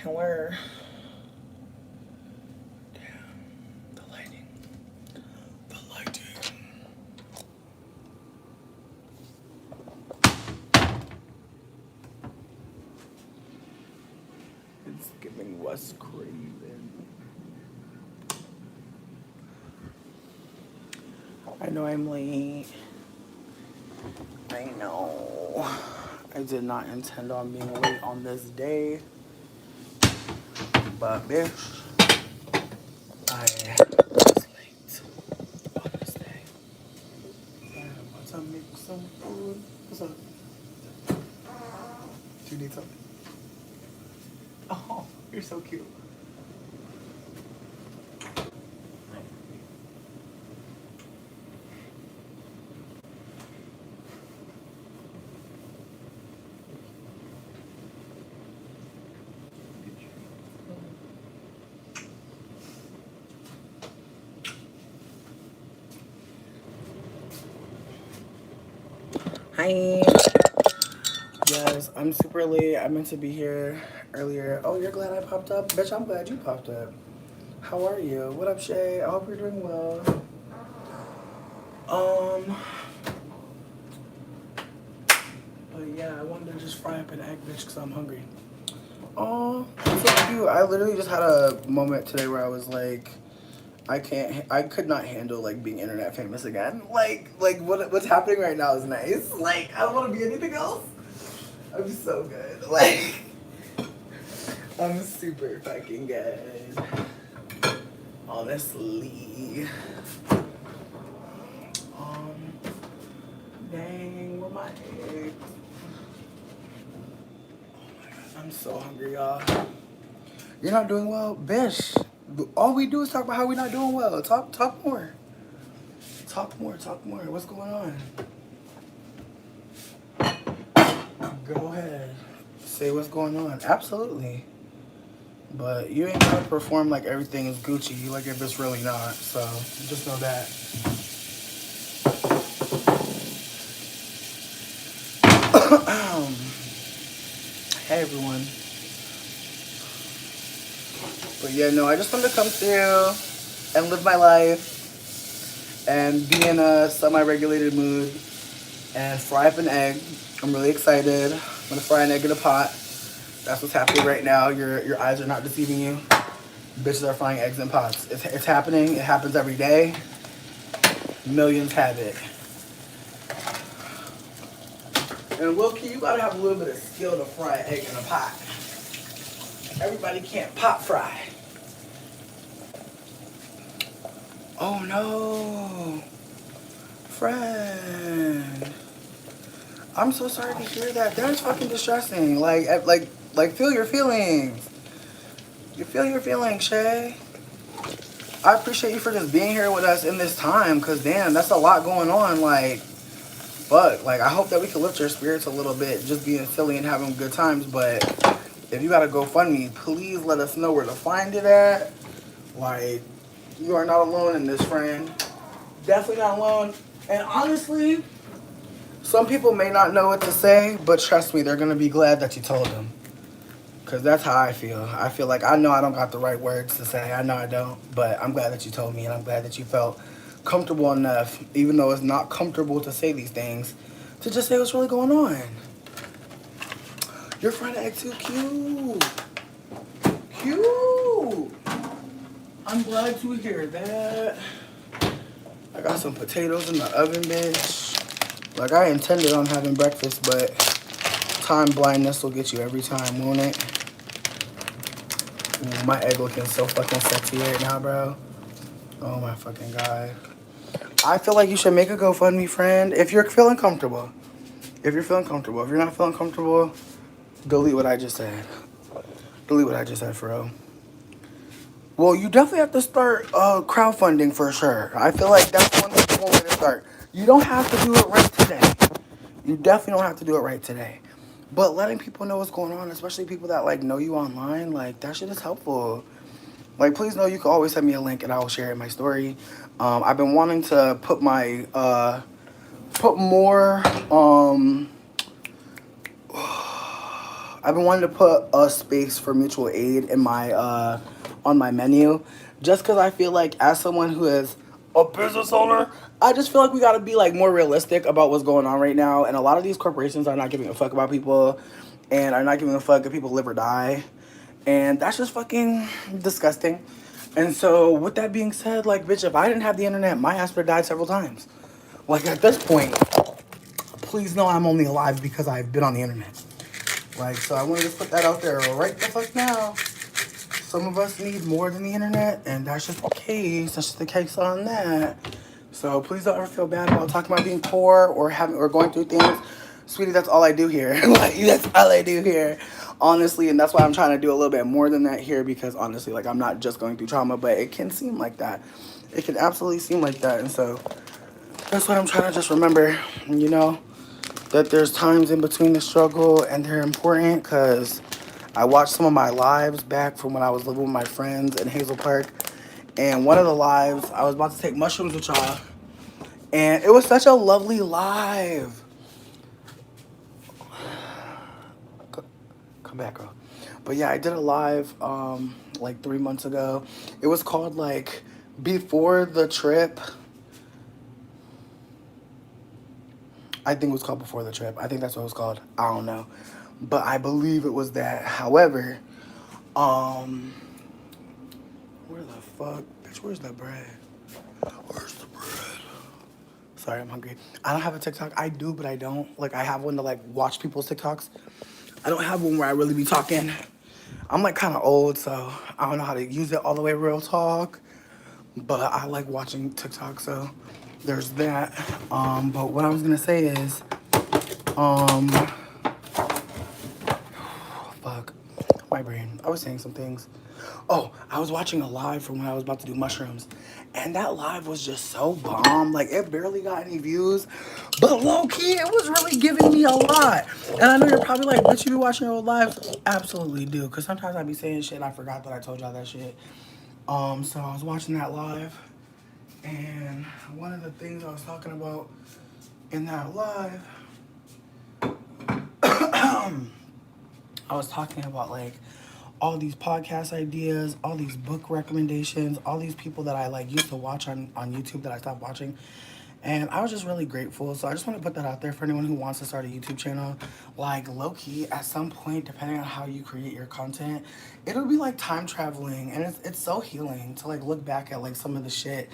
can wear. Damn, the lighting. The lighting. It's giving Wes Craven. I know I'm late. I know. I did not intend on being late on this day. But bitch, I was late on this day. I'm about to make some food. What's up? Do you need something? Oh, you're so cute. Hi. Yes, I'm super late. I meant to be here earlier. Oh, you're glad I popped up? Bitch, I'm glad you popped up. How are you? What up, Shay? I hope you're doing well. But yeah, I wanted to just fry up an egg, bitch, because I'm hungry. Oh, that's so cute. I literally just had a moment today where I was like, I could not handle like being internet famous again. Like what's happening right now is nice. Like, I don't want to be anything else. I'm so good. Like, I'm super fucking good. Honestly. Dang, where my eggs? Oh my god, I'm so hungry, y'all. You're not doing well? Bish, all we do is talk about how we're not doing well. Talk more. Talk more. What's going on? Go ahead. Say what's going on. Absolutely. But you ain't gonna perform like everything is Gucci, like if it's really not. So just know that. Hey everyone. But yeah, no, I just wanted to come through and live my life and be in a semi-regulated mood and fry up an egg. I'm really excited. I'm gonna fry an egg in a pot. That's what's happening right now. Your eyes are not deceiving you. Bitches are frying eggs in pots. It's happening. It happens every day. Millions have it. And Wilkie, you gotta have a little bit of skill to fry an egg in a pot. Everybody can't pot fry. Oh no, friend. I'm so sorry to hear that. That's fucking distressing. Like feel your feelings. You feel your feelings, Shay. I appreciate you for just being here with us in this time, cause damn, that's a lot going on. Like, fuck. Like, I hope that we can lift your spirits a little bit, just being silly and having good times. But if you gotta GoFundMe, please let us know where to find it at. Like, you are not alone in this, friend. Definitely not alone. And honestly, some people may not know what to say, but trust me, they're gonna be glad that you told them. Cause that's how I feel. I feel like I know I don't got the right words to say. I know I don't, but I'm glad that you told me, and I'm glad that you felt comfortable enough, even though it's not comfortable to say these things, to just say what's really going on. Your friend act too cute. Cute. I'm glad to hear that. I got some potatoes in the oven, bitch. Like, I intended on having breakfast, but time blindness will get you every time, won't it? Ooh, my egg looking so fucking sexy right now, bro. Oh my fucking god. I feel like you should make a GoFundMe, friend, if you're feeling comfortable. If you're feeling comfortable. If you're not feeling comfortable, delete what I just said. Delete what I just said, for real. Well, you definitely have to start crowdfunding for sure. I feel like that's one way to start. You don't have to do it right today. You definitely don't have to do it right today. But letting people know what's going on, especially people that like know you online, like that shit is helpful. Like, please know you can always send me a link and I will share it in my story. I've been wanting to put my I I've been wanting to put a space for mutual aid in my on my menu, just because I feel like as someone who is a business owner, I just feel like we gotta be like more realistic about what's going on right now. And a lot of these corporations are not giving a fuck about people, and are not giving a fuck if people live or die, and that's just fucking disgusting. And so, with that being said, like, bitch, if I didn't have the internet, my ass would have died several times. Like, at this point, please know I'm only alive because I've been on the internet. Like, so I wanted to put that out there right the fuck now. Some of us need more than the internet, and that's just the case. That's just the case on that. So please don't ever feel bad about talking about being poor or having or going through things. Sweetie, that's all I do here. Like, that's all I do here. Honestly, and that's why I'm trying to do a little bit more than that here, because honestly, like, I'm not just going through trauma, but it can seem like that. It can absolutely seem like that. And so that's why I'm trying to just remember, you know, that there's times in between the struggle, and they're important, because I watched some of my lives back from when I was living with my friends in Hazel Park. And one of the lives, I was about to take mushrooms with y'all. And it was such a lovely live. Come back, girl. But yeah, I did a live like 3 months ago. It was called like Before the Trip. I think it was called Before the Trip. I think that's what it was called. I don't know. But I believe it was that. However, where the fuck? Bitch, where's the bread? Where's the bread? Sorry, I'm hungry. I don't have a TikTok. I do, but I don't. Like, I have one to, like, watch people's TikToks. I don't have one where I really be talking. I'm, like, kind of old, so I don't know how to use it all the way real talk. But I like watching TikTok, so there's that. But what I was going to say is, fuck, my brain. I was saying some things. Oh, I was watching a live from when I was about to do mushrooms. And that live was just so bomb. Like, it barely got any views. But low-key, it was really giving me a lot. And I know you're probably like, bitch, you be watching your old lives? Absolutely do. Because sometimes I be saying shit and I forgot that I told y'all that shit. So I was watching that live. And one of the things I was talking about in that live, I was talking about, like, all these podcast ideas, all these book recommendations, all these people that I like used to watch on YouTube that I stopped watching. And I was just really grateful. So I just want to put that out there for anyone who wants to start a YouTube channel. Like, low-key, at some point, depending on how you create your content, it'll be like time traveling. And it's so healing to, like, look back at, like, some of the shit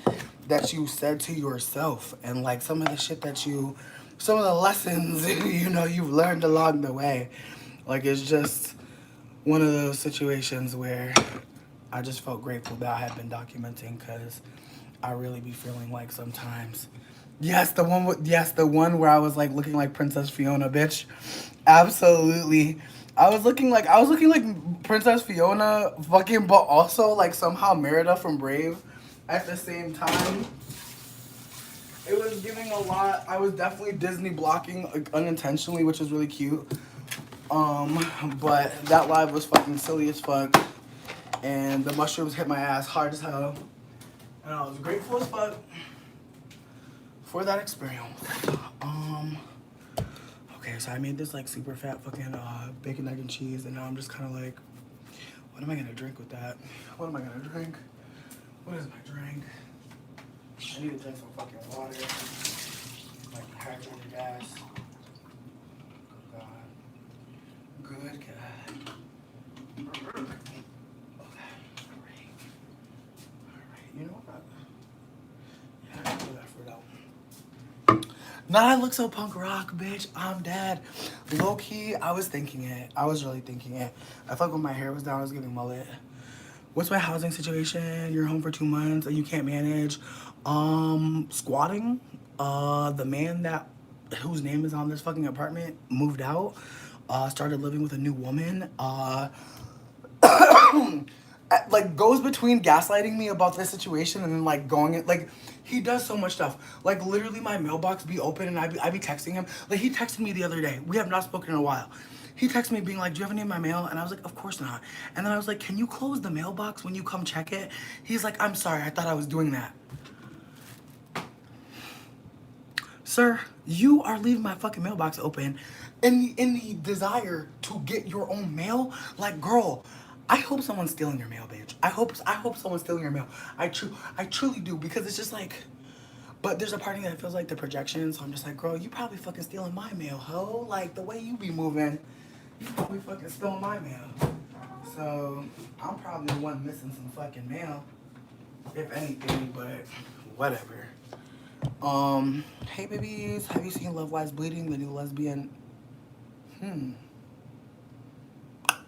that you said to yourself. And, like, some of the shit that some of the lessons, you know, you've learned along the way. Like, it's just one of those situations where I just felt grateful that I had been documenting, because I really be feeling like sometimes. Yes, the one where I was like looking like Princess Fiona, bitch. Absolutely. I was looking like Princess Fiona, fucking, but also like somehow Merida from Brave at the same time. It was giving a lot. I was definitely Disney blocking, like, unintentionally, which was really cute. But that live was fucking silly as fuck. And the mushrooms hit my ass hard as hell. And I was grateful as fuck for that experience. Okay, so I made this like super fat fucking bacon, egg, and cheese, and now I'm just kind of like, what am I gonna drink with that? What am I gonna drink? What is my drink? I need to drink some fucking water. Like, hydrated gas. Oh God. Good God. Okay. Alright. You know what? Yeah, I can do that for that one. Nah, I look so punk rock, bitch. I'm dead. Low key, I was thinking it. I was really thinking it. I felt like when my hair was down, I was giving mullet. What's my housing situation? You're home for 2 months and you can't manage. Squatting. The man whose name is on this fucking apartment moved out. Started living with a new woman. Like, goes between gaslighting me about this situation and then like going it, like, he does so much stuff. Like, literally my mailbox be open and I be texting him. Like, he texted me the other day. We have not spoken in a while. He texted me being like, do you have any of my mail? And I was like, of course not. And then I was like, can you close the mailbox when you come check it? He's like, I'm sorry, I thought I was doing that. Sir, you are leaving my fucking mailbox open in the desire to get your own mail, like, girl, I hope someone's stealing your mail, bitch. I hope someone's stealing your mail. I truly do, because it's just like, but there's a part of me that feels like the projection, so I'm just like, girl, you probably fucking stealing my mail, ho. Like, the way you be moving, you probably fucking stealing my mail. So I'm probably the one missing some fucking mail, if anything, but whatever. Hey babies, have you seen Love Lies Bleeding, the new lesbian?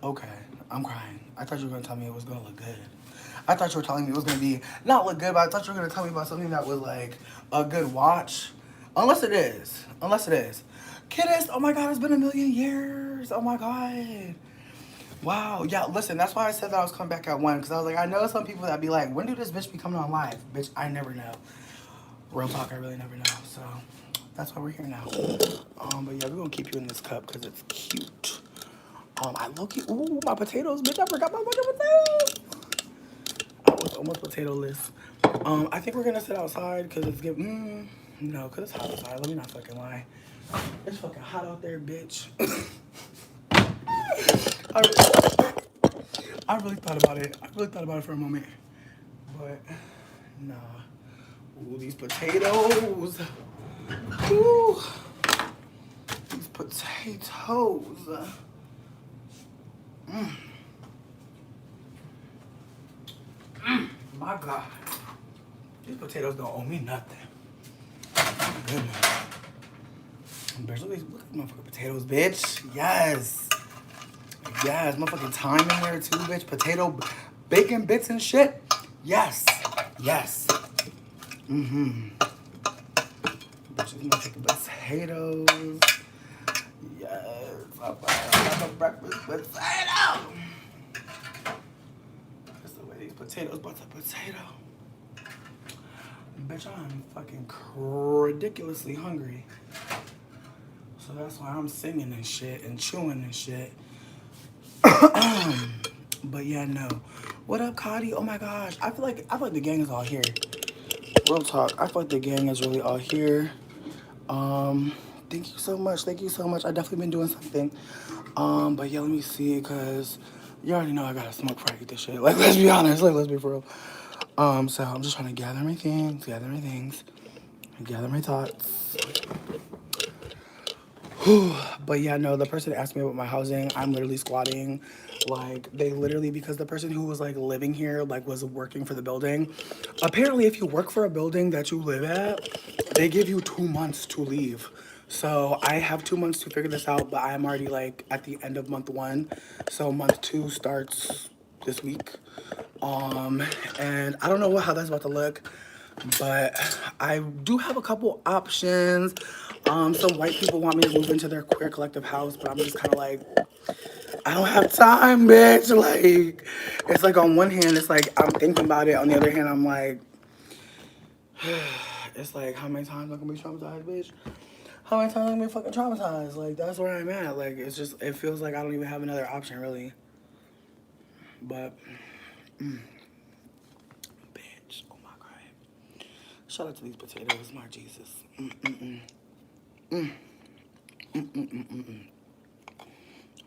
Okay, I'm crying. I thought you were gonna tell me it was gonna look good. I thought you were telling me it was gonna be not look good, but I thought you were gonna tell me about something that was like a good watch. Unless it is. Unless it is. Kiddos, oh my god, it's been a million years. Oh my god. Wow. Yeah, listen, that's why I said that I was coming back at 1, because I was like, I know some people that be like, when do this bitch be coming on live? Bitch, I never know. Real talk, I really never know. So that's why we're here now. But yeah, we're gonna keep you in this cup because it's cute. I low-key, ooh, my potatoes, bitch, I forgot my fucking potatoes. I was almost potato-less. I think we're gonna sit outside because it's getting, no, because it's hot outside. Let me not fucking lie. It's fucking hot out there, bitch. I really thought about it. I really thought about it for a moment. But, nah. Ooh, these potatoes. Ooh. These potatoes. My God. These potatoes don't owe me nothing. My goodness. Bitch, look at these motherfucking potatoes, bitch. Yes. Yes, motherfucking thyme in there too, bitch. Potato, bacon bits and shit. Yes. Yes. Bitch, these motherfucking potatoes. Yes. I'm a breakfast potato. That's the way these potatoes, but the potato. Bitch, I'm fucking ridiculously hungry. So that's why I'm singing and shit and chewing and shit. But yeah, no. What up, Cotty? Oh my gosh. I feel like the gang is all here. Real talk. I feel like the gang is really all here. Thank you so much. Thank you so much. I definitely been doing something. But yeah, let me see, cause you already know I gotta smoke before I eat this shit. Like, let's be honest. Like, let's be for real. So I'm just trying to gather my things, gather my thoughts. But yeah, no, the person asked me about my housing. I'm literally squatting. Like, they literally, because the person who was like living here, like, was working for the building. Apparently, if you work for a building that you live at, they give you 2 months to leave. So I have 2 months to figure this out, but I'm already like at the end of month 1. So month 2 starts this week. And I don't know how that's about to look, but I do have a couple options. Some white people want me to move into their queer collective house, but I'm just kind of like, I don't have time, bitch. Like, it's like on one hand, it's like I'm thinking about it. On the other hand, I'm like, it's like, how many times I'm gonna be traumatized, bitch? How many times I'm gonna be fucking traumatized? Like, that's where I'm at. Like, it's just, it feels like I don't even have another option, really. But, bitch, oh my God. Shout out to these potatoes, my Jesus.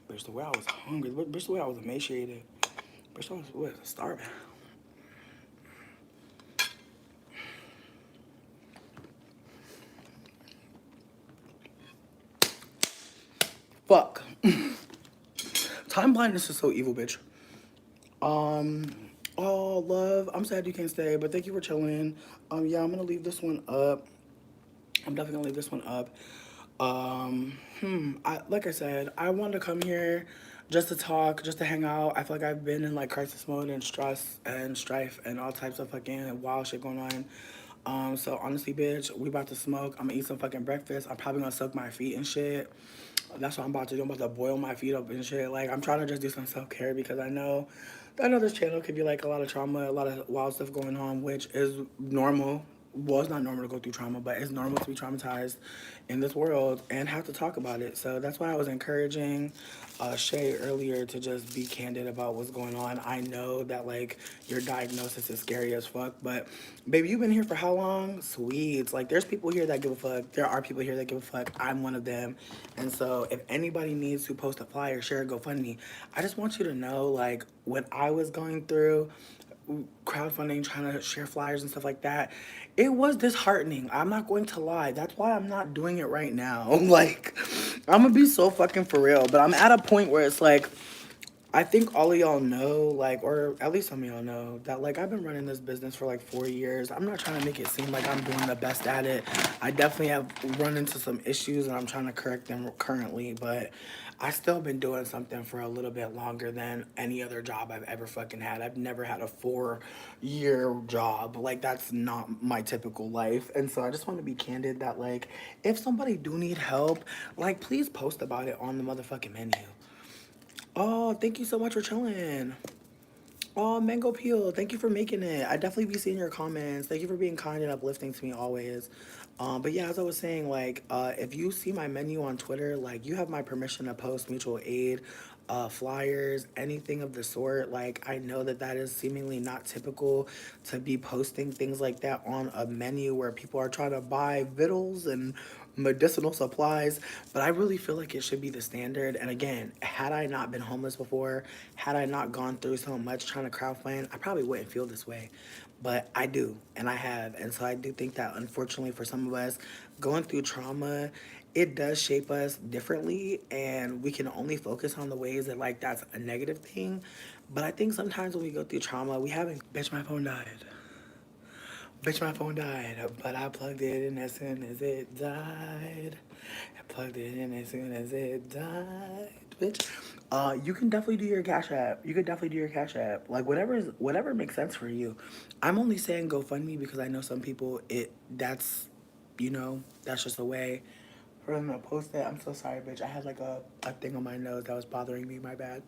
Bitch, the way I was hungry. Bitch, the way I was emaciated. Bitch, I was starving. Fuck. Time blindness is so evil, bitch. Oh, love, I'm sad you can't stay, but thank you for chilling. Yeah, I'm gonna leave this one up. I'm definitely gonna leave this one up. Like I said, I wanted to come here just to talk, just to hang out. I feel like I've been in like crisis mode and stress and strife and all types of fucking wild shit going on. So honestly, bitch, we about to smoke. I'm gonna eat some fucking breakfast. I'm probably gonna soak my feet and shit. That's what I'm about to do. I'm about to boil my feet up and shit. Like, I'm trying to just do some self-care because I know this channel could be like a lot of trauma, a lot of wild stuff going on, which is normal. well, it's not normal to go through trauma, but it's normal to be traumatized in this world and have to talk about it. So that's why I was encouraging Shay earlier to just be candid about what's going on. I know that like your diagnosis is scary as fuck, but baby, you've been here for how long? Sweet. Like there's people here that give a fuck. There are people here that give a fuck. I'm one of them. And so if anybody needs to post a flyer, share a GoFundMe, I just want you to know like when I was going through crowdfunding, trying to share flyers and stuff like that, it was disheartening. I'm not going to lie. That's why I'm not doing it right now. Like, I'm gonna be so fucking for real. But I'm at a point where it's like, I think all of y'all know, like, or at least some of y'all know, that, like, I've been running this business for, like, 4 years. I'm not trying to make it seem like I'm doing the best at it. I definitely have run into some issues, and I'm trying to correct them currently, but I still been doing something for a little bit longer than any other job I've ever fucking had. I've never had a 4-year job. Like, that's not my typical life. And so I just want to be candid that, like, if somebody do need help, like, please post about it on the motherfucking menu. Oh, thank you so much for chilling. Oh, Mango Peel, thank you for making it. I definitely be seeing your comments. Thank you for being kind and uplifting to me always. But yeah, as I was saying, like, if you see my menu on Twitter, like, you have my permission to post mutual aid, flyers, anything of the sort. Like, I know that that is seemingly not typical to be posting things like that on a menu where people are trying to buy victuals and medicinal supplies, but I really feel like it should be the standard. And again, had I not been homeless before, had I not gone through so much trying to crowdfund, I probably wouldn't feel this way. But I do, and I have. And so I do think that unfortunately for some of us, going through trauma, it does shape us differently, and we can only focus on the ways that like that's a negative thing. But I think sometimes when we go through trauma, we haven't. Bitch, my phone died. Bitch, my phone died, but I plugged it in as soon as it died. I plugged it in as soon as it died, bitch. You can definitely do your Cash App. You could definitely do your Cash App. Like whatever makes sense for you. I'm only saying GoFundMe because I know some people that's just a way for them to post it. I'm so sorry, bitch. I had like a thing on my nose that was bothering me. My bad.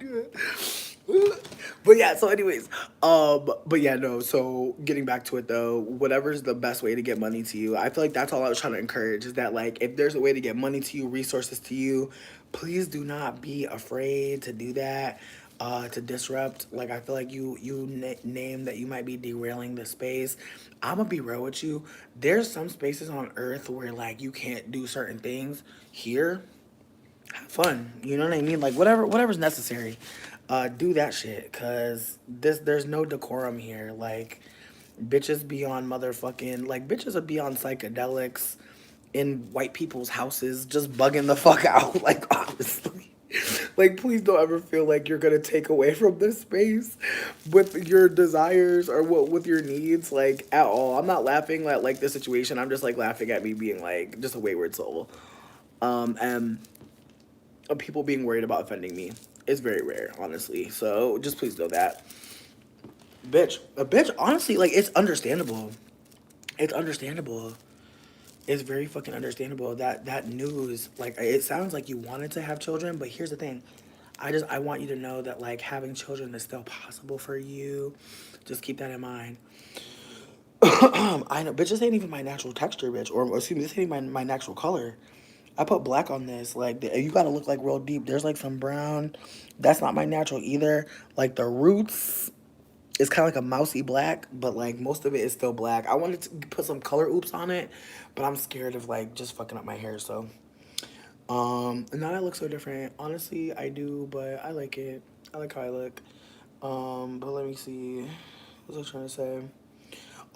But yeah, so anyways, but yeah, no, so getting back to it though, whatever's the best way to get money to you, I feel like that's all I was trying to encourage is that like if there's a way to get money to you, resources to you, please do not be afraid to do that. To disrupt, like I feel like name that you might be derailing the space. I'm gonna be real with you. There's some spaces on Earth where like you can't do certain things. Here, have fun. You know what I mean? Like whatever's necessary. Do that shit. Cause there's no decorum here. Like bitches be on motherfucking like bitches would be on psychedelics in white people's houses just bugging the fuck out. Like honestly. Like please don't ever feel like you're gonna take away from this space with your desires or what with your needs, like at all. I'm not laughing at like the situation. I'm just like laughing at me being like just a wayward soul. And of people being worried about offending me is very rare, honestly. So just please know that. A bitch, honestly, like it's understandable. It's understandable. It's very fucking understandable that that news, like it sounds like you wanted to have children, but here's the thing. I want you to know that like having children is still possible for you. Just keep that in mind. I know, bitch, this ain't even my natural texture, bitch. Or excuse me, this ain't my natural color. I put black on this. Like you gotta look like real deep. There's like some brown. That's not my natural either. Like the roots is kind of like a mousy black, but like most of it is still black. I wanted to put some color oops on it, but I'm scared of like just fucking up my hair. So and now I look so different. Honestly, I do, but I like it. I like how I look. But let me see. What was I trying to say?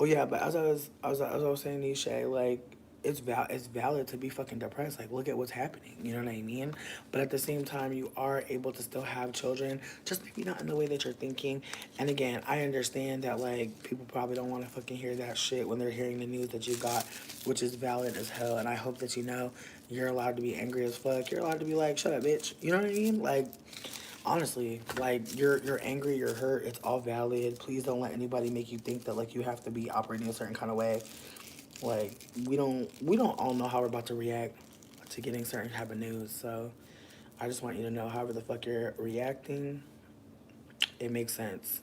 Oh yeah, but as I was saying, Nisha, like it's valid to be fucking depressed. Like look at what's happening. You know what I mean? But at the same time, you are able to still have children, just maybe not in the way that you're thinking. And again, I understand that like people probably don't want to fucking hear that shit when they're hearing the news that you got, which is valid as hell. And I hope that you know you're allowed to be angry as fuck. You're allowed to be like, shut up, bitch. You know what I mean? Like honestly, like you're angry, you're hurt, it's all valid. Please don't let anybody make you think that like you have to be operating a certain kind of way. Like we don't all know how we're about to react to getting certain type of news. So I just want you to know however the fuck you're reacting, it makes sense.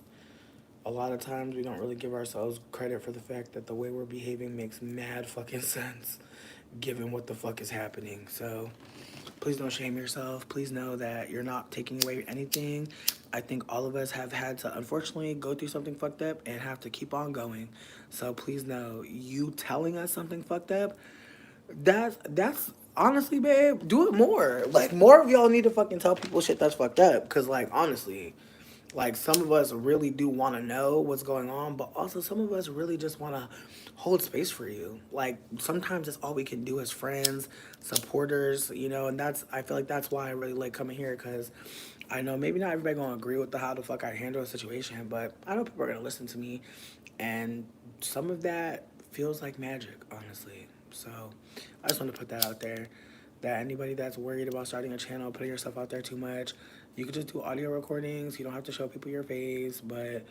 a lot of times we don't really give ourselves credit for the fact that the way we're behaving makes mad fucking sense given what the fuck is happening. So please don't shame yourself. Please know that you're not taking away anything. I think all of us have had to unfortunately go through something fucked up and have to keep on going. So please know you telling us something fucked up, that's honestly, babe, do it more. Like more of y'all need to fucking tell people shit that's fucked up. Cause like honestly, like some of us really do want to know what's going on, but also some of us really just want to hold space for you. Like sometimes it's all we can do as friends, supporters, you know, and that's I feel like that's why I really like coming here because I know maybe not everybody gonna agree with the how the fuck I handle a situation, but I know people are gonna listen to me, and some of that feels like magic, honestly. So I just want to put that out there. That anybody that's worried about starting a channel, putting yourself out there too much, you can just do audio recordings. You don't have to show people your face, but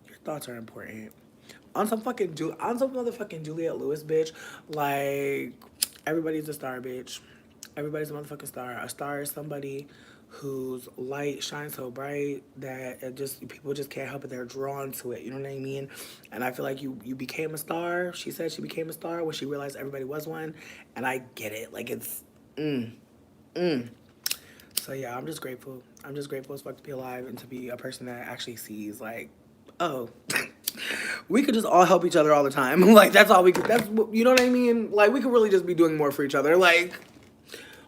your thoughts are important. On some fucking on some motherfucking Juliette Lewis, bitch. Like everybody's a star, bitch. Everybody's a motherfucking star. A star is somebody whose light shines so bright that it just people just can't help it. They're drawn to it. You know what I mean? And I feel like you became a star. She said she became a star when she realized everybody was one, and I get it. Like it's mm. So yeah, I'm just grateful. I'm just grateful as fuck to be alive and to be a person that actually sees like, oh, we could just all help each other all the time. Like that's all we could. That's you know what I mean. Like we could really just be doing more for each other. Like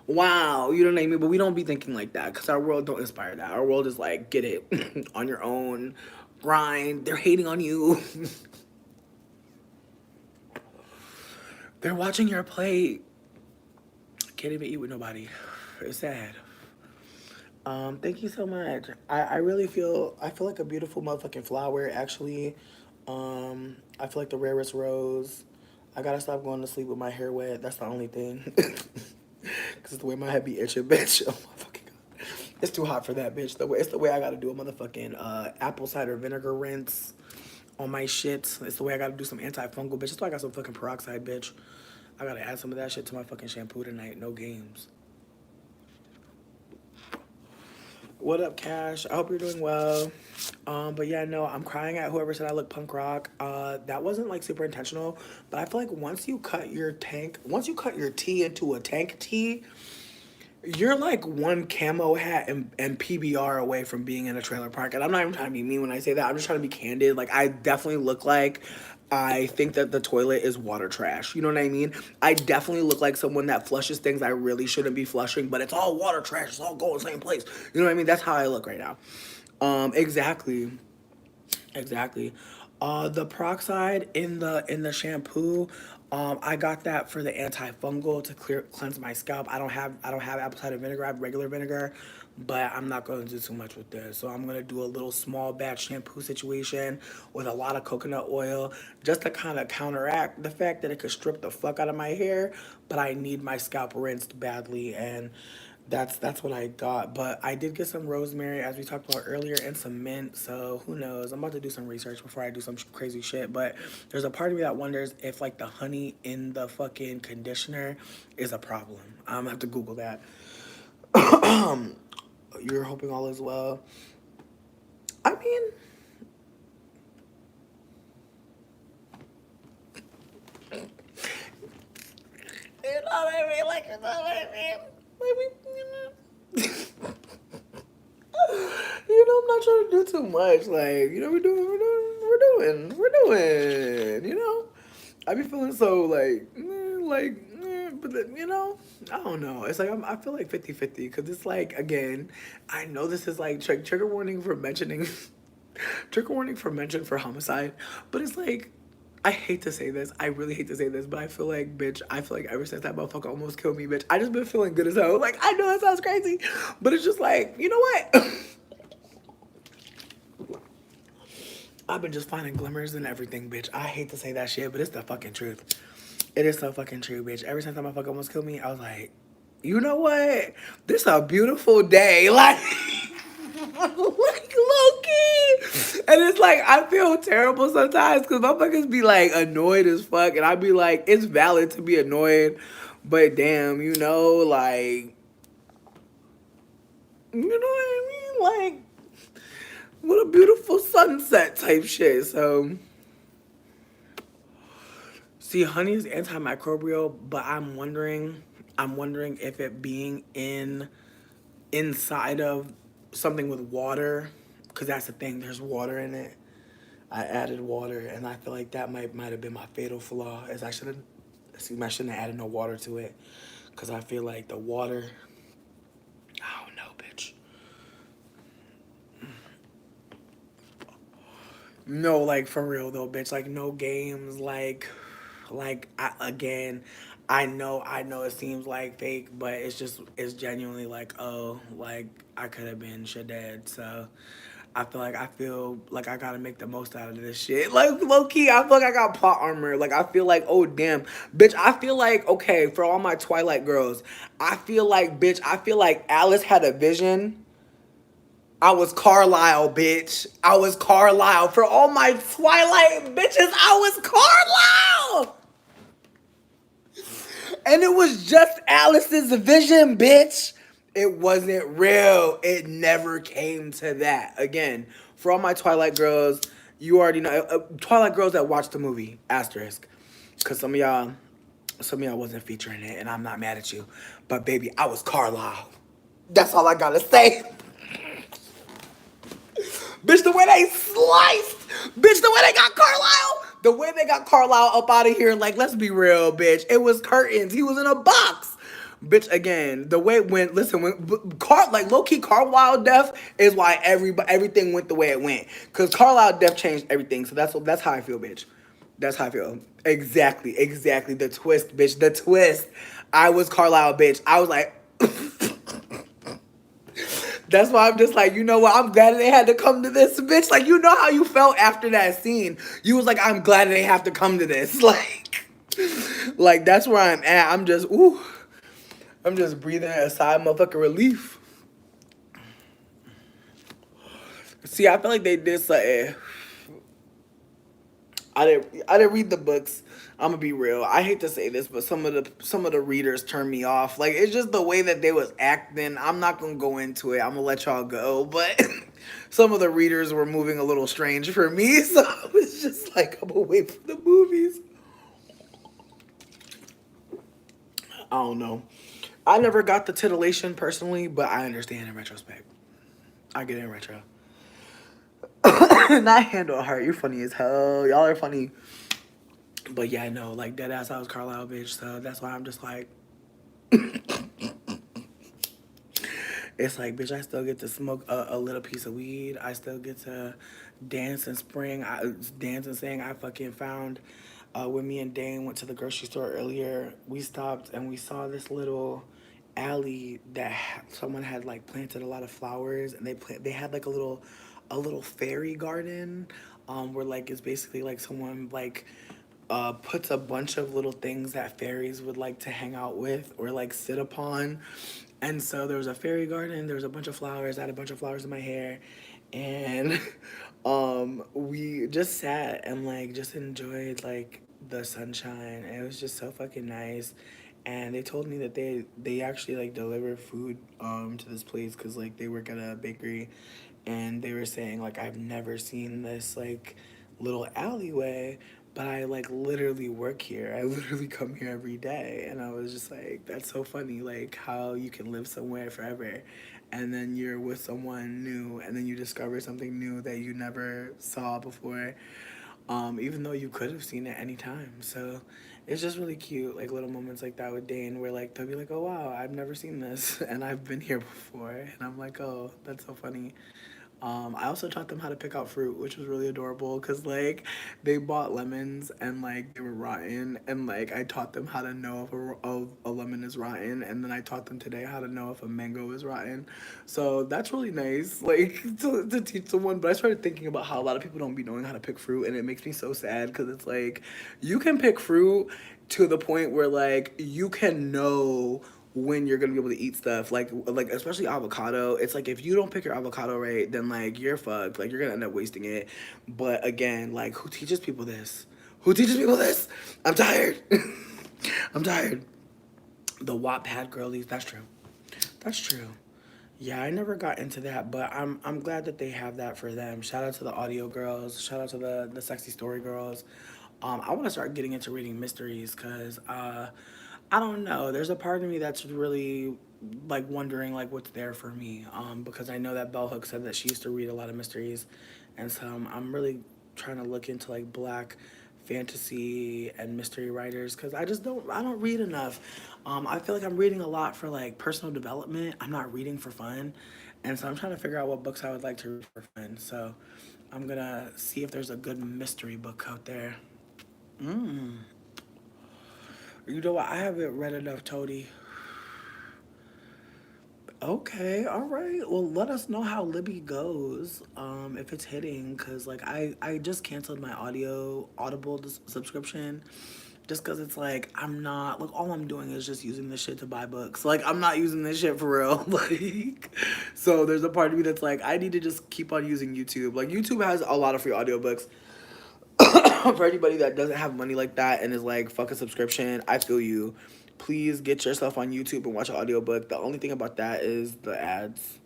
wow, you know what I mean. But we don't be thinking like that because our world don't inspire that. Our world is like get it on your own, grind. They're hating on you. They're watching your plate. Can't even eat with nobody. It's sad. Thank you so much. I really I feel like a beautiful motherfucking flower actually. I feel like the rarest rose. I gotta stop going to sleep with my hair wet. That's the only thing. Cause the way my head be itching, bitch. Oh my fucking god. It's too hot for that, bitch. It's the way I gotta do a motherfucking apple cider vinegar rinse on my shit. It's the way I gotta do some antifungal, bitch. It's why I got some fucking peroxide, bitch. I gotta add some of that shit to my fucking shampoo tonight. No games. What up, Cash? I hope you're doing well. But yeah, no, I'm crying at whoever said I look punk rock. That wasn't like super intentional, but I feel like once you cut your tee into a tank tee, you're like one camo hat and PBR away from being in a trailer park. And I'm not even trying to be mean when I say that. I'm just trying to be candid. Like, I definitely look like I think that the toilet is water trash. You know what I mean? I definitely look like someone that flushes things I really shouldn't be flushing, but it's all water trash. It's all going the same place. You know what I mean? That's how I look right now. Exactly. Exactly. The peroxide in the shampoo, I got that for the antifungal to cleanse my scalp. I don't have apple cider vinegar. I have regular vinegar, but I'm not going to do too much with this. So I'm gonna do a little small batch shampoo situation with a lot of coconut oil, just to kind of counteract the fact that it could strip the fuck out of my hair. But I need my scalp rinsed badly, and that's what I got. But I did get some rosemary, as we talked about earlier, and some mint. So who knows? I'm about to do some research before I do some crazy shit. But there's a part of me that wonders if like the honey in the fucking conditioner is a problem. I'm gonna have to Google that. You're hoping all is well. I mean, you know what I mean? Like, you know what I mean? Like, you know, I'm not trying to do too much. Like, you know, we're doing, you know? I be feeling so, but then, you know, I don't know. It's like, I feel like 50-50 because it's like, again, I know this is like trigger warning for mentioning, trigger warning for mention for homicide, but it's like, I hate to say this. I really hate to say this, but I feel like, bitch, I feel like ever since that motherfucker almost killed me, bitch, I just been feeling good as hell. Like, I know that sounds crazy, but it's just like, you know what? I've been just finding glimmers and everything, bitch. I hate to say that shit, but it's the fucking truth. It is so fucking true, bitch. Ever since that motherfucker almost killed me, I was like, you know what? This is a beautiful day. Like, like low-key. And it's like, I feel terrible sometimes because motherfuckers be like annoyed as fuck. And I be like, it's valid to be annoyed. But damn, you know, like, you know what I mean? What a beautiful sunset type shit. So, see, honey is antimicrobial, but I'm wondering if it being inside of something with water, because that's the thing. There's water in it. I added water, and I feel like that might have been my fatal flaw. Is I shouldn't have added no water to it, because I feel like the water. I don't know, bitch. No, like for real though, bitch. Like no games. Again, I know it seems like fake, but it's genuinely like, oh, like I could have been dead. So I feel like I gotta make the most out of this shit. Like low key, I feel like I got plot armor. Like I feel like, oh damn, bitch. I feel like, okay, for all my Twilight girls, I feel like, bitch. I feel like Alice had a vision. I was Carlisle, bitch. I was Carlisle. For all my Twilight bitches, I was Carlisle. And it was just Alice's vision, bitch. It wasn't real. It never came to that. Again, for all my Twilight girls, you already know. Twilight girls that watched the movie, asterisk. Because some of y'all wasn't featuring it, and I'm not mad at you. But baby, I was Carlisle. That's all I gotta say. Bitch, the way they sliced. Bitch, the way they got Carlisle. The way they got Carlisle up out of here. Like, let's be real, bitch. It was curtains. He was in a box. Bitch, again, the way it went, listen, like low-key Carlisle death is why everything went the way it went. Because Carlisle death changed everything. So that's how I feel, bitch. That's how I feel. Exactly. The twist, bitch. The twist. I was Carlisle, bitch. I was like... That's why I'm just like, you know what? I'm glad they had to come to this, bitch. Like, you know how you felt after that scene. You was like, I'm glad they have to come to this. Like that's where I'm at. I'm just breathing a sigh of motherfucking relief. See, I feel like they did something. I didn't read the books. I'm gonna be real. I hate to say this, but some of the readers turned me off. Like it's just the way that they was acting. I'm not gonna go into it. I'm gonna let y'all go. But some of the readers were moving a little strange for me. So I was just like, I'm gonna wait for the movies. I don't know. I never got the titillation personally, but I understand in retrospect. I get it in retro. Not handle heart. You're funny as hell. Y'all are funny. But yeah, no, like dead ass, I was Carlisle, bitch. So that's why I'm just like, it's like, bitch, I still get to smoke a little piece of weed. I still get to dance in spring. Dance and sing. I fucking found, when me and Dane went to the grocery store earlier, we stopped and we saw this little alley that someone had like planted a lot of flowers, and they had like a little fairy garden, where like it's basically like someone like puts a bunch of little things that fairies would like to hang out with or like sit upon. And so there was a fairy garden, there was a bunch of flowers, I had a bunch of flowers in my hair, and we just sat and like just enjoyed like the sunshine. And it was just so fucking nice. And they told me that they actually like deliver food to this place because like they work at a bakery, and they were saying like I've never seen this like little alleyway, but I like literally work here. I literally come here every day. And I was just like, that's so funny, like how you can live somewhere forever and then you're with someone new and then you discover something new that you never saw before. Even though you could have seen it anytime. So it's just really cute, like little moments like that with Dane where like they'll be like, oh wow, I've never seen this and I've been here before. And I'm like, oh, that's so funny. I also taught them how to pick out fruit, which was really adorable because, like, they bought lemons and, like, they were rotten. And, like, I taught them how to know if a lemon is rotten. And then I taught them today how to know if a mango is rotten. So that's really nice, like, to teach someone. But I started thinking about how a lot of people don't be knowing how to pick fruit. And it makes me so sad because it's, like, you can pick fruit to the point where, like, you can know when you're gonna be able to eat stuff like especially avocado. It's like if you don't pick your avocado right, then like you're fucked. Like you're gonna end up wasting it. But again, like who teaches people this? I'm tired. I'm tired. The Wattpad girlies. That's true. Yeah, I never got into that, but I'm glad that they have that for them. Shout out to the audio girls. Shout out to the sexy story girls. I want to start getting into reading mysteries because I don't know. There's a part of me that's really like wondering like what's there for me. Because I know that Bell Hooks said that she used to read a lot of mysteries, and so I'm really trying to look into like black fantasy and mystery writers because I don't read enough. I feel like I'm reading a lot for like personal development. I'm not reading for fun, and so I'm trying to figure out what books I would like to read for fun. So I'm gonna see if there's a good mystery book out there. Mm. You know what? I haven't read enough Toady. Okay, all right. Well, let us know how Libby goes. If it's hitting, cause like I just canceled my Audible subscription, just cause it's like I'm not like all I'm doing is just using this shit to buy books. Like I'm not using this shit for real. Like, so there's a part of me that's like I need to just keep on using YouTube. Like YouTube has a lot of free audiobooks. For anybody that doesn't have money like that and is like, fuck a subscription, I feel you. Please get yourself on YouTube and watch an audiobook. The only thing about that is the ads.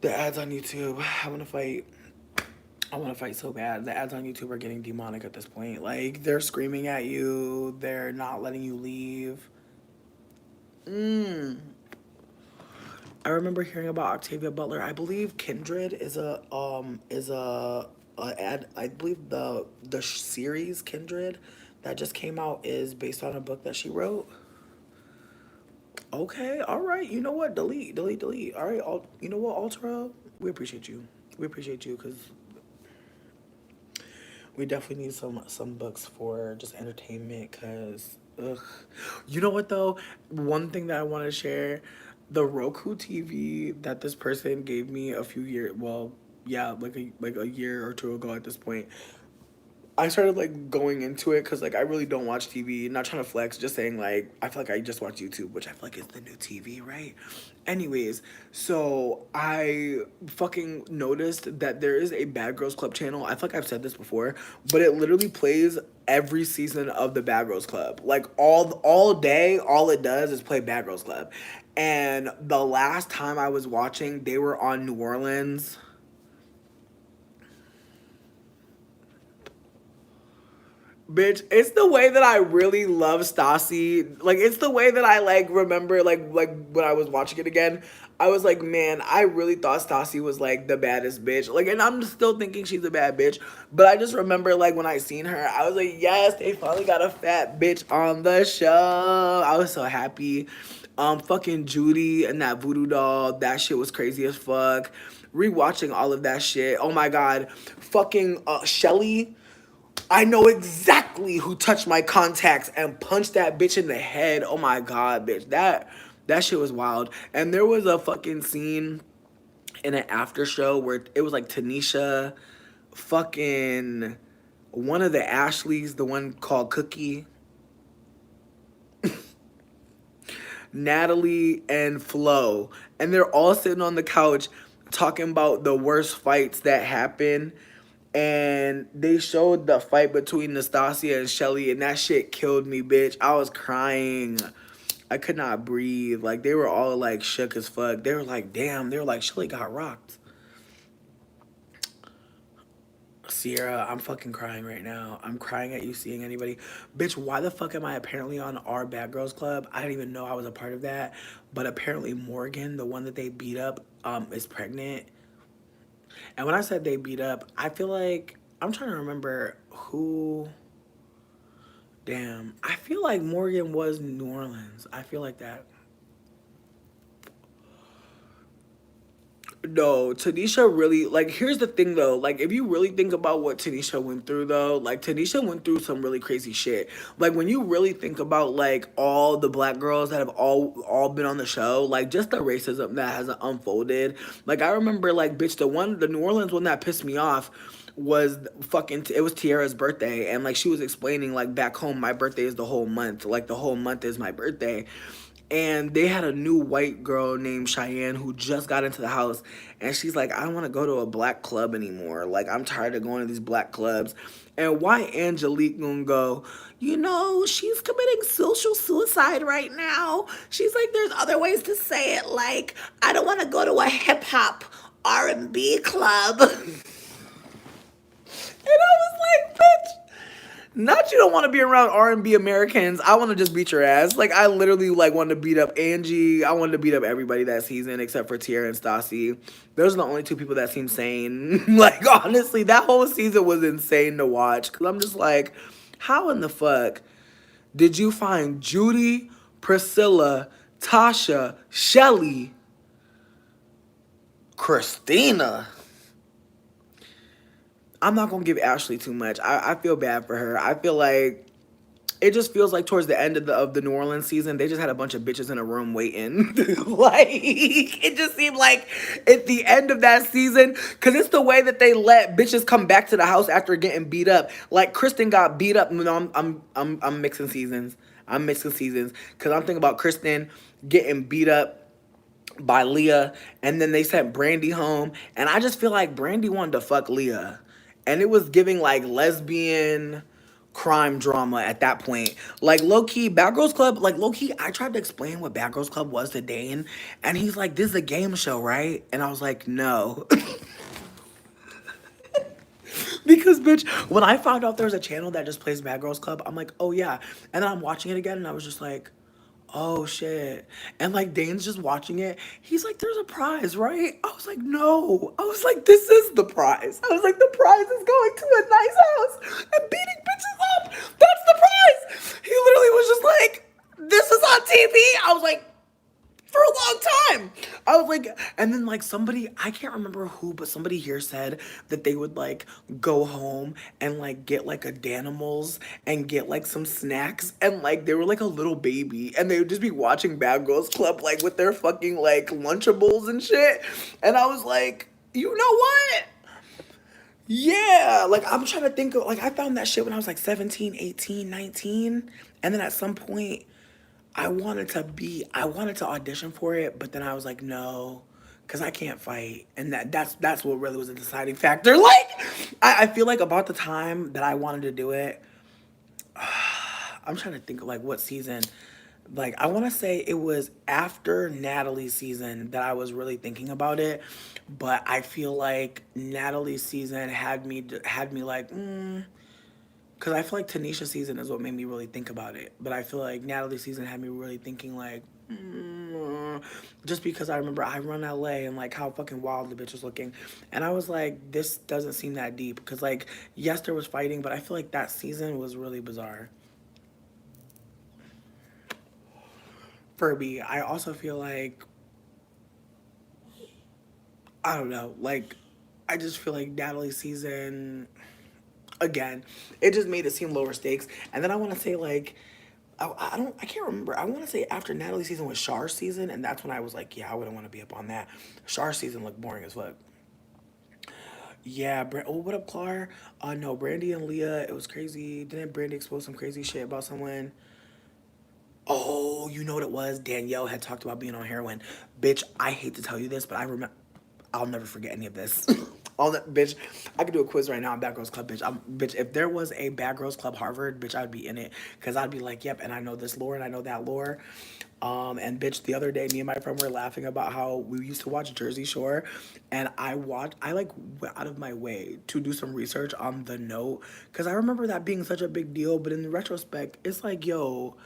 The ads on YouTube. I want to fight. I want to fight so bad. The ads on YouTube are getting demonic at this point. Like, they're screaming at you. They're not letting you leave. Mm. I remember hearing about Octavia Butler. I believe Kindred is a ad. I believe the series Kindred that just came out is based on a book that she wrote. Okay, all right. You know what? Delete, delete, delete. All right. You know what, Ultra? We appreciate you. We appreciate you because we definitely need some books for just entertainment. Cause ugh, you know what though? One thing that I want to share, the Roku TV that this person gave me a few years. Well, yeah, like a year or two ago at this point. I started like going into it because like I really don't watch TV. Not trying to flex, just saying like I feel like I just watch YouTube, which I feel like is the new TV, right? Anyways, so I fucking noticed that there is a Bad Girls Club channel. I feel like I've said this before, but it literally plays every season of the Bad Girls Club. Like all day, all it does is play Bad Girls Club. And the last time I was watching, they were on New Orleans. Bitch, it's the way that I really love Stassi. Like, it's the way that I like remember like when I was watching it again. I was like, man, I really thought Stassi was like the baddest bitch. Like, and I'm still thinking she's a bad bitch. But I just remember like when I seen her, I was like, yes, they finally got a fat bitch on the show. I was so happy. Fucking Judy and that voodoo doll, that shit was crazy as fuck. Rewatching all of that shit. Oh my god. Fucking Shelly. I know exactly who touched my contacts and punched that bitch in the head. Oh my god, bitch. That shit was wild. And there was a fucking scene in an after show where it was like Tanisha, fucking one of the Ashleys, the one called Cookie, Natalie, and Flo. And they're all sitting on the couch talking about the worst fights that happen. And they showed the fight between Nastasia and Shelly, and that shit killed me, bitch. I was crying. I could not breathe. Like, they were all, like, shook as fuck. They were like, damn. They were like, Shelly got rocked. Sierra, I'm fucking crying right now. I'm crying at you seeing anybody. Bitch, why the fuck am I apparently on our Bad Girls Club? I didn't even know I was a part of that. But apparently Morgan, the one that they beat up, is pregnant. And when I said they beat up, I feel like I'm trying to remember who. Damn, I feel like Morgan was New Orleans. I feel like that. No, Tanisha really like. Here's the thing though. Like, if you really think about what Tanisha went through though, like Tanisha went through some really crazy shit. Like when you really think about like all the black girls that have all been on the show, like just the racism that has unfolded. Like I remember like bitch, the New Orleans one that pissed me off was fucking it was Tiara's birthday, and like she was explaining like back home my birthday is the whole month, like the whole month is my birthday. and they had a new white girl named Cheyenne who just got into the house, and she's like, I don't want to go to a black club anymore. Like, I'm tired of going to these black clubs. And why Angelique gonna go, you know, she's committing social suicide right now. She's like, there's other ways to say it, like, I don't want to go to a hip-hop R&B club. And I was like, bitch, not you don't want to be around R&B Americans. I want to just beat your ass. Like, I literally, like, wanted to beat up Angie. I wanted to beat up everybody that season except for Tierra and Stassi. Those are the only two people that seem sane. Like, honestly, that whole season was insane to watch. Because I'm just like, how in the fuck did you find Judy, Priscilla, Tasha, Shelly, Christina? I'm not going to give Ashley too much. I feel bad for her. I feel like it just feels like towards the end of the New Orleans season, they just had a bunch of bitches in a room waiting. Like, it just seemed like at the end of that season, because it's the way that they let bitches come back to the house after getting beat up. Like, Kristen got beat up. No, I'm mixing seasons. I'm mixing seasons because I'm thinking about Kristen getting beat up by Leah, and then they sent Brandy home, and I just feel like Brandy wanted to fuck Leah. And it was giving, like, lesbian crime drama at that point. Like, low-key, Bad Girls Club, like, low-key, I tried to explain what Bad Girls Club was to Dane, and he's like, this is a game show, right? And I was like, no. Because, bitch, when I found out there was a channel that just plays Bad Girls Club, I'm like, oh, yeah. And then I'm watching it again, and I was just like, oh shit. And like Dane's just watching it. He's like, there's a prize, right? I was like, no. I was like, this is the prize. I was like, the prize is going to a nice house and beating bitches up. That's the prize. He literally was just like, this is on TV. I was like, for a long time. I was like, and then like somebody, I can't remember who, but somebody here said that they would like go home and like get like a Danimals and get like some snacks, and like they were like a little baby and they would just be watching Bad Girls Club like with their fucking like Lunchables and shit. And I was like, you know what? Yeah, like I'm trying to think of, like I found that shit when I was like 17, 18, 19. And then at some point I wanted to audition for it, but then I was like, no, because I can't fight. And that's what really was a deciding factor. Like, I feel like about the time that I wanted to do it, I'm trying to think of like what season. Like, I want to say it was after Natalie's season that I was really thinking about it. But I feel like Natalie's season had me like, because I feel like Tanisha's season is what made me really think about it. But I feel like Natalie's season had me really thinking like, just because I remember I run LA and like how fucking wild the bitch was looking. And I was like, this doesn't seem that deep. Because like, yes, there was fighting, but I feel like that season was really bizarre. Furby, I also feel like, I don't know, like, I just feel like Natalie's season, again, it just made it seem lower stakes. And then I want to say like, I can't remember. I want to say after Natalie's season was Char's season, and that's when I was like, yeah, I wouldn't want to be up on that. Char's season looked boring as fuck. Yeah, oh, what up, Clar? No, Brandy and Leah, it was crazy. Didn't Brandy expose some crazy shit about someone? Oh, you know what it was? Danielle had talked about being on heroin. Bitch, I hate to tell you this, but I'll never forget any of this. Bitch, I could do a quiz right now on Bad Girls Club, bitch. Bitch, if there was a Bad Girls Club Harvard, bitch, I'd be in it. Because I'd be like, yep, and I know this lore and I know that lore. And bitch, the other day, me and my friend were laughing about how we used to watch Jersey Shore. And I like went out of my way to do some research on The Note. Because I remember that being such a big deal. But in retrospect, it's like, yo,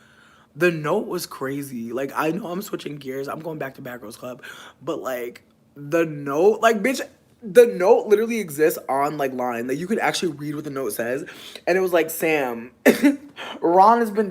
The Note was crazy. Like, I know I'm switching gears. I'm going back to Bad Girls Club. But like, The Note, like, bitch, The Note literally exists on like line. Like, you could actually read what the note says. And it was like, Sam, Ron has been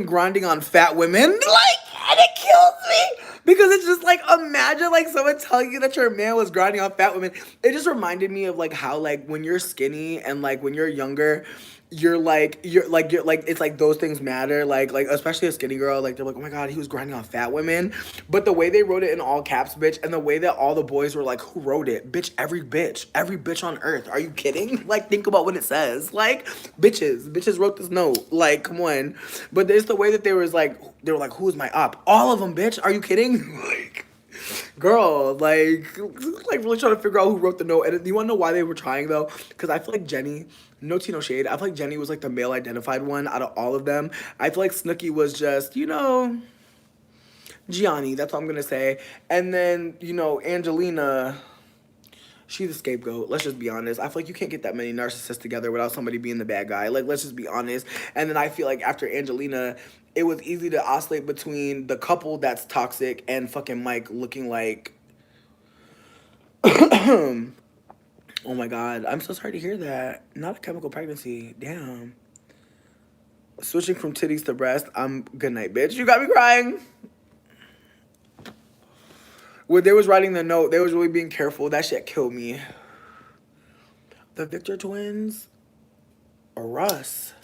grinding on fat women. Like, and it kills me. Because it's just like, imagine like someone telling you that your man was grinding on fat women. It just reminded me of like how like when you're skinny and like when you're younger you're like it's like those things matter, like especially a skinny girl, like they're like, oh my god, he was grinding on fat women. But the way they wrote it in all caps, bitch, and the way that all the boys were like, who wrote it? Bitch, every bitch on earth. Are you kidding? Like, think about what it says. Like, bitches wrote this note. Like, come on. But there's the way that they were like, who is my op? All of them, bitch. Are you kidding? Like, girl, like really trying to figure out who wrote the note. And you want to know why they were trying though? Because I feel like Jenny, no tea, no shade. I feel like Jenny was like the male identified one out of all of them. I feel like Snooki was just, Gianni. That's all I'm gonna say. And then Angelina. She's the scapegoat. Let's just be honest. I feel like you can't get that many narcissists together without somebody being the bad guy. Like, let's just be honest. And then I feel like after Angelina, it was easy to oscillate between the couple that's toxic and fucking Mike looking like. Oh my god. I'm so sorry to hear that. Not a chemical pregnancy. Damn. Switching from titties to breast. I'm good night, bitch. You got me crying. When they was writing the note, they was really being careful. That shit killed me. The Victor twins or Russ.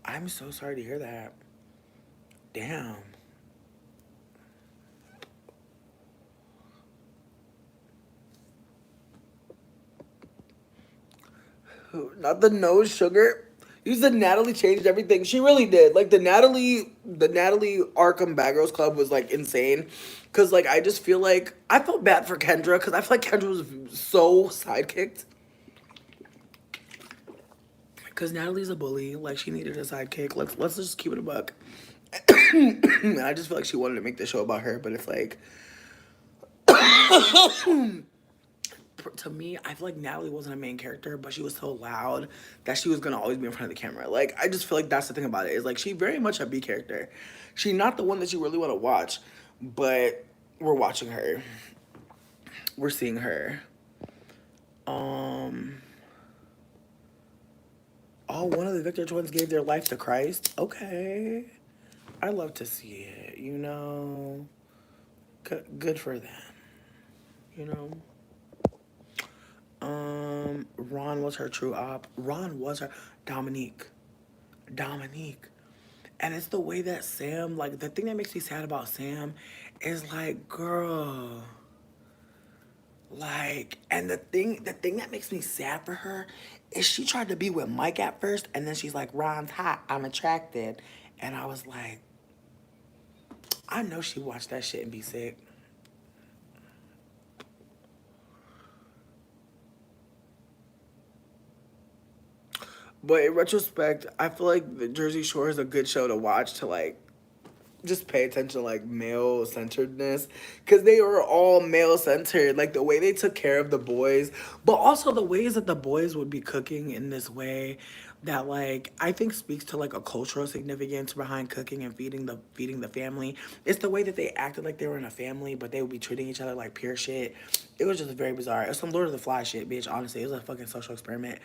I'm so sorry to hear that. Damn. Not the nose sugar. You said Natalie changed everything. She really did. Like the Natalie Arkham Bad Girls Club was like insane. Cause like I just feel like I felt bad for Kendra because I feel like Kendra was so sidekicked. Cause Natalie's a bully. Like she needed a sidekick. Let's just keep it a buck. And I just feel like she wanted to make the show about her, but it's like to me, I feel like Natalie wasn't a main character, but she was so loud that she was gonna always be in front of the camera. Like, I just feel like that's the thing about it. Is like she very much a B character. She's not the one that you really want to watch, but we're watching her. We're seeing her. Oh, one of the Victor twins gave their life to Christ. Okay, I love to see it. Good for them. You know. Ron was her true op. Ron was her Dominique. Dominique. And it's the way that Sam, like the thing that makes me sad about Sam is like, girl. Like, and the thing that makes me sad for her is she tried to be with Mike at first, and then she's like, Ron's hot, I'm attracted. And I was like, I know she watched that shit and be sick. But in retrospect, I feel like the Jersey Shore is a good show to watch to like just pay attention to like male centeredness because they were all male centered, like the way they took care of the boys, but also the ways that the boys would be cooking in this way that like I think speaks to like a cultural significance behind cooking and feeding the family. It's the way that they acted like they were in a family, but they would be treating each other like pure shit. It was just very bizarre. It was some Lord of the Flies shit, bitch. Honestly, it was a fucking social experiment.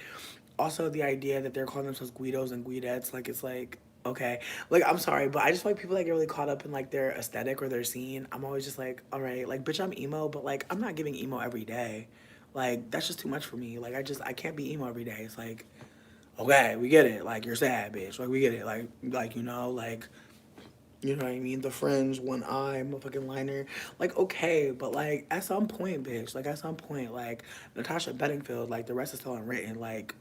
Also, the idea that they're calling themselves Guidos and Guidettes, like it's like okay, like I'm sorry, but I just feel like people that get really caught up in like their aesthetic or their scene. I'm always just like, all right, like bitch, I'm emo, but like I'm not giving emo every day. Like that's just too much for me. Like I can't be emo every day. It's like, okay, we get it. Like you're sad, bitch. Like we get it. Like you know what I mean? The fringe, one eye, motherfucking liner. Like, okay, but like at some point, bitch, like at some point, like Natasha Bedingfield, like the rest is still unwritten. Like,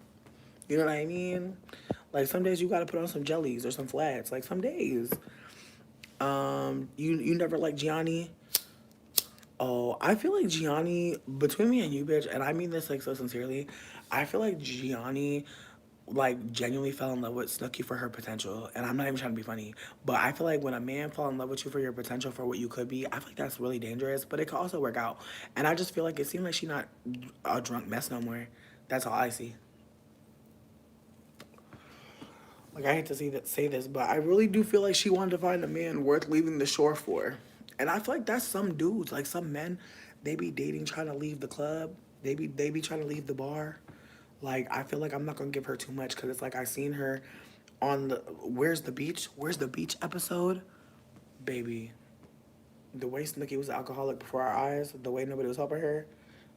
you know what I mean? Like some days you gotta put on some jellies or some flats. Like some days. You never like Gianni. Oh, I feel like Gianni, between me and you, bitch, and I mean this like so sincerely, I feel like Gianni like genuinely fell in love with Snooki for her potential. And I'm not even trying to be funny. But I feel like when a man fall in love with you for your potential for what you could be, I feel like that's really dangerous. But it could also work out. And I just feel like it seemed like she not a drunk mess no more. That's all I see. Like I hate to say this, but I really do feel like she wanted to find a man worth leaving the shore for. And I feel like that's some dudes, like some men, they be dating trying to leave the club. They be trying to leave the bar. Like I feel like I'm not gonna give her too much because it's like I seen her on the Where's the beach episode, baby. The way Snooki was an alcoholic before our eyes, the way nobody was helping her,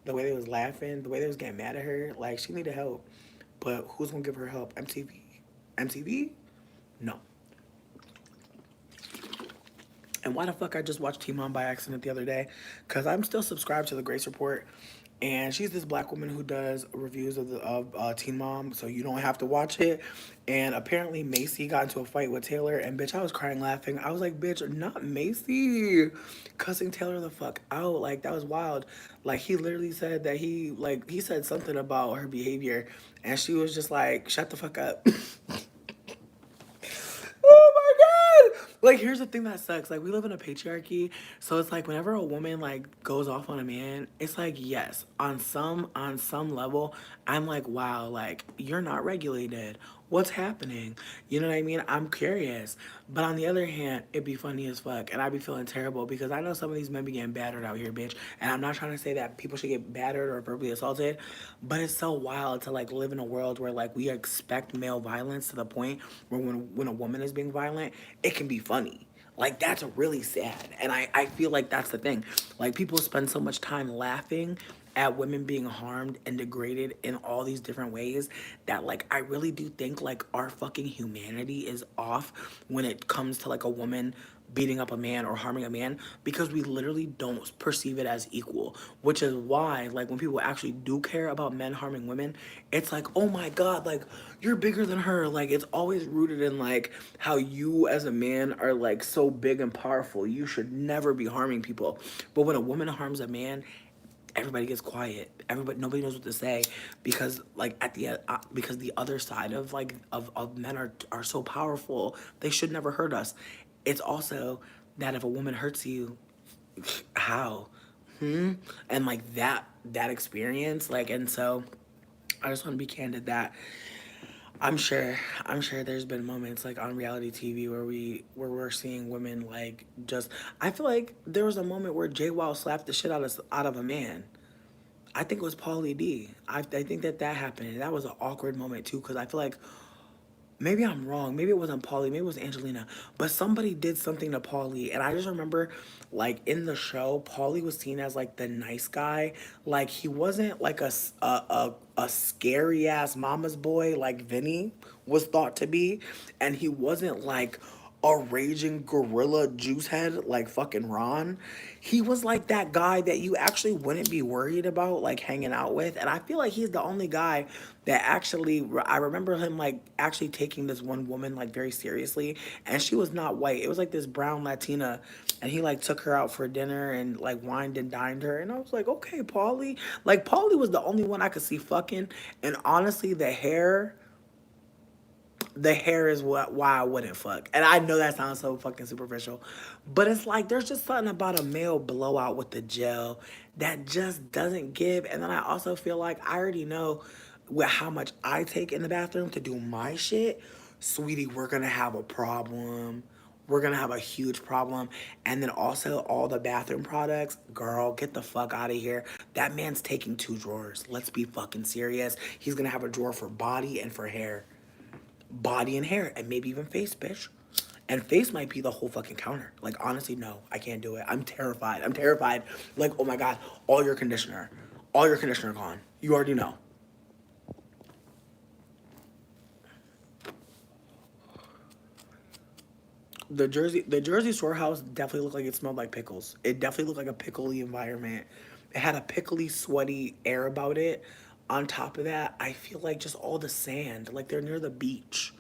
the way they was laughing, the way they was getting mad at her, like she needed help. But who's gonna give her help? MTV? MTV? No. And why the fuck I just watched Teen Mom by accident the other day? Because I'm still subscribed to the Grace Report. And she's this black woman who does reviews of Teen Mom, so you don't have to watch it. And apparently Macy got into a fight with Taylor, and bitch, I was crying laughing. I was like, bitch, not Macy, cussing Taylor the fuck out. Like that was wild. Like he literally said that he said something about her behavior, and she was just like, shut the fuck up. Oh my god! Like here's the thing that sucks. Like we live in a patriarchy, so it's like whenever a woman like goes off on a man, it's like yes, on some level, I'm like wow, like you're not regulated. What's happening? You know what I mean? I'm curious. But on the other hand, it'd be funny as fuck, and I'd be feeling terrible because I know some of these men be getting battered out here, bitch. And I'm not trying to say that people should get battered or verbally assaulted, but it's so wild to like live in a world where like we expect male violence to the point where when a woman is being violent, it can be funny. Like that's really sad. And I feel like that's the thing. Like people spend so much time laughing at women being harmed and degraded in all these different ways that like I really do think like our fucking humanity is off when it comes to like a woman beating up a man or harming a man because we literally don't perceive it as equal, which is why like when people actually do care about men harming women, it's like oh my god, like you're bigger than her. Like it's always rooted in like how you as a man are like so big and powerful, you should never be harming people. But when a woman harms a man, everybody gets quiet. Everybody, nobody knows what to say because like at the because the other side of like of men are so powerful, they should never hurt us. It's also that if a woman hurts you, how, and like that experience, like, and so I just want to be candid that I'm sure there's been moments like on reality TV where we're seeing women like just I feel like there was a moment where Jay Wild slapped the shit out of a man. I think it was Paulie D. I think that happened. And that was an awkward moment too, because I feel like maybe I'm wrong. Maybe it wasn't Paulie. Maybe it was Angelina. But somebody did something to Paulie, and I just remember, like in the show, Paulie was seen as like the nice guy. Like he wasn't like a scary ass mama's boy like Vinny was thought to be, and he wasn't like a raging gorilla juice head like fucking Ron. He was like that guy that you actually wouldn't be worried about like hanging out with. And I feel like he's the only guy that actually I remember him like actually taking this one woman like very seriously, and she was not white. It was like this brown Latina, and he like took her out for dinner and like wined and dined her. And I was like, okay, Paulie. Like Paulie was the only one I could see fucking. And honestly, the hair is why I wouldn't fuck. And I know that sounds so fucking superficial, but it's like there's just something about a male blowout with the gel that just doesn't give. And then I also feel like I already know with how much I take in the bathroom to do my shit, sweetie, we're gonna have a problem. We're gonna have a huge problem. And then also all the bathroom products, girl, get the fuck out of here. That man's taking 2 drawers. Let's be fucking serious. He's gonna have a drawer for body and for hair, body and hair, and maybe even face, bitch. And face might be the whole fucking counter. Like, honestly, no, I can't do it. I'm terrified. I'm terrified. Like, oh my God, all your conditioner gone. You already know. The Jersey storehouse definitely looked like it smelled like pickles. It definitely looked like a pickly environment. It had a pickly, sweaty air about it. On top of that, I feel like just all the sand, like they're near the beach.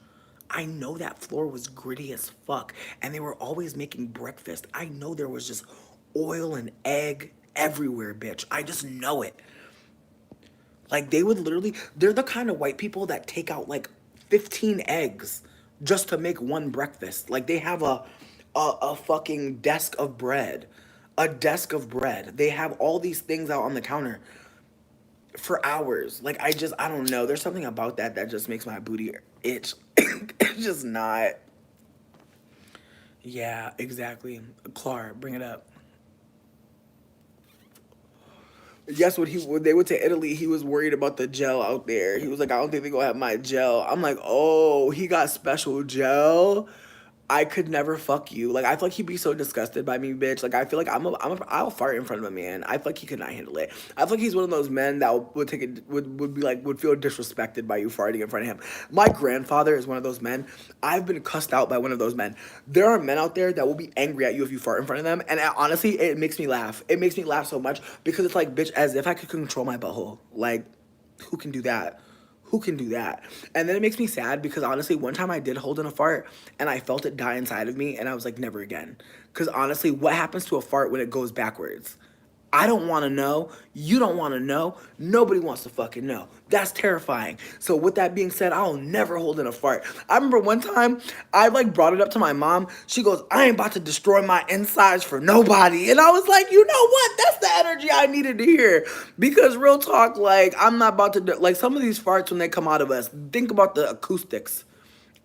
I know that floor was gritty as fuck, and they were always making breakfast. I know there was just oil and egg everywhere, bitch. I just know it. Like they would literally, they're the kind of white people that take out like 15 eggs just to make one breakfast. Like they have a fucking desk of bread. A desk of bread. They have all these things out on the counter for hours. Like I don't know. There's something about that just makes my booty itch. It's just not. Yeah, exactly. Clar, bring it up. Yes, when they went to Italy, he was worried about the gel out there. He was like, I don't think they're gonna have my gel. I'm like, oh, he got special gel. I could never fuck you. Like, I feel like he'd be so disgusted by me, bitch. Like, I feel like I'll fart in front of a man. I feel like he could not handle it. I feel like he's one of those men that would take it, would be like, would feel disrespected by you farting in front of him. My grandfather is one of those men. I've been cussed out by one of those men. There are men out there that will be angry at you if you fart in front of them. And honestly, it makes me laugh. It makes me laugh so much because it's like, bitch, as if I could control my butthole. Like, who can do that? Who can do that? And then it makes me sad because honestly, one time I did hold in a fart and I felt it die inside of me and I was like, never again. Because honestly, what happens to a fart when it goes backwards? I don't want to know. You don't want to know. Nobody wants to fucking know. That's terrifying. So with that being said, I'll never hold in a fart. I remember one time I like brought it up to my mom. She goes, I ain't about to destroy my insides for nobody. And I was like, you know what? That's the energy I needed to hear. Because real talk, like I'm not about to do, like some of these farts when they come out of us, think about the acoustics.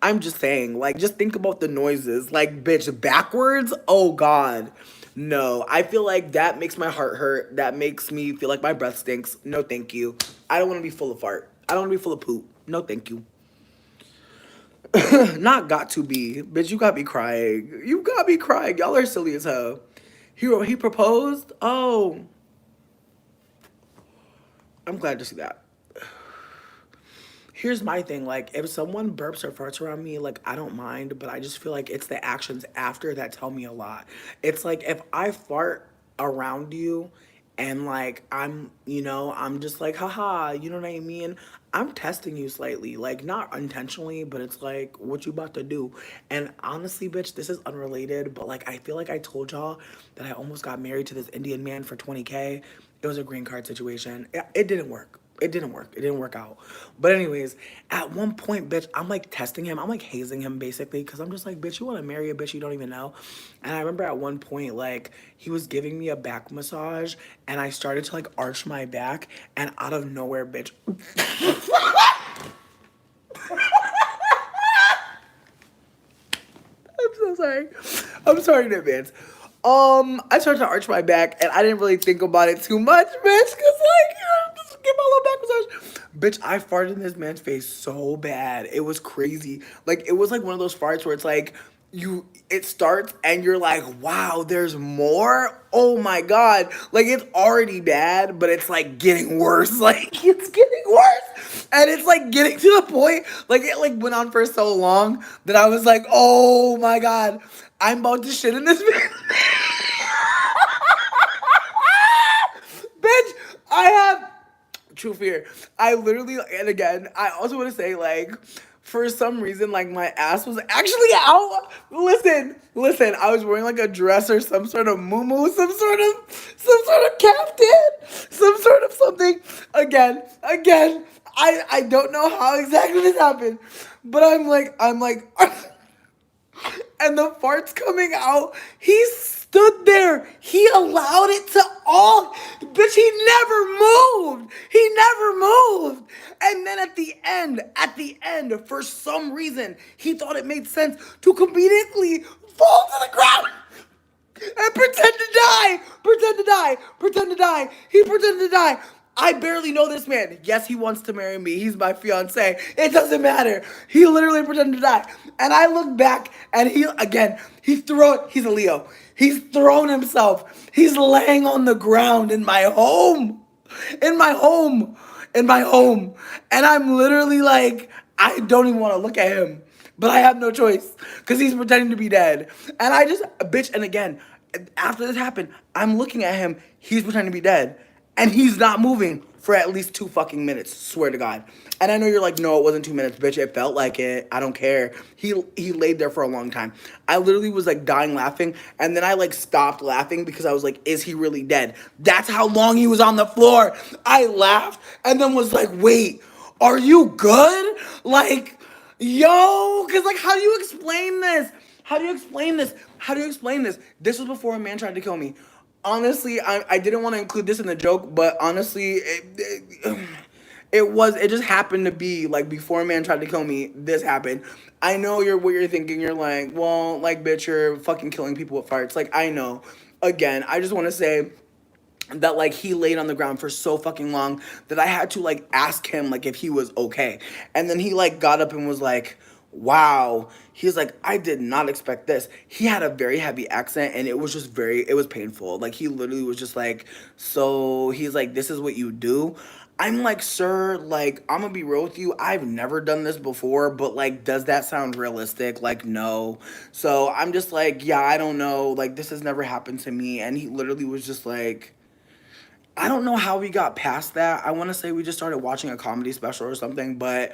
I'm just saying, like, just think about the noises. Like, bitch, backwards? Oh, God. No, I feel like that makes my heart hurt. That makes me feel like my breath stinks. No, thank you. I don't want to be full of fart. I don't want to be full of poop. No, thank you. Not got to be. Bitch, you got me crying. You got me crying. Y'all are silly as hell. He proposed? Oh. I'm glad to see that. Here's my thing, like, if someone burps or farts around me, like, I don't mind, but I just feel like it's the actions after that tell me a lot. It's like, if I fart around you and, like, I'm just like, haha, you know what I mean? I'm testing you slightly, like, not intentionally, but it's like, what you about to do? And honestly, bitch, this is unrelated, but, like, I feel like I told y'all that I almost got married to this Indian man for 20K. It was a green card situation. It didn't work. It didn't work. It didn't work out. But anyways, at one point, bitch, I'm like testing him. I'm like hazing him basically because I'm just like, bitch, you want to marry a bitch you don't even know? And I remember at one point, like, he was giving me a back massage and I started to like arch my back and out of nowhere, bitch. I'm so sorry. I'm sorry in advance. I started to arch my back, and I didn't really think about it too much, bitch. Cause like, just give my little back massage. Bitch, I farted in this man's face so bad. It was crazy. Like, it was like one of those farts where it's like, it starts and you're like, wow, there's more. Oh my god, like it's already bad, but it's like getting worse. Like it's getting worse, and it's like getting to the point. Like it like went on for so long that I was like, oh my god, I'm about to shit in this bitch. Bitch, I have true fear. I literally, and again, I also want to say, like, for some reason, like, my ass was actually out. Listen, I was wearing, like, a dress or some sort of muumuu, some sort of captain, some sort of something. Again, I don't know how exactly this happened, but I'm like, and the farts coming out, he stood there. He allowed it to all. Bitch, he never moved. He never moved. And then at the end, for some reason, he thought it made sense to comedically fall to the ground and pretend to die. He pretended to die. I barely know this man. Yes, he wants to marry me. He's my fiance. It doesn't matter. He literally pretended to die. And I look back and he's a Leo. He's thrown himself. He's laying on the ground in my home. In my home. In my home. And I'm literally like, I don't even want to look at him. But I have no choice because he's pretending to be dead. And I just, bitch, and again, after this happened, I'm looking at him. He's pretending to be dead. And he's not moving for at least 2 fucking minutes. Swear to God. And I know you're like, no, it wasn't 2 minutes, bitch. It felt like it. I don't care. He laid there for a long time. I literally was like dying laughing. And then I like stopped laughing because I was like, is he really dead? That's how long he was on the floor. I laughed and then was like, wait, are you good? Like, yo, because like, how do you explain this? How do you explain this? How do you explain this? This was before a man tried to kill me. Honestly, I didn't want to include this in the joke, but honestly, it just happened to be like before a man tried to kill me, this happened. I know what you're thinking. You're like, well, like, bitch, you're fucking killing people with farts. Like, I know. Again, I just want to say that like he laid on the ground for so fucking long that I had to like ask him like if he was okay. And then he like got up and was like, wow. He's like, I did not expect this. He had a very heavy accent and it was just it was painful. Like, he literally was just like, so he's like, this is what you do. I'm like, sir, like, I'm gonna be real with you. I've never done this before, but like, does that sound realistic? Like, no. So I'm just like, yeah, I don't know. Like, this has never happened to me. And he literally was just like, I don't know how we got past that. I want to say we just started watching a comedy special or something, but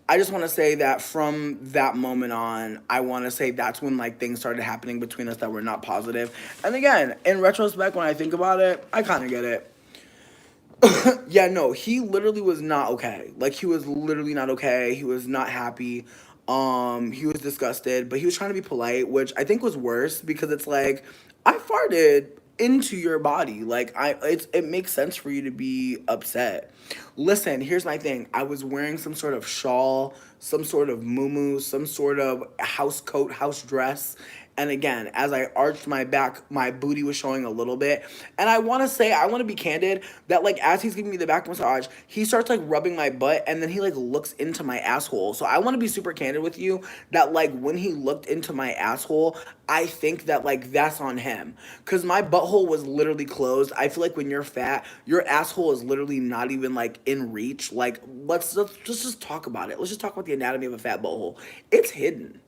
I just want to say that from that moment on, I want to say that's when like things started happening between us that were not positive. And again, in retrospect, when I think about it, I kind of get it. Yeah, no, he literally was not okay. Like, he was literally not okay. He was not happy. He was disgusted, but he was trying to be polite, which I think was worse because it's like, I farted into your body. Like, it makes sense for you to be upset. Listen, here's my thing. I was wearing some sort of shawl, some sort of muumuu, some sort of house coat, house dress. And again, as I arched my back, my booty was showing a little bit. And I want to say, I want to be candid that like as he's giving me the back massage, he starts like rubbing my butt and then he like looks into my asshole. So I want to be super candid with you that like when he looked into my asshole, I think that like that's on him. Cause my butthole was literally closed. I feel like when you're fat, your asshole is literally not even like in reach. Like let's just talk about it. Let's just talk about the anatomy of a fat butthole. It's hidden.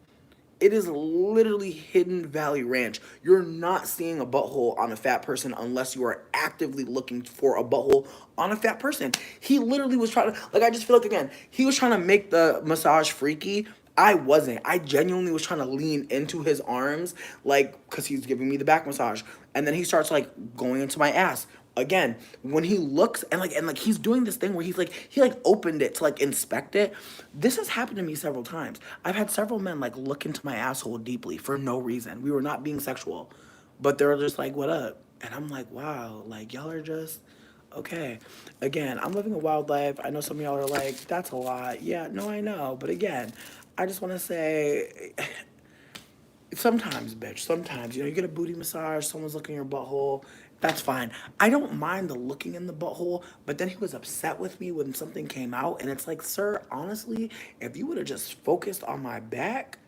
It is literally hidden Valley Ranch. You're not seeing a butthole on a fat person unless you are actively looking for a butthole on a fat person. He literally was trying to, like, I just feel like, again, he was trying to make the massage freaky. I wasn't. I genuinely was trying to lean into his arms, like, because he's giving me the back massage. And then he starts, like, going into my ass again when he looks and like he's doing this thing where he opened it to like inspect it. This has happened to me several times. I've had several men like look into my asshole deeply for no reason. We were not being sexual, but they're just like, what up? And I'm like, wow, like y'all are just okay. Again, I'm living a wild life. I know some of y'all are like, that's a lot. Yeah, no, I know, but again, I just want to say, sometimes, bitch, sometimes, you get a booty massage, someone's looking in your butthole, that's fine. I don't mind the looking in the butthole, but then he was upset with me when something came out, and it's like, sir, honestly, if you would have just focused on my back,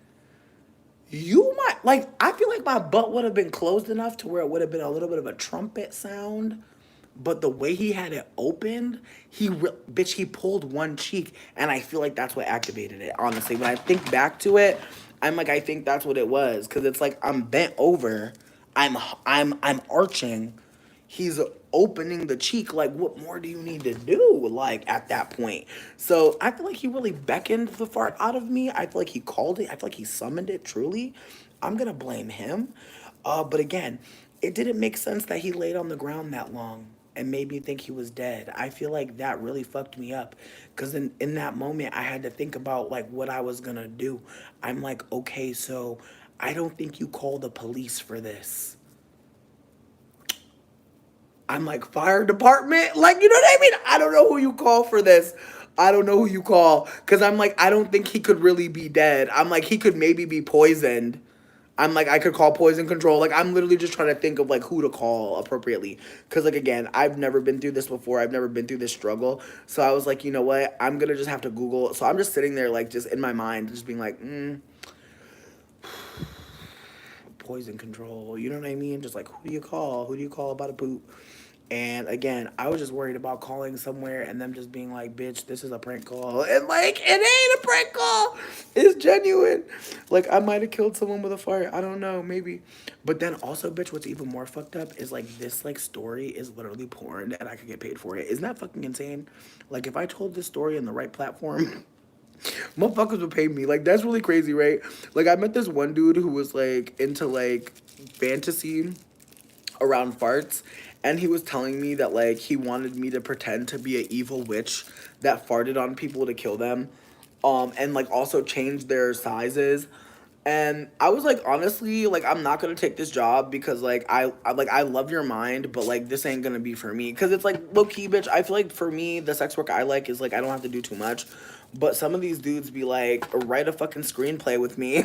you might, like, I feel like my butt would have been closed enough to where it would have been a little bit of a trumpet sound, but the way he had it opened, bitch, he pulled one cheek, and I feel like that's what activated it. Honestly, when I think back to it, I'm like, I think that's what it was, because it's like I'm bent over, I'm arching, he's opening the cheek. Like, what more do you need to do? Like at that point, so I feel like he really beckoned the fart out of me. I feel like he called it. I feel like he summoned it. Truly, I'm gonna blame him. But again, it didn't make sense that he laid on the ground that long and made me think he was dead. I feel like that really fucked me up because in that moment I had to think about like what I was gonna do. I'm like, okay, so I don't think you call the police for this. I'm like, fire department? Like, you know what I mean? I don't know who you call for this. I don't know who you call. Because I'm like, I don't think he could really be dead. I'm like, he could maybe be poisoned. I'm like, I could call poison control. Like, I'm literally just trying to think of, like, who to call appropriately. Because, like, again, I've never been through this before. I've never been through this struggle. So I was like, you know what? I'm going to just have to Google. So I'm just sitting there, like, just in my mind, just being like, poison control. You know what I mean? Just like, who do you call? Who do you call about a poop? And again, I was just worried about calling somewhere and them just being like, bitch, this is a prank call. And like, it ain't a prank call. It's genuine. Like, I might have killed someone with a fart. I don't know, maybe. But then also, bitch, what's even more fucked up is like this like story is literally porn and I could get paid for it. Isn't that fucking insane? Like, if I told this story in the right platform, motherfuckers would pay me. Like, that's really crazy, right? Like, I met this one dude who was like into like fantasy around farts, and he was telling me that like he wanted me to pretend to be an evil witch that farted on people to kill them, and like also change their sizes. And I was like, honestly, like, I'm not gonna take this job because like I love your mind, but like this ain't gonna be for me. Cause it's like low key, bitch. I feel like for me, the sex work I like is like I don't have to do too much. But some of these dudes be like, write a fucking screenplay with me.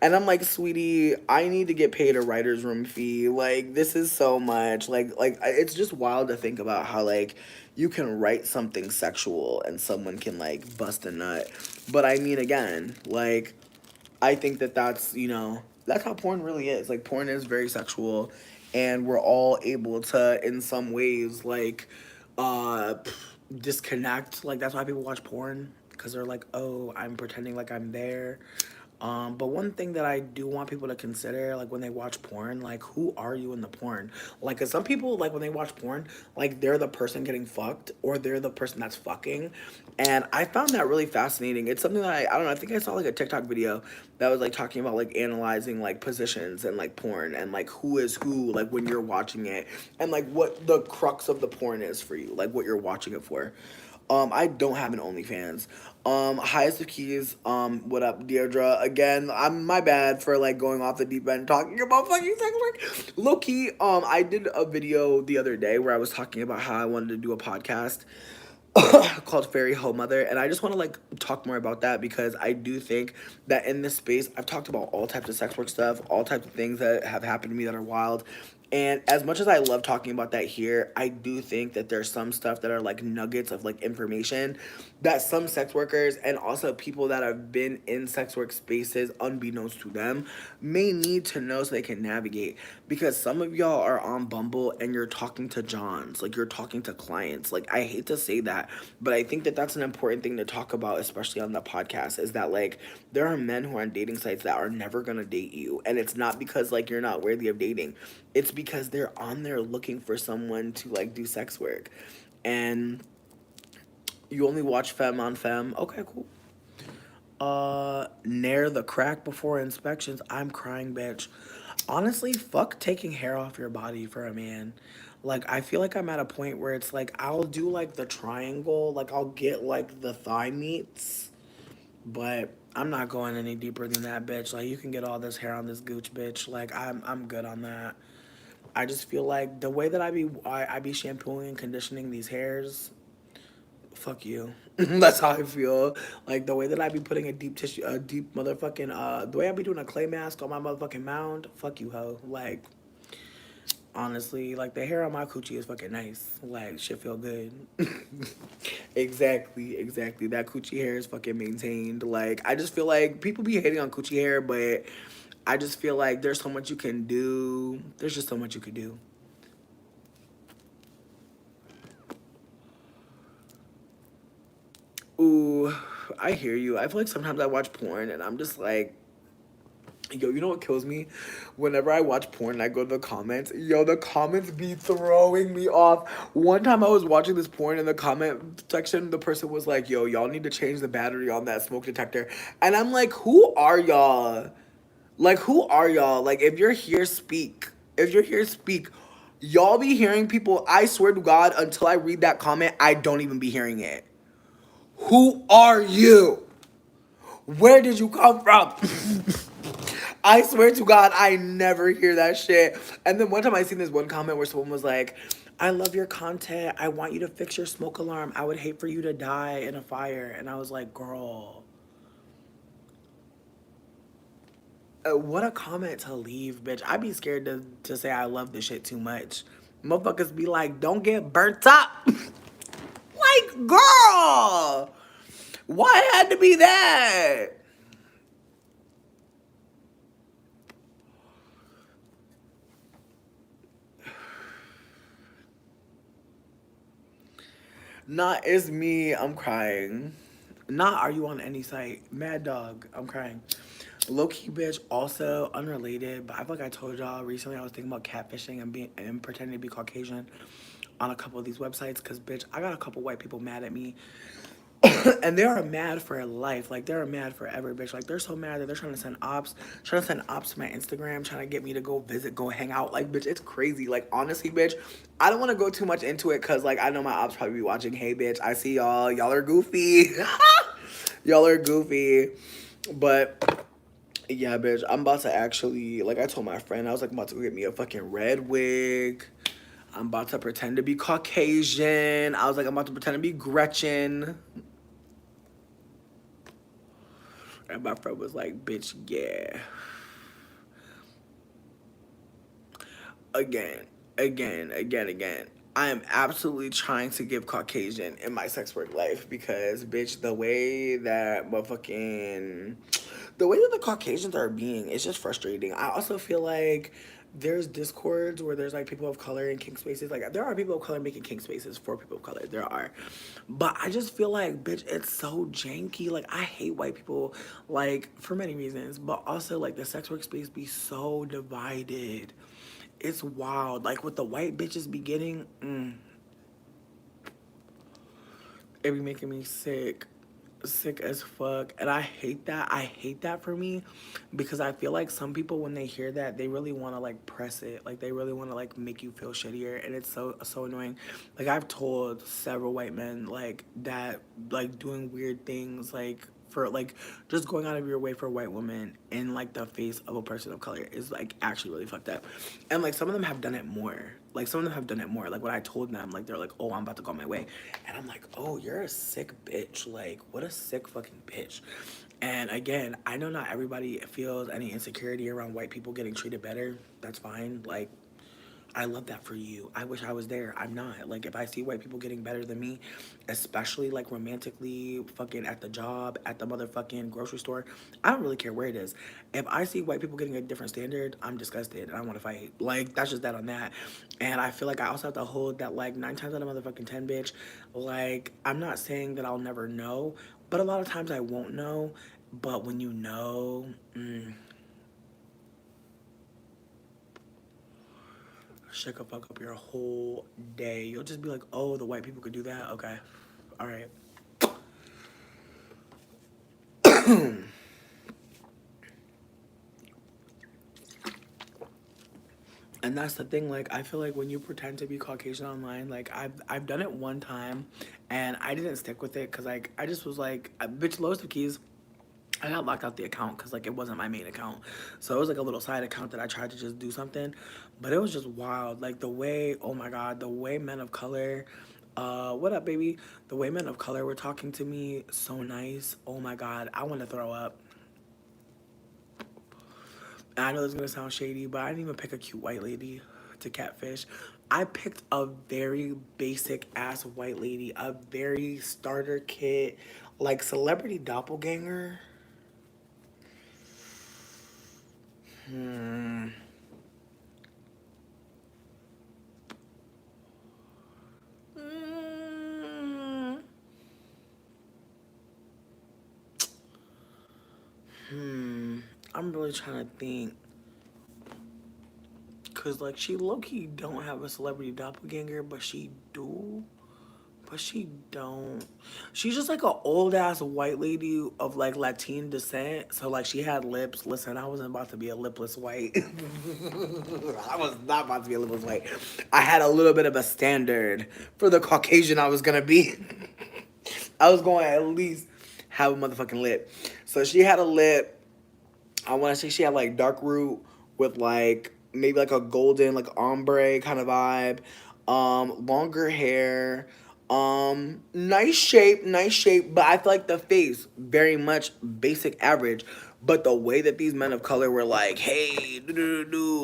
And I'm like, sweetie, I need to get paid a writer's room fee. Like, this is so much. Like it's just wild to think about how, like, you can write something sexual and someone can like bust a nut. But I mean, again, like, I think that that's, that's how porn really is. Like, porn is very sexual, and we're all able to, in some ways, like, disconnect. Like, that's why people watch porn, because they're like, oh, I'm pretending like I'm there. But one thing that I do want people to consider, like when they watch porn, like who are you in the porn? Like, cause some people, like when they watch porn, like they're the person getting fucked or they're the person that's fucking. And I found that really fascinating. It's something that I don't know, I think I saw like a TikTok video that was like talking about like analyzing like positions and like porn and like who is who, like when you're watching it and like what the crux of the porn is for you, like what you're watching it for. I don't have an OnlyFans. Highest of keys. What up, Deirdre? Again, I'm my bad for like going off the deep end talking about fucking sex work. Low key, I did a video the other day where I was talking about how I wanted to do a podcast called Fairy Ho Mother, and I just want to like talk more about that because I do think that in this space I've talked about all types of sex work stuff, all types of things that have happened to me that are wild. And as much as I love talking about that here, I do think that there's some stuff that are like nuggets of like information that some sex workers and also people that have been in sex work spaces unbeknownst to them may need to know so they can navigate. Because some of y'all are on Bumble and you're talking to Johns, like you're talking to clients. Like, I hate to say that, but I think that that's an important thing to talk about, especially on the podcast, is that like there are men who are on dating sites that are never gonna date you. And it's not because like you're not worthy of dating. It's because they're on there looking for someone to like do sex work. And you only watch femme on femme. Okay, cool. Nair the crack before inspections. I'm crying, bitch. Honestly, fuck taking hair off your body for a man. Like, I feel like I'm at a point where it's like, I'll do like the triangle, like, I'll get like the thigh meats, but I'm not going any deeper than that, bitch. Like, you can get all this hair on this gooch, bitch. Like, I'm good on that. I just feel like the way that I be shampooing and conditioning these hairs, fuck you. That's how I feel. Like the way that I be putting a deep motherfucking, the way I be doing a clay mask on my motherfucking mound, fuck you, hoe. Like, honestly, like the hair on my coochie is fucking nice. Like, shit feel good. Exactly. That coochie hair is fucking maintained. Like, I just feel like people be hating on coochie hair, but I just feel like there's so much you can do. There's just so much you could do. Ooh, I hear you. I feel like sometimes I watch porn and I'm just like, yo, you know what kills me? Whenever I watch porn and I go to the comments, yo, the comments be throwing me off. One time I was watching this porn in the comment section, the person was like, yo, y'all need to change the battery on that smoke detector. And I'm like, who are y'all? Like, who are y'all? Like, if you're here, speak. If you're here, speak. Y'all be hearing people, I swear to God, until I read that comment, I don't even be hearing it. Who are you? Where did you come from? I swear to God, I never hear that shit. And then one time I seen this one comment where someone was like, I love your content. I want you to fix your smoke alarm. I would hate for you to die in a fire. And I was like, girl, what a comment to leave, bitch. I'd be scared to say I love this shit too much. Motherfuckers be like, don't get burnt up. Like, girl, why it had to be that? Not it's me, I'm crying. Not are you on any site. Mad dog, I'm crying. Low key bitch, also unrelated, but I feel like I told y'all recently I was thinking about catfishing and pretending to be Caucasian on a couple of these websites because bitch, I got a couple white people mad at me and they are mad for life. Like they're mad forever, bitch. Like they're so mad that they're trying to send ops to my Instagram, trying to get me to go visit, go hang out. Like, bitch, it's crazy. Like, honestly, bitch, I don't want to go too much into it because, like, I know my ops probably be watching. Hey, bitch, I see y'all. Y'all are goofy. Y'all are goofy. But yeah, bitch, I'm about to actually, like I told my friend, I was like, I'm about to go get me a fucking red wig. I'm about to pretend to be Caucasian. I was like, I'm about to pretend to be Gretchen. And my friend was like, bitch, yeah. Again. I am absolutely trying to give Caucasian in my sex work life because, bitch, the way that the Caucasians are being, it's just frustrating. I also feel like there's discords where there's like people of color in kink spaces. Like there are people of color making kink spaces for people of color. There are, but I just feel like, bitch, it's so janky. Like I hate white people, like for many reasons, but also like the sex work space be so divided. It's wild. Like what the white bitches be getting, it be making me sick as fuck. And I hate that for me because I feel like some people when they hear that they really want to like press it, like they really want to like make you feel shittier, and it's so annoying. Like I've told several white men like that, like doing weird things like for like just going out of your way for white women in like the face of a person of color is like actually really fucked up. And like some of them have done it more. Like some of them have done it more. Like when I told them, like they're like, "Oh, I'm about to go my way," and I'm like, "Oh, you're a sick bitch. Like what a sick fucking bitch." And again, I know not everybody feels any insecurity around white people getting treated better. That's fine. Like I love that for you. I wish I was there. I'm not. Like, if I see white people getting better than me, especially like romantically, fucking at the job, at the motherfucking grocery store, I don't really care where it is. If I see white people getting a different standard, I'm disgusted and I want to fight. Like, that's just that on that. And I feel like I also have to hold that, like, 9 times out of motherfucking 10, bitch. Like, I'm not saying that I'll never know, but a lot of times I won't know. But when you know, shit could fuck up your whole day. You'll just be like, oh, the white people could do that? Okay. All right. And that's the thing, like, I feel like when you pretend to be Caucasian online, like, I've done it one time, and I didn't stick with it, because, like, I just was like, bitch, lowest of keys. I got locked out the account because like it wasn't my main account, so it was like a little side account that I tried to just do something, but it was just wild. Like the way, oh my god, the way men of color, what up, baby? The way men of color were talking to me, so nice. Oh my god, I want to throw up. And I know this is gonna sound shady, but I didn't even pick a cute white lady to catfish. I picked a very basic ass white lady, a very starter kit, like celebrity doppelganger. Hmm. Mm, I'm really trying to think. Cause like she low key don't have a celebrity doppelganger, but she do. But she don't. She's just like an old ass white lady of like Latin descent. So like she had lips. Listen, I wasn't about to be a lipless white. I was not about to be a lipless white. I had a little bit of a standard for the Caucasian I was gonna be. I was going to at least have a motherfucking lip. So she had a lip. I want to say she had like dark root with like maybe like a golden like ombre kind of vibe. Longer hair. Nice shape, but I feel like the face very much basic average. But the way that these men of color were like, hey,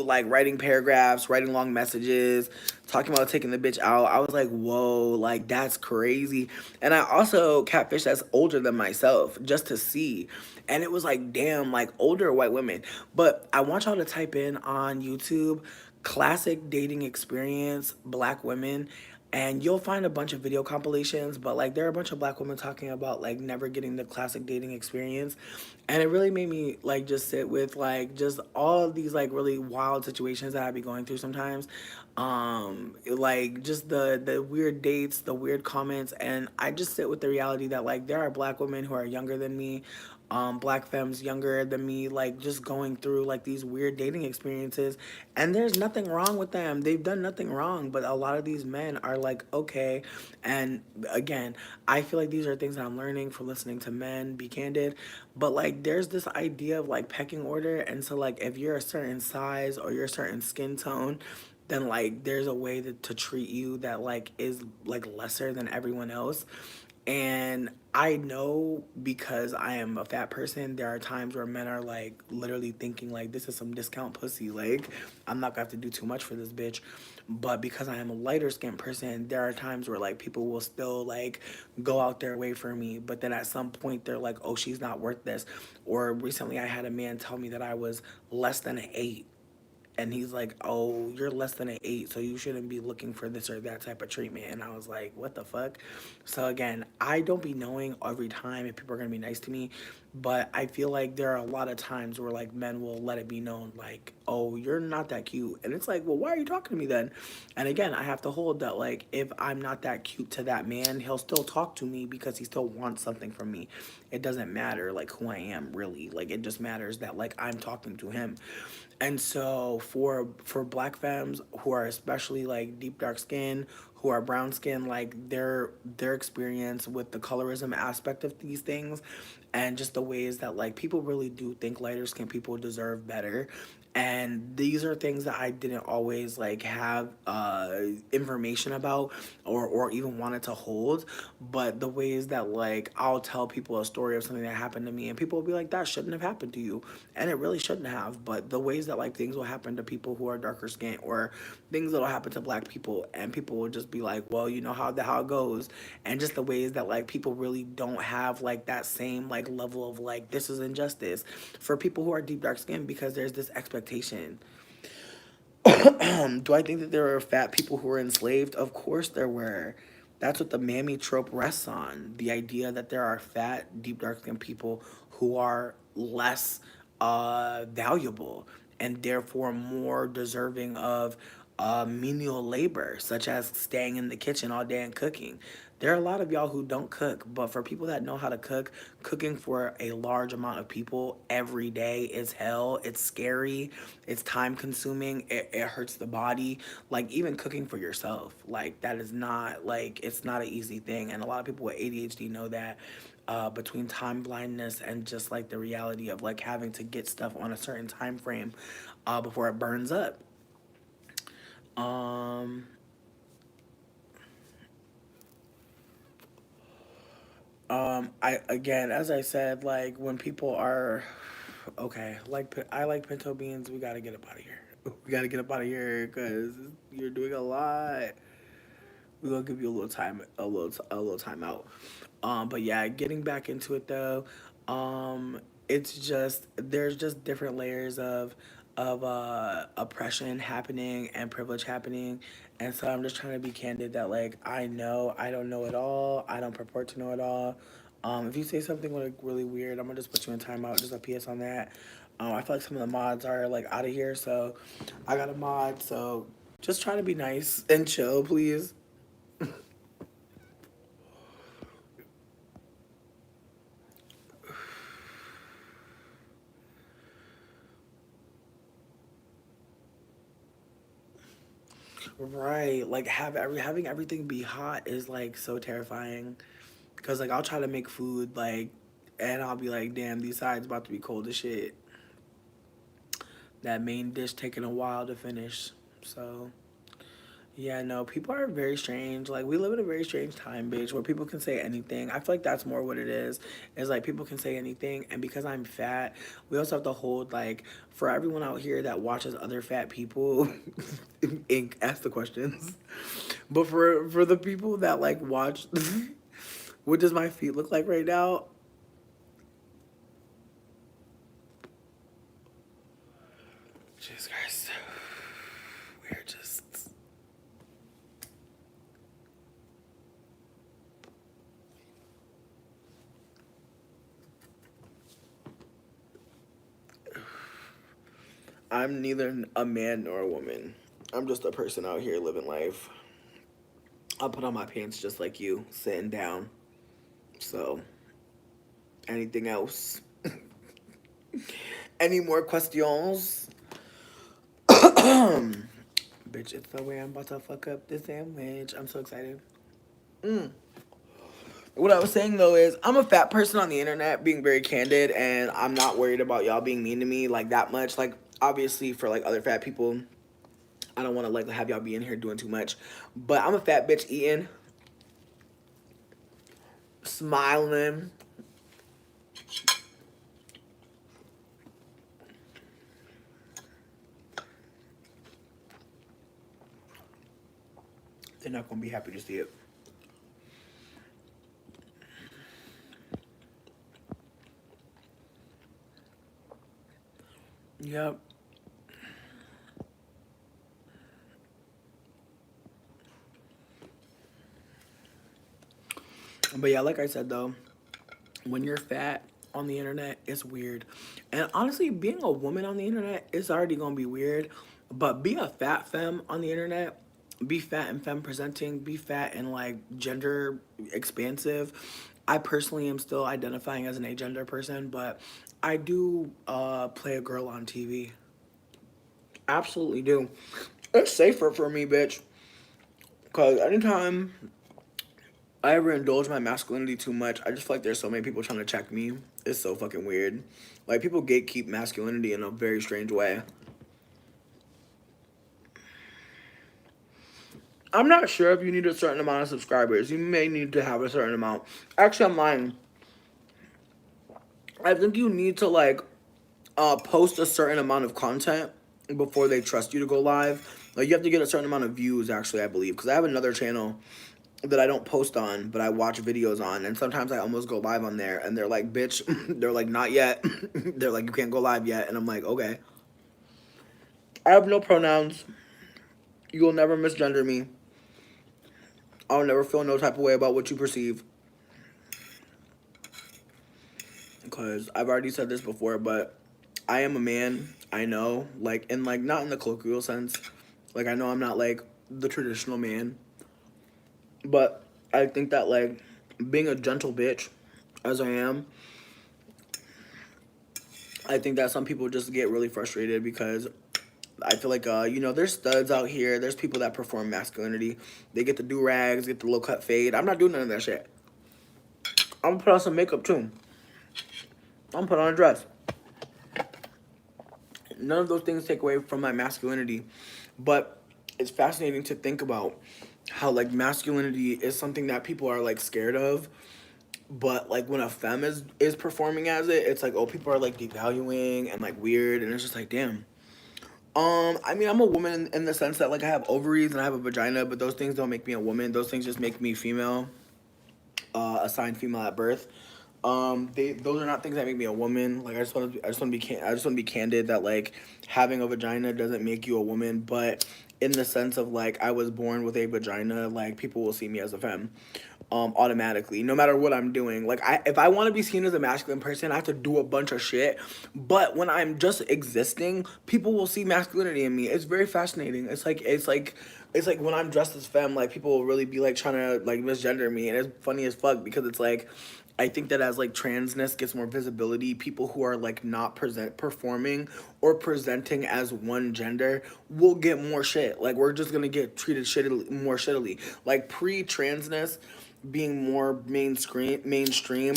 like writing paragraphs, writing long messages, talking about taking the bitch out, I was like, whoa, like that's crazy. And I also catfish that's older than myself just to see. And it was like, damn, like older white women. But I want y'all to type in on YouTube classic dating experience, black women, and you'll find a bunch of video compilations, but like there are a bunch of black women talking about like never getting the classic dating experience. And it really made me like just sit with like just all of these like really wild situations that I be going through sometimes. Like just the weird dates, the weird comments, and I just sit with the reality that like there are black women who are younger than me, black femmes younger than me, like just going through like these weird dating experiences, and there's nothing wrong with them. They've done nothing wrong, but a lot of these men are like, okay. And again, I feel like these are things that I'm learning from listening to men be candid, but like there's this idea of like pecking order, and so like if you're a certain size or you're a certain skin tone, then like there's a way to treat you that like is like lesser than everyone else. And I know because I am a fat person, there are times where men are like literally thinking like this is some discount pussy. Like I'm not gonna have to do too much for this bitch. But because I am a lighter skinned person, there are times where like people will still like go out their way for me. But then at some point they're like, oh, she's not worth this. Or recently I had a man tell me that I was less than an 8, and he's like, oh, you're less than an 8, so you shouldn't be looking for this or that type of treatment. And I was like, what the fuck? So again, I don't be knowing every time if people are gonna be nice to me, but I feel like there are a lot of times where like men will let it be known like, oh, you're not that cute. And it's like, well, why are you talking to me then? And again, I have to hold that like if I'm not that cute to that man, he'll still talk to me because he still wants something from me. It doesn't matter like who I am really. Like it just matters that like I'm talking to him. And so for black femmes who are especially like deep dark skin, who are brown skin, like their experience with the colorism aspect of these things, and just the ways that like people really do think lighter skin people deserve better. And these are things that I didn't always like have information about, or even wanted to hold. But the ways that like I'll tell people a story of something that happened to me, and people will be like, that shouldn't have happened to you, and it really shouldn't have. But the ways that like things will happen to people who are darker skinned, or things that'll happen to black people, and people will just be like, well, you know how it goes. And just the ways that like people really don't have like that same like level of like this is injustice for people who are deep dark skinned, because there's this expectation. Do I think that there were fat people who were enslaved? Of course there were. That's what the mammy trope rests on. The idea that there are fat, deep dark skinned people who are less valuable, and therefore more deserving of menial labor, such as staying in the kitchen all day and cooking. There are a lot of y'all who don't cook, but for people that know how to cook, cooking for a large amount of people every day is hell. It's scary. It's time consuming. It hurts the body. Like even cooking for yourself, like that is not like it's not an easy thing. And a lot of people with ADHD know that. Between time blindness and just like the reality of like having to get stuff on a certain time frame before it burns up. Um, I again, as I said, like when people are okay, like I like pinto beans. We gotta get up out of here. We gotta get up out of here because you're doing a lot. We're gonna give you a little time, a little time out. But yeah, getting back into it though, it's just there's just different layers of oppression happening and privilege happening, and so I'm just trying to be candid that like I know I don't know it all. I don't purport to know it all. If you say something like really weird, I'm gonna just put you in timeout. Just a PS on that. I feel like some of the mods are like out of here, so I got a mod. So just try to be nice and chill, please. Right, like having everything be hot is like so terrifying. Cause like I'll try to make food like, and I'll be like, damn, these sides about to be cold as shit. That main dish taking a while to finish. So yeah, no, people are very strange. Like we live in a very strange time, bitch, where people can say anything. I feel like that's more what it is. Is like people can say anything, and because I'm fat, we also have to hold like for everyone out here that watches other fat people, ink ask the questions. But for the people that like watch, what does my feet look like right now? Jesus Christ, we're just I'm neither a man nor a woman. I'm just a person out here living life. I'll put on my pants just like you, sitting down. So, anything else? Any more questions? Bitch, it's the way I'm about to fuck up this sandwich. I'm so excited. Mm. What I was saying though is, I'm a fat person on the internet, being very candid, and I'm not worried about y'all being mean to me like that much. Like, obviously, for like other fat people, I don't want to like have y'all be in here doing too much. But I'm a fat bitch eating. smiling. They're not gonna be happy to see it. Yep. But yeah, like I said though, when you're fat on the internet, it's weird. And honestly, being a woman on the internet is already gonna be weird. But be a fat femme on the internet, be fat and femme presenting, be fat and like gender expansive. I personally am still identifying as an agender person, but I do play a girl on TV. Absolutely do. It's safer for me, bitch. Cause anytime I ever indulge my masculinity too much, I just feel like there's so many people trying to check me. It's so fucking weird. Like, people gatekeep masculinity in a very strange way. I'm not sure if you need a certain amount of subscribers. You may need to have a certain amount. Actually, I'm lying. I think you need to, like, post a certain amount of content before they trust you to go live. Like, you have to get a certain amount of views, actually, I believe. Because I have another channel that I don't post on, but I watch videos on, and sometimes I almost go live on there, and they're like, bitch, they're like, not yet. They're like, you can't go live yet, and I'm like, okay. I have no pronouns. You will never misgender me. I'll never feel no type of way about what you perceive. Because I've already said this before, but I am a man. I know, like, and like, not in the colloquial sense. Like, I know I'm not like the traditional man, but I think that, like, being a gentle bitch, as I am, I think that some people just get really frustrated because I feel like, you know, there's studs out here. There's people that perform masculinity. They get the do-rags, get the low-cut fade. I'm not doing none of that shit. I'm gonna put on some makeup, too. I'm gonna put on a dress. None of those things take away from my masculinity. But it's fascinating to think about how, like, masculinity is something that people are, like, scared of. But, like, when a femme is performing as it, it's like, oh, people are, like, devaluing and, like, weird. And it's just like, damn. I mean, I'm a woman in the sense that, like, I have ovaries and I have a vagina, but those things don't make me a woman. Those things just make me female, assigned female at birth. Those are not things that make me a woman. Like, I just want to be candid that, like, having a vagina doesn't make you a woman, but in the sense of, like, I was born with a vagina, like, people will see me as a femme. Automatically, no matter what I'm doing. Like, if I want to be seen as a masculine person, I have to do a bunch of shit. But when I'm just existing, people will see masculinity in me. It's very fascinating. It's like when I'm dressed as femme, like, people will really be like trying to like misgender me, and it's funny as fuck because it's like, I think that as like transness gets more visibility, people who are like not performing or presenting as one gender will get more shit. Like, we're just gonna get treated more shittily. Like, pre-transness being more mainstream,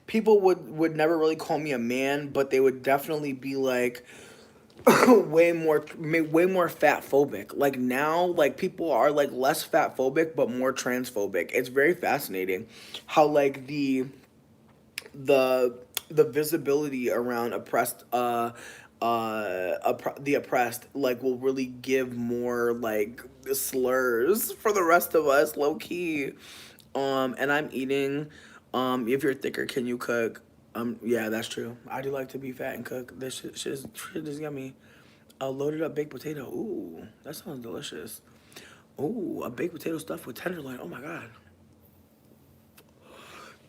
people would never really call me a man, but they would definitely be like way more fat phobic. Like, now, like, people are like less fat phobic but more transphobic. It's very fascinating how, like, the the visibility around the oppressed, like, will really give more like slurs for the rest of us, low key. And I'm eating. If you're thicker, can you cook? Yeah, that's true. I do like to be fat and cook. This shit is yummy. A loaded up baked potato. Ooh, that sounds delicious. Ooh, a baked potato stuffed with tenderloin. Oh my god.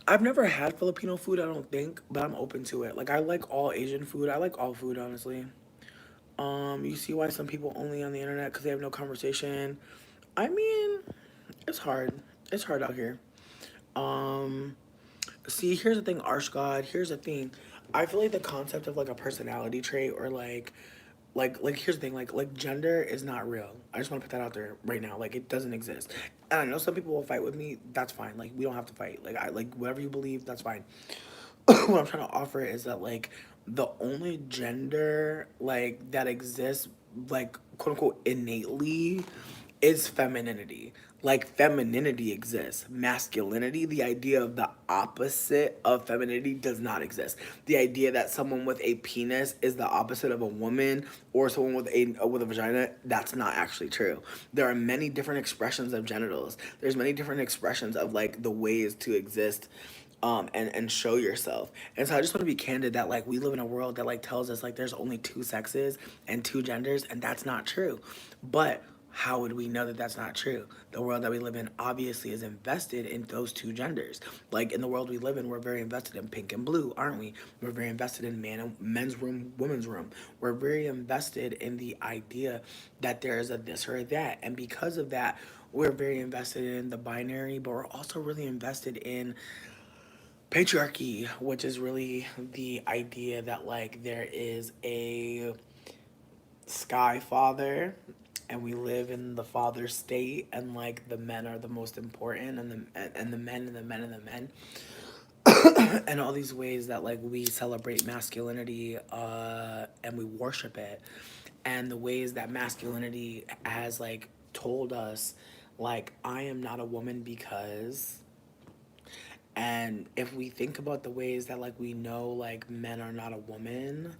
I've never had Filipino food, I don't think, but I'm open to it. Like, I like all Asian food. I like all food, honestly. You see why some people only on the internet because they have no conversation. I mean, it's hard. It's hard out here. Um, See, here's the thing, Arsh God. Here's the thing. I feel like the concept of like a personality trait or like here's the thing, like gender is not real. I just want to put that out there right now. Like, it doesn't exist. And I know some people will fight with me. That's fine. Like, we don't have to fight. Like, I like whatever you believe. That's fine. What I'm trying to offer is that, like, the only gender like that exists, like, quote unquote innately, is femininity. Like, femininity exists. Masculinity, the idea of the opposite of femininity, does not exist. The idea that someone with a penis is the opposite of a woman, or someone with a vagina, that's not actually true. There are many different expressions of genitals. There's many different expressions of like the ways to exist, and show yourself. And so I just want to be candid that like we live in a world that like tells us like there's only two sexes and two genders, and that's not true. But how would we know that that's not true? The world that we live in obviously is invested in those two genders. Like in the world we live in, we're very invested in pink and blue, aren't we? We're very invested in men's room, women's room. We're very invested in the idea that there is a this or a that, and because of that, we're very invested in the binary. But we're also really invested in patriarchy, which is really the idea that like there is a sky father and we live in the father state, and like the men are the most important, and the men and the men and the men and all these ways that like we celebrate masculinity, and we worship it, and the ways that masculinity has like told us like I am not a woman because. And if we think about the ways that like we know like men are not a woman,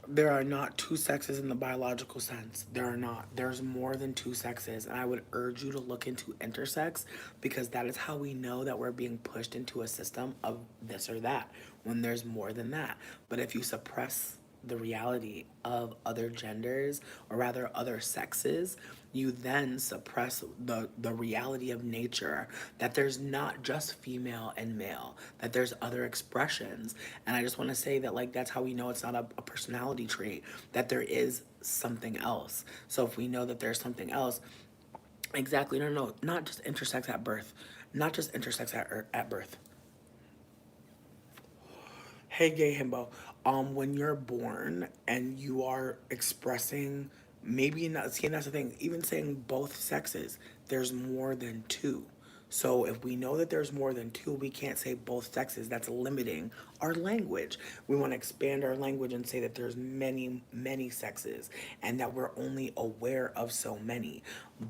there are not two sexes in the biological sense. There are not. There's more than two sexes. And I would urge you to look into intersex, because that is how we know that we're being pushed into a system of this or that when there's more than that. But if you suppress the reality of other genders, or rather other sexes, you then suppress the reality of nature, that there's not just female and male, that there's other expressions. And I just want to say that like that's how we know it's not a personality trait, that there is something else. So if we know that there's something else, exactly, no, not just intersex at birth, not just intersex at birth. Hey, gay himbo. When you're born and you are expressing, maybe not, see, and that's the thing, even saying both sexes, there's more than two. So if we know that there's more than two, we can't say both sexes. That's limiting our language. We want to expand our language and say that there's many, many sexes, and that we're only aware of so many.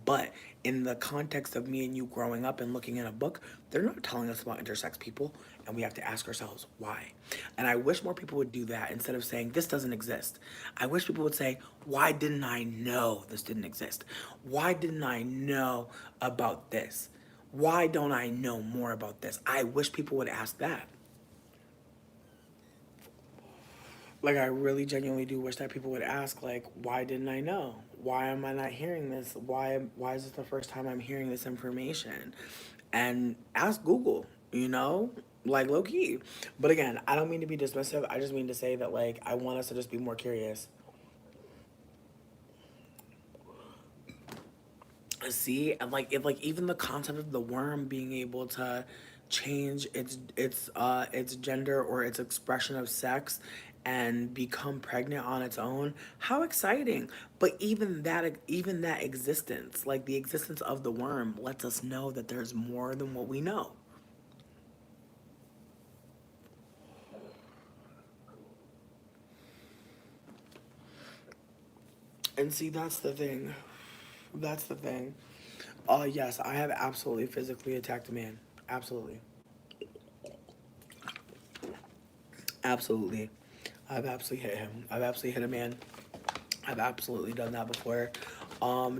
But in the context of me and you growing up and looking in a book, they're not telling us about intersex people, and we have to ask ourselves why. And I wish more people would do that instead of saying this doesn't exist. I wish people would say, why didn't I know this didn't exist? Why didn't I know about this? Why don't I know more about this? I wish people would ask that. Like, I really genuinely do wish that people would ask, like, why didn't I know? Why am I not hearing this? Why is this the first time I'm hearing this information? And ask Google, you know? Like, low key. But again, I don't mean to be dismissive. I just mean to say that, like, I want us to just be more curious. See, and like if like even the concept of the worm being able to change its gender or its expression of sex and become pregnant on its own, how exciting. But even that existence, like the existence of the worm, lets us know that there's more than what we know. And see, that's the thing. That's the thing. Yes, I have absolutely physically attacked a man. Absolutely. Absolutely. I've absolutely hit him. I've absolutely hit a man. I've absolutely done that before.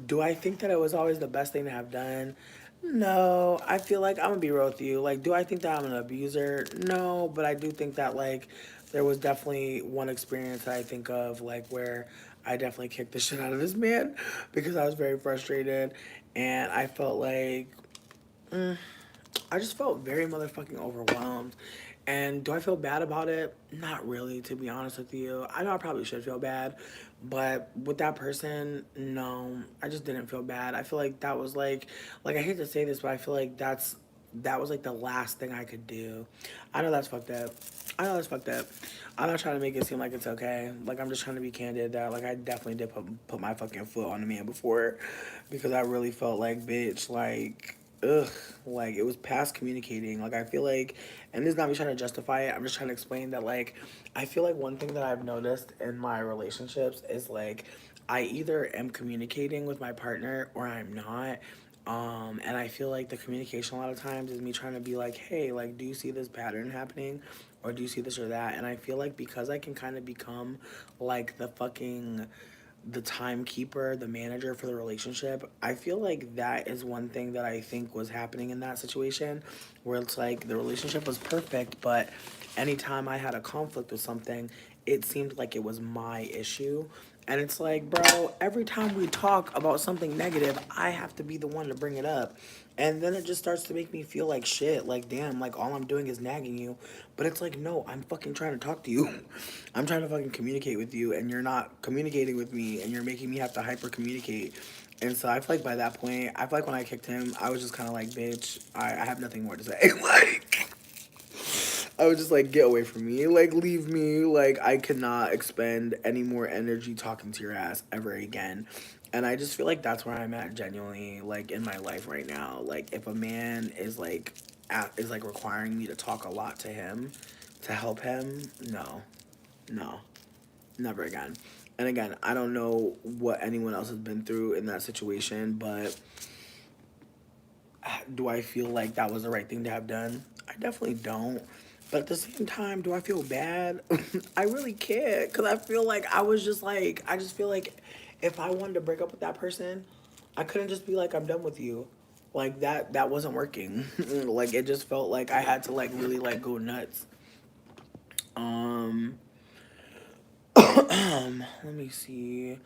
Do I think that it was always the best thing to have done? No. I feel like I'm gonna be real with you. Like, do I think that I'm an abuser? No, but I do think that like there was definitely one experience that I think of like where I definitely kicked the shit out of this man because I was very frustrated, and I felt like I just felt very motherfucking overwhelmed. And do I feel bad about it? Not really, to be honest with you. I know I probably should feel bad, but with that person, no, I just didn't feel bad. I feel like that was like I hate to say this, but I feel like that was like the last thing I could do. I know that's fucked up. I know that's fucked up. I'm not trying to make it seem like it's okay. Like I'm just trying to be candid that like I definitely did put my fucking foot on the man before, because I really felt like bitch like ugh, like it was past communicating. Like I feel like, and this is not me trying to justify it. I'm just trying to explain that like I feel like one thing that I've noticed in my relationships is like I either am communicating with my partner or I'm not. And I feel like the communication a lot of times is me trying to be like, hey, like, do you see this pattern happening? Or do you see this or that? And I feel like because I can kind of become like the timekeeper, the manager for the relationship, I feel like that is one thing that I think was happening in that situation where it's like the relationship was perfect, but anytime I had a conflict with something, it seemed like it was my issue. And it's like, bro, every time we talk about something negative, I have to be the one to bring it up. And then it just starts to make me feel like shit. Like, damn, like all I'm doing is nagging you. But it's like, no, I'm fucking trying to talk to you. I'm trying to fucking communicate with you, and you're not communicating with me, and you're making me have to hyper communicate. And so I feel like by that point, I feel like when I kicked him, I was just kind of like, bitch, I have nothing more to say. Like, I was just like, get away from me. Like, leave me. Like, I cannot expend any more energy talking to your ass ever again. And I just feel like that's where I'm at genuinely, like, in my life right now. Like, if a man is like, is like requiring me to talk a lot to him to help him, no, no, never again. And again, I don't know what anyone else has been through in that situation, but do I feel like that was the right thing to have done? I definitely don't. But at the same time, do I feel bad? I really can't, because I feel like I was just like, I just feel like if I wanted to break up with that person, I couldn't just be like, I'm done with you. Like that wasn't working. Like it just felt like I had to like really like go nuts. Um let me see.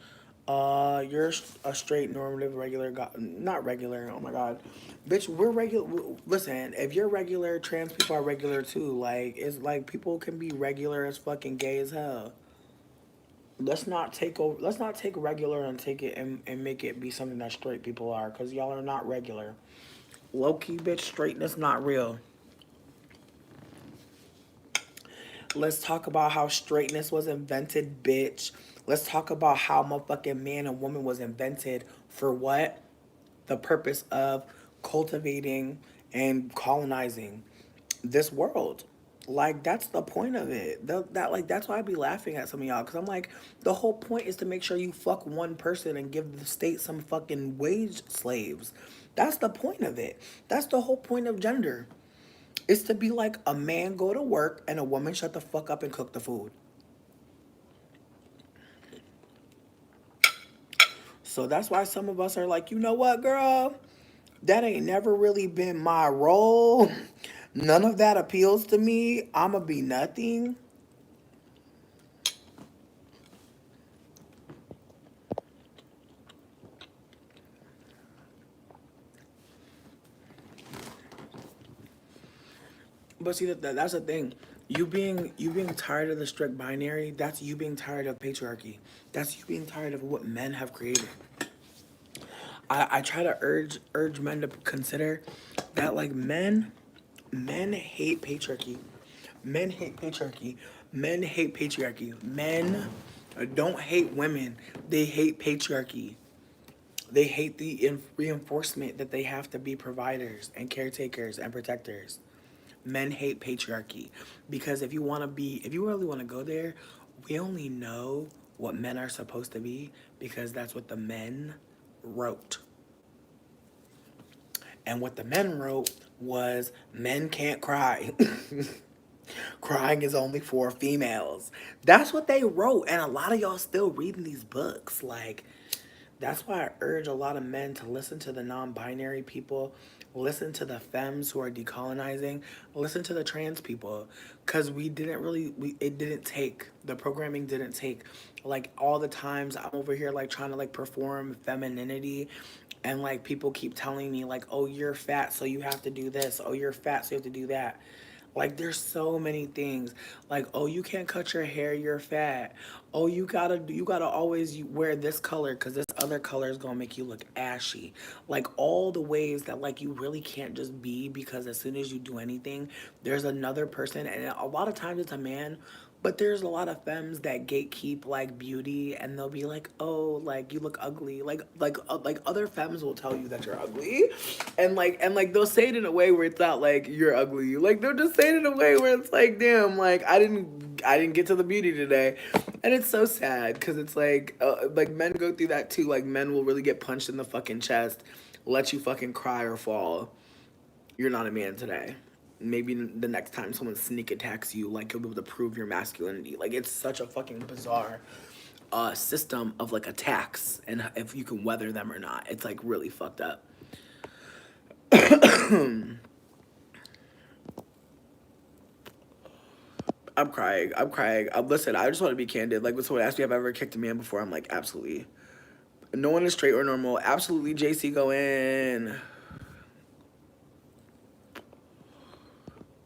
You're a straight, normative, regular guy. Not regular. Oh my god, bitch. We're regular. Listen, if you're regular, trans people are regular too. Like it's like people can be regular as fucking gay as hell. Let's not take over. Let's not take regular and take it and make it be something that straight people are, cause y'all are not regular. Low key, bitch. Straightness not real. Let's talk about how straightness was invented, bitch. Let's talk about how motherfucking man and woman was invented for what? The purpose of cultivating and colonizing this world. Like that's the point of it. That like that's why I be laughing at some of y'all because I'm like the whole point is to make sure you fuck one person and give the state some fucking wage slaves. That's the point of it. That's the whole point of gender. It's to be like a man go to work and a woman shut the fuck up and cook the food. So that's why some of us are like, you know what, girl? That ain't never really been my role. None of that appeals to me. I'ma be nothing. But see that's the thing. You being tired of the strict binary, that's you being tired of patriarchy. That's you being tired of what men have created. I try to urge men to consider that like men hate patriarchy. Men hate patriarchy. Men hate patriarchy. Men don't hate women. They hate patriarchy. They hate the reinforcement that they have to be providers and caretakers and protectors. Men hate patriarchy because if you really want to go there, we only know what men are supposed to be because that's what the men wrote. And what the men wrote was men can't cry. Crying is only for females. That's what they wrote. And a lot of y'all still reading these books. Like, that's why I urge a lot of men to listen to the non-binary people, listen to the femmes who are decolonizing, listen to the trans people, because it didn't take, the programming didn't take, like all the times I'm over here like trying to like perform femininity and like people keep telling me like, oh, you're fat so you have to do this, oh, you're fat so you have to do that. Like there's so many things. Like, oh, you can't cut your hair, you're fat. Oh, you gotta always wear this color because this other color is gonna make you look ashy. Like all the ways that like you really can't just be because as soon as you do anything, there's another person and a lot of times it's a man. But there's a lot of femmes that gatekeep like beauty, and they'll be like, "Oh, like you look ugly." Like other femmes will tell you that you're ugly, and they'll say it in a way where it's not like you're ugly. Like they'll just say it in a way where it's like, "Damn, like I didn't get to the beauty today," And it's so sad because it's like men go through that too. Like men will really get punched in the fucking chest, let you fucking cry or fall. You're not a man today. Maybe the next time someone sneak attacks you, like you'll be able to prove your masculinity. Like it's such a fucking bizarre system of like attacks and if you can weather them or not. It's like really fucked up. I'm crying. I'm crying. Listen, I just want to be candid. Like when someone asked me if I've ever kicked a man before, I'm like, absolutely. No one is straight or normal. Absolutely, JC, go in.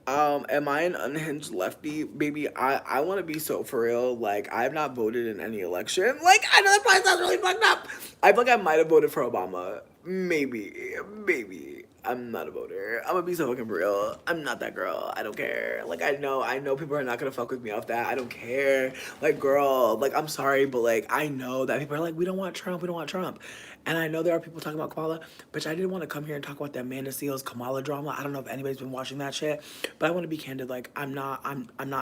Am I an unhinged lefty? Baby, I want to be so for real. Like, I have not voted in any election. Like, I know that probably sounds really fucked up. I feel like I might have voted for Obama. Maybe. Maybe. I'm not a voter. I'm gonna be so fucking real. I'm not that girl. I don't care. Like, I know people are not gonna fuck with me off that. I don't care. Like, girl, like, I'm sorry, but, like, I know that people are like, we don't want Trump. We don't want Trump. And I know there are people talking about Kamala, but I didn't want to come here and talk about that Amanda Seals Kamala drama. I don't know if anybody's been watching that shit, but I want to be candid. Like I'm not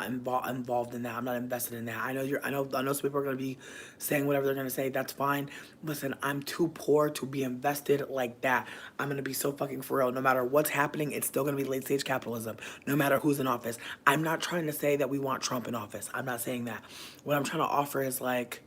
involved in that. I'm not invested in that. I know some people are gonna be saying whatever they're gonna say. That's fine. Listen, I'm too poor to be invested like that. I'm gonna be so fucking for real. No matter what's happening, it's still gonna be late stage capitalism. No matter who's in office. I'm not trying to say that we want Trump in office. I'm not saying that. What I'm trying to offer is like,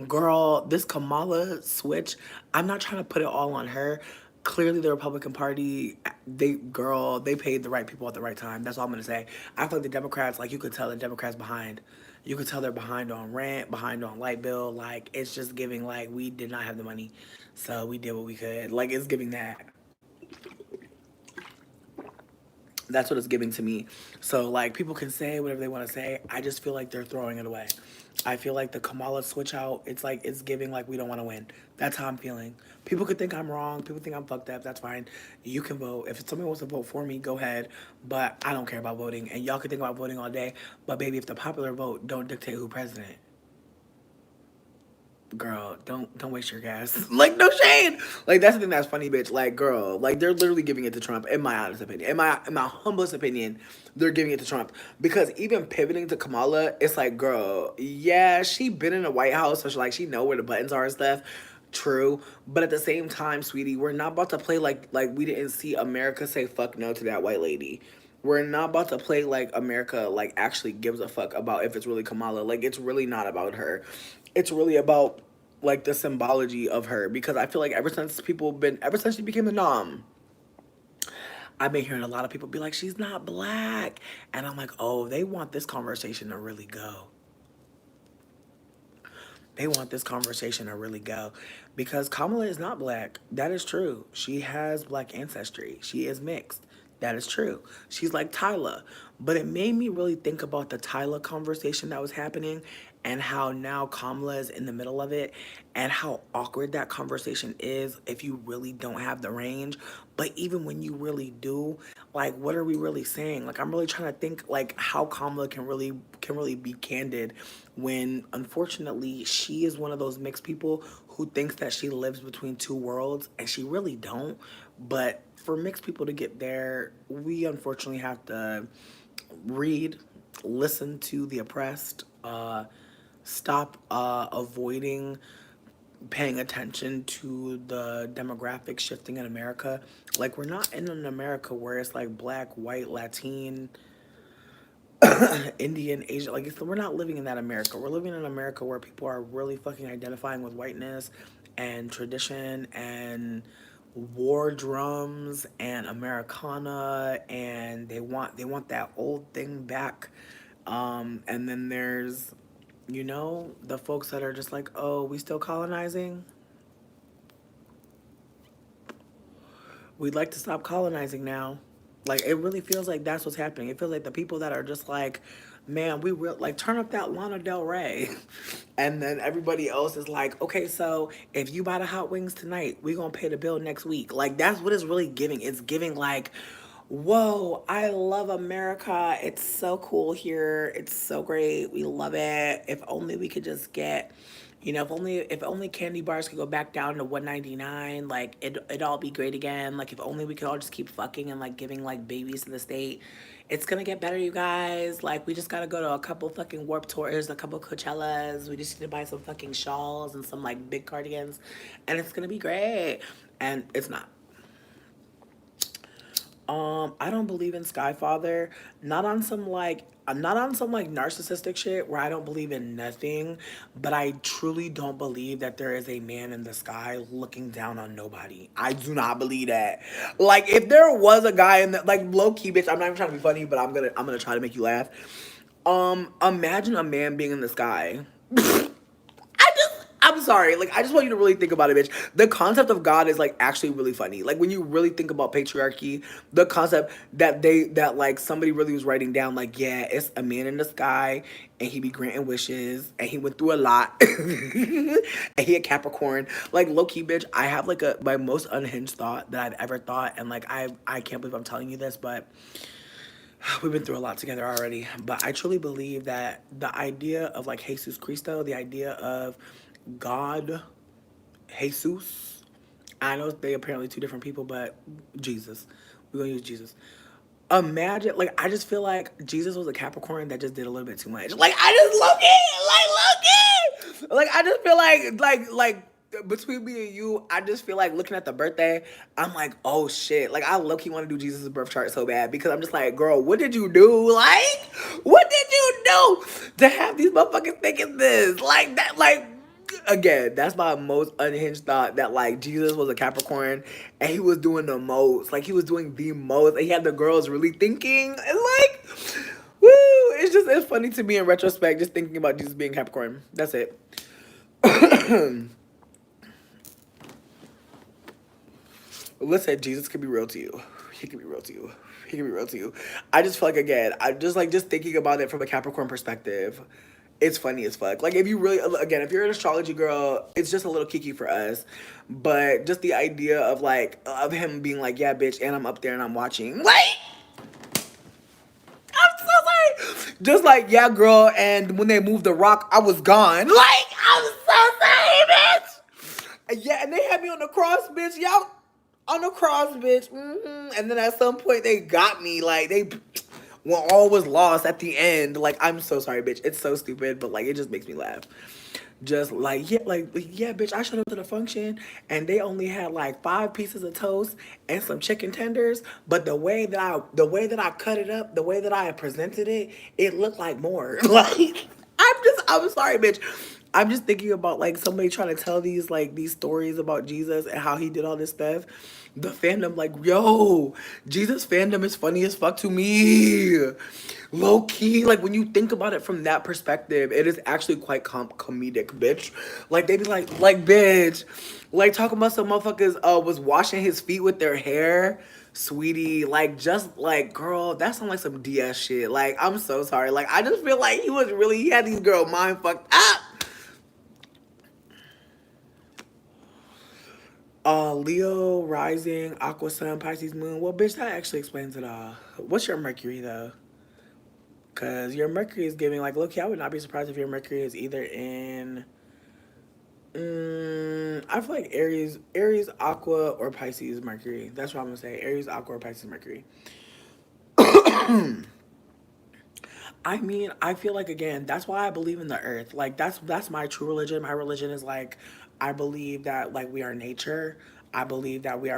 girl, this Kamala switch, I'm not trying to put it all on her. Clearly the Republican Party, they paid the right people at the right time. That's all I'm gonna say. I feel like the Democrats, like you could tell the Democrats behind. You could tell they're behind on rent, behind on light bill. Like it's just giving like we did not have the money. So we did what we could. Like it's giving that. That's what it's giving to me. So like people can say whatever they want to say. I just feel like they're throwing it away. I feel like the Kamala switch out, it's like it's giving like we don't want to win. That's how I'm feeling. People could think I'm wrong. People think I'm fucked up. That's fine. You can vote. If somebody wants to vote for me, go ahead. But I don't care about voting. And y'all can think about voting all day. But baby, if the popular vote don't dictate who president, girl, don't waste your gas. Like no shade. Like that's the thing that's funny, bitch. Like girl, like they're literally giving it to Trump. In my honest opinion, in my humblest opinion, they're giving it to Trump because even pivoting to Kamala, it's like girl, yeah, she been in the White House, so she know where the buttons are and stuff. True, but at the same time, sweetie, we're not about to play like we didn't see America say fuck no to that white lady. We're not about to play like America like actually gives a fuck about if it's really Kamala. Like it's really not about her. It's really about like the symbology of her because I feel like ever since she became the nom, I've been hearing a lot of people be like, she's not black. And I'm like, oh, they want this conversation to really go. They want this conversation to really go because Kamala is not black. That is true. She has black ancestry. She is mixed. That is true. She's like Tyler. But it made me really think about the Tyler conversation that was happening and how now Kamala is in the middle of it and how awkward that conversation is if you really don't have the range. But even when you really do, like what are we really saying? Like I'm really trying to think like how Kamala can really be candid when unfortunately she is one of those mixed people who thinks that she lives between two worlds and she really don't. But for mixed people to get there, we unfortunately have to read, listen to the oppressed, stop avoiding paying attention to the demographic shifting in America. Like we're not in an America where it's like black, white, Latin, Indian, Asian. We're not living in that America. We're living in an America where people are really fucking identifying with whiteness and tradition and war drums and Americana, and they want that old thing back. And then there's the folks that are just like, oh, we still colonizing. We'd like to stop colonizing now. Like it really feels like that's what's happening. It feels like the people that are just like, man, we will like turn up that Lana Del Rey, and then everybody else is like, okay, so if you buy the hot wings tonight, we gonna pay the bill next week. Like that's what it's really giving. It's giving like, whoa, I love America. It's so cool here. It's so great. We love it. If only we could just get You know, if only candy bars could go back down to 1.99, like it'd all be great again. Like if only we could all just keep fucking and like giving like babies to the state. It's gonna get better, you guys. Like we just gotta go to a couple fucking Warp Tours, a couple Coachellas. We just need to buy some fucking shawls and some like big cardigans, and it's gonna be great. And it's not. I don't believe in Skyfather. Not on some like narcissistic shit where I don't believe in nothing, but I truly don't believe that there is a man in the sky looking down on nobody. I do not believe that. Like if there was a guy in the like low key bitch, I'm not even trying to be funny, but I'm gonna try to make you laugh. Imagine a man being in the sky. I'm sorry. Like, I just want you to really think about it, bitch. The concept of God is like actually really funny. Like when you really think about patriarchy, the concept that like somebody really was writing down, like, yeah, it's a man in the sky and he be granting wishes and he went through a lot. And he a Capricorn. Like low key, bitch, I have like my most unhinged thought that I've ever thought, and like I can't believe I'm telling you this, but we've been through a lot together already. But I truly believe that the idea of like Jesus Cristo, the idea of God, Jesus. I know they apparently two different people, but Jesus. We're gonna use Jesus. Imagine, like, I just feel like Jesus was a Capricorn that just did a little bit too much. Like, I just look it, like, I just feel like between me and you, I just feel like looking at the birthday, I'm like, oh shit. Like, I low key want to do Jesus' birth chart so bad because I'm just like, girl, what did you do? Like, what did you do to have these motherfuckers thinking this? Like, that, like, again, that's my most unhinged thought that like Jesus was a Capricorn and he was doing the most. Like he was doing the most. And he had the girls really thinking and like woo. It's funny to me in retrospect just thinking about Jesus being Capricorn. That's it. Listen, Jesus could be real to you. He could be real to you. He could be real to you. I just feel like again, I just like just thinking about it from a Capricorn perspective. It's funny as fuck. Like if you really again, if you're an astrology girl, it's just a little kiki for us. But just the idea of like of him being like, yeah, bitch, and I'm up there and I'm watching. Like I'm so sorry. Just like, yeah, girl, and when they moved the rock, I was gone. Like, I'm so sorry, bitch. Yeah, and they had me on the cross, bitch. Y'all on the cross, bitch. And then at some point they got me. Like they when all was lost at the end. Like, I'm so sorry, bitch. It's so stupid, but like it just makes me laugh. Just like yeah, bitch, I showed up to the function and they only had like 5 pieces of toast and some chicken tenders, but the way that I cut it up, the way that I presented it, it looked like more. Like I'm sorry, bitch. I'm just thinking about like somebody trying to tell these stories about Jesus and how he did all this stuff. The fandom, like, yo, Jesus fandom is funny as fuck to me. Low key, like when you think about it from that perspective, it is actually quite comedic, bitch. Like they be like, bitch, like talking about some motherfuckers was washing his feet with their hair. Sweetie, like just like girl, that sounds like some DS shit. Like I'm so sorry. Like I just feel like he had these girl mind fucked up. Leo rising, Aqua Sun, Pisces Moon. Well, bitch, that actually explains it all. What's your Mercury though? Cause your Mercury is giving like, look, I would not be surprised if your Mercury is either in. I feel like Aries, Aqua, or Pisces Mercury. That's what I'm gonna say. Aries, Aqua, or Pisces Mercury. I mean, I feel like again, that's why I believe in the earth. Like that's my true religion. My religion is like I believe that like we are nature. I believe that we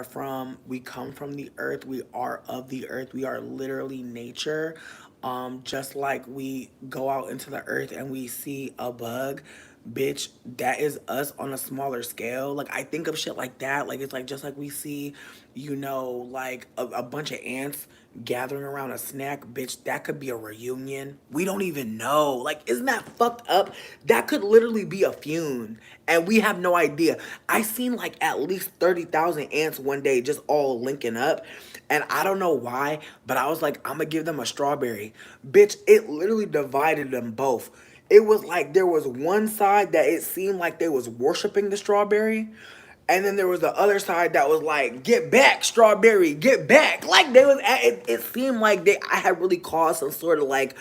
come from the earth. We are of the earth. We are literally nature. Just like we go out into the earth and we see a bug, bitch, that is us on a smaller scale. Like I think of shit like that. Like it's like just like we see, like a bunch of ants gathering around a snack, bitch, that could be a reunion. We don't even know. Like, isn't that fucked up? That could literally be a fume. And we have no idea. I seen like at least 30,000 ants one day just all linking up. And I don't know why, but I was like, I'm gonna give them a strawberry. Bitch, it literally divided them both. It was like there was one side that it seemed like they was worshiping the strawberry. And then there was the other side that was like, get back, strawberry, get back. Like they was at it, it seemed like I had really caused some sort of like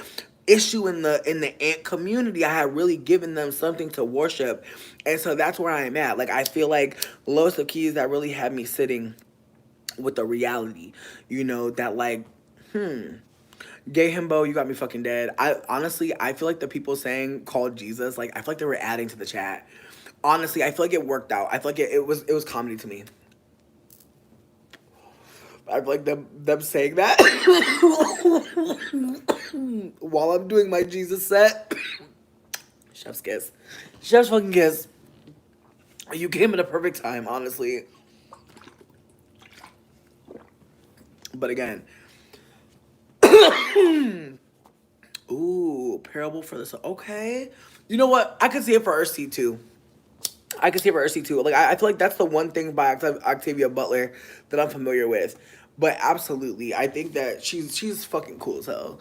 issue in the ant community. I had really given them something to worship, and so that's where I am at. Like I feel like Lois of Keys that really had me sitting with the reality, that like, gay himbo, you got me fucking dead. I honestly, I feel like the people saying called Jesus, like I feel like they were adding to the chat. Honestly, I feel like it worked out. I feel like it was comedy to me. I feel like them saying that while I'm doing my Jesus set. Chef's kiss. Chef's fucking kiss. You came at a perfect time, honestly. But again, ooh, parable for this. Okay. You know what? I could see it for RC too. I could see it for RC too. Like I feel like that's the one thing by Octavia Butler that I'm familiar with. But absolutely, I think that she's fucking cool as hell.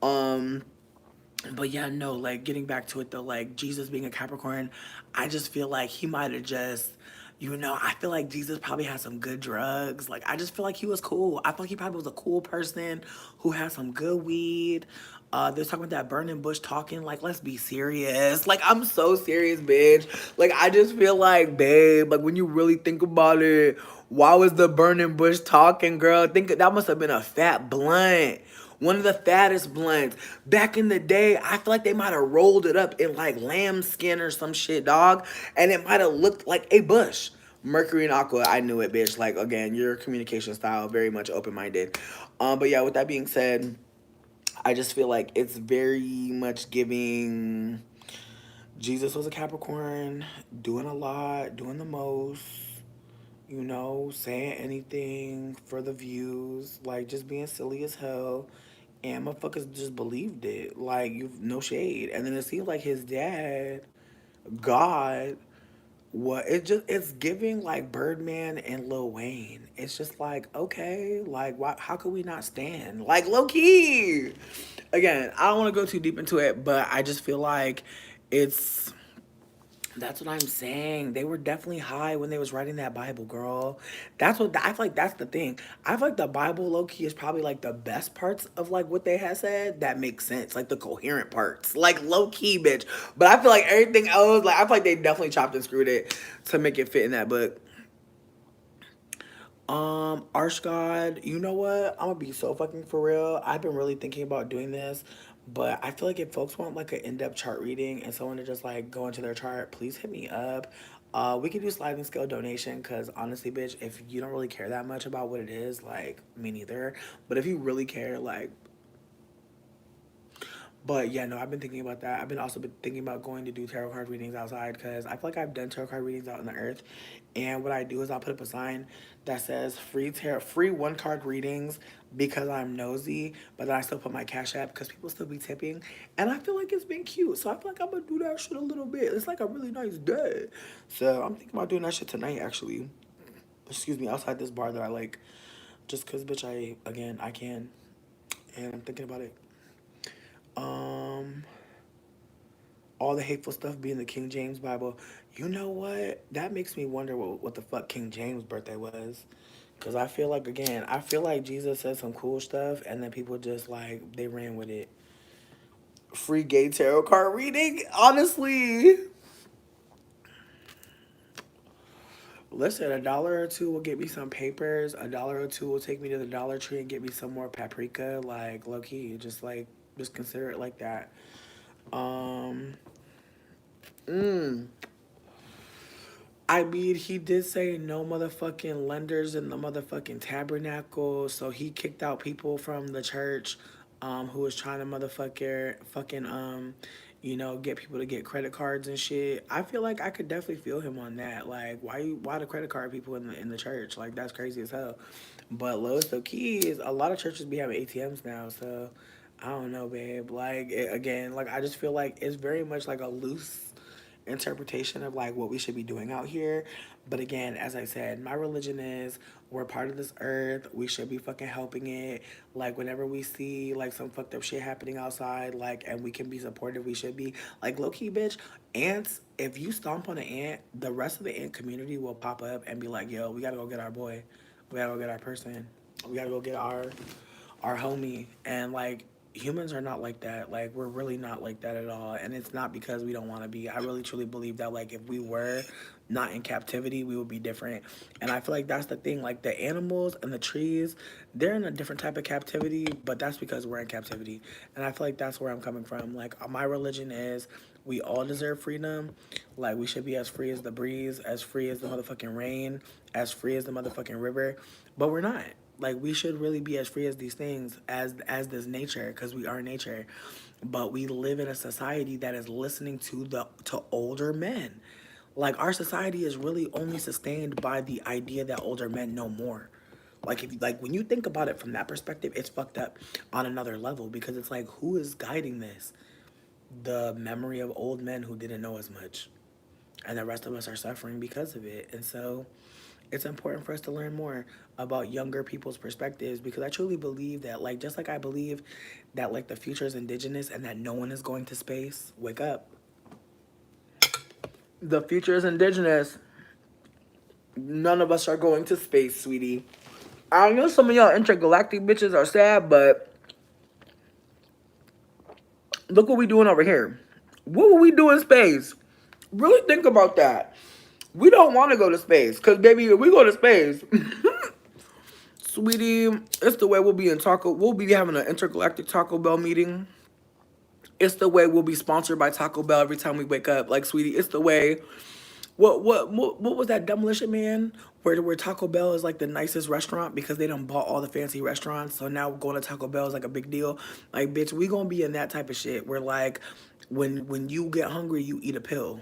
Um, but yeah, no, like getting back to it though, like Jesus being a Capricorn, I just feel like he might have just, I feel like Jesus probably had some good drugs. Like I just feel like he was cool. I feel like he probably was a cool person who had some good weed. They're talking about that burning bush talking. Like, let's be serious. Like, I'm so serious, bitch. Like, I just feel like, babe, like when you really think about it, why was the burning bush talking, girl? Think that must have been a fat blunt. One of the fattest blunts. Back in the day, I feel like they might have rolled it up in like lamb skin or some shit, dog. And it might have looked like a bush. Mercury and Aqua, I knew it, bitch. Like, again, your communication style, very much open-minded. But yeah, with that being said, I just feel like it's very much giving Jesus was a Capricorn, doing a lot, doing the most, saying anything for the views, like just being silly as hell. And motherfuckers just believed it. Like, you've no shade. And then it seems like his dad, God, it's giving like Birdman and Lil Wayne. It's just like, okay, like why how could we not stand? Like low key. Again, I don't want to go too deep into it, but I just feel like it's that's what I'm saying. They were definitely high when they was writing that Bible, girl. I feel like that's the thing. I feel like the Bible low key is probably like the best parts of like what they had said that makes sense, like the coherent parts, like low key, bitch. But I feel like everything else, like I feel like they definitely chopped and screwed it to make it fit in that book. Arch God, you know what? I'm gonna be so fucking for real. I've been really thinking about doing this, but I feel like if folks want like an in-depth chart reading and someone to just like go into their chart, please hit me up. We could do sliding scale donation because honestly, bitch, if you don't really care that much about what it is, like me neither. But if you really care, like but yeah, no, I've been thinking about that. I've been also been thinking about going to do tarot card readings outside because I feel like I've done tarot card readings out in the earth. And what I do is I'll put up a sign that says free one card readings because I'm nosy, but then I still put my cash app because people still be tipping. And I feel like it's been cute. So I feel like I'm gonna do that shit a little bit. It's like a really nice day. So I'm thinking about doing that shit tonight actually. Excuse me, outside this bar that I like. Just cause bitch I can. And I'm thinking about it. Um all the hateful stuff being the King James Bible. You know what? That makes me wonder what the fuck King James' birthday was. Because I feel like, again, I feel like Jesus said some cool stuff and then people just like, they ran with it. Free gay tarot card reading? Honestly. Listen, a dollar or two will get me some papers. A dollar or two will take me to the Dollar Tree and get me some more paprika. Like, low key. Just consider it like that. Um, mm. I mean, he did say no motherfucking lenders in the motherfucking tabernacle, so he kicked out people from the church, who was trying to get people to get credit cards and shit. I feel like I could definitely feel him on that. Like, why the credit card people in the church? Like, that's crazy as hell. But lowest of keys, a lot of churches be having ATMs now, so I don't know, babe. Like, again, like I just feel like it's very much like a loose interpretation of like what we should be doing out here. But again, as I said, my religion is we're part of this earth. We should be fucking helping it. Like whenever we see like some fucked up shit happening outside, like and we can be supportive, we should be like low key, bitch. Ants, if you stomp on an ant, the rest of the ant community will pop up and be like, yo, we gotta go get our boy. We gotta go get our person. We gotta go get our homie. And like humans are not like that. Like, we're really not like that at all. And it's not because we don't want to be. I really truly believe that, like, if we were not in captivity, we would be different. And I feel like that's the thing. Like, the animals and the trees, they're in a different type of captivity, but that's because we're in captivity. And I feel like that's where I'm coming from. Like, my religion is we all deserve freedom. Like, we should be as free as the breeze, as free as the motherfucking rain, as free as the motherfucking river. But we're not. Like, we should really be as free as these things, as this nature, because we are nature. But we live in a society that is listening to older men. Like, our society is really only sustained by the idea that older men know more. Like, if like when you think about it from that perspective, it's fucked up on another level, because it's like, who is guiding this? The memory of old men who didn't know as much, and the rest of us are suffering because of it. And so it's important for us to learn more about younger people's perspectives, because I truly believe that, like, just like I believe that, like, the future is indigenous and that no one is going to space, wake up. The future is indigenous. None of us are going to space, sweetie. I know some of y'all intergalactic bitches are sad, but look what we doing over here. What will we do in space? Really think about that. We don't want to go to space, because, baby, if we go to space, sweetie, it's the way we'll be having an intergalactic Taco Bell meeting. It's the way we'll be sponsored by Taco Bell every time we wake up. Like, sweetie, it's the way. What was that Demolition Man? Where Taco Bell is like the nicest restaurant because they done bought all the fancy restaurants. So now going to Taco Bell is like a big deal. Like, bitch, we gonna be in that type of shit where, like, when you get hungry, you eat a pill.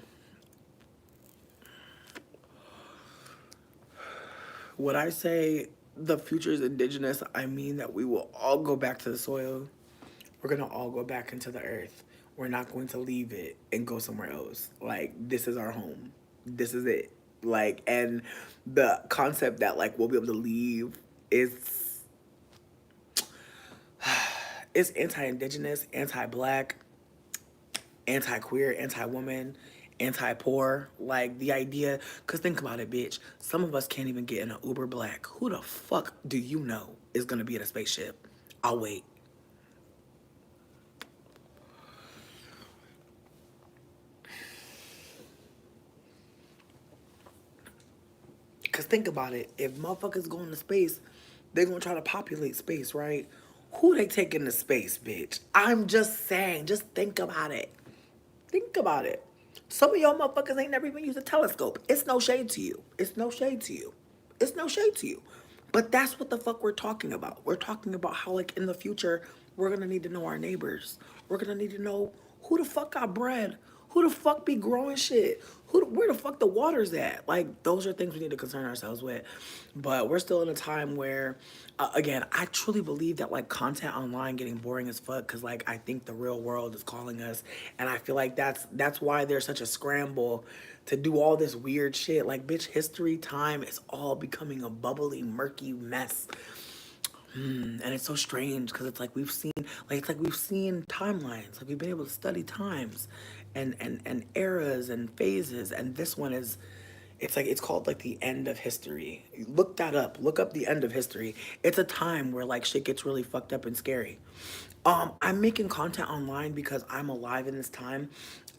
When I say the future is indigenous, I mean that we will all go back to the soil. We're gonna all go back into the earth. We're not going to leave it and go somewhere else. Like, this is our home. This is it. Like, and the concept that, like, we'll be able to leave is it's anti-indigenous, anti-black, anti-queer, anti-woman, anti-poor. Like, the idea, because think about it, bitch. Some of us can't even get in an Uber Black. Who the fuck do you know is gonna be in a spaceship? I'll wait. Because think about it. If motherfuckers go into space, they're going to try to populate space, right? Who they taking to space, bitch? I'm just saying. Just think about it. Think about it. Some of y'all motherfuckers ain't never even used a telescope. It's no shade to you. It's no shade to you. It's no shade to you. But that's what the fuck we're talking about. We're talking about how, like, in the future, we're going to need to know our neighbors. We're going to need to know who the fuck got bread. Who the fuck be growing shit? Where the fuck the water's at? Like, those are things we need to concern ourselves with. But we're still in a time where, again, I truly believe that, like, content online getting boring as fuck, because, like, I think the real world is calling us. And I feel like that's why there's such a scramble to do all this weird shit. Like, bitch, history, time is all becoming a bubbly, murky mess. And it's so strange because it's like we've seen timelines. Like, we've been able to study times and eras and phases. And this one is, it's like, it's called, like, the end of history. Look that up. Look up the end of history. It's a time where, like, shit gets really fucked up and scary. I'm making content online because I'm alive in this time.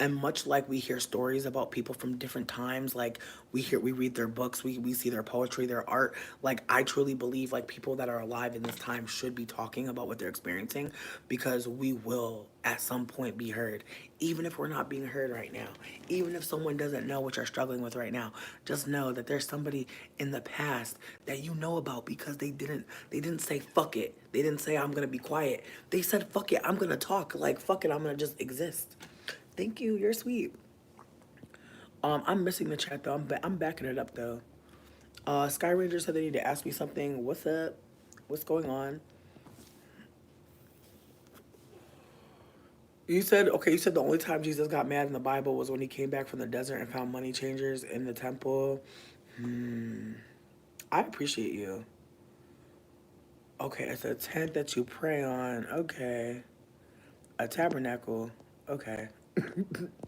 And much like we hear stories about people from different times, like, we read their books, we see their poetry, their art. Like, I truly believe, like, people that are alive in this time should be talking about what they're experiencing, because we will at some point be heard. Even if we're not being heard right now, even if someone doesn't know what you're struggling with right now, just know that there's somebody in the past that you know about, because they didn't say fuck it. They didn't say I'm gonna be quiet. They said fuck it, I'm gonna talk. Like, fuck it, I'm gonna just exist. Thank you, you're sweet. I'm missing the chat though. I'm backing it up though. Sky Ranger said they need to ask me something. What's up? What's going on? You said, okay, you said the only time Jesus got mad in the Bible was when he came back from the desert and found money changers in the temple. I appreciate you. Okay, it's a tent that you pray on. Okay. A tabernacle. Okay.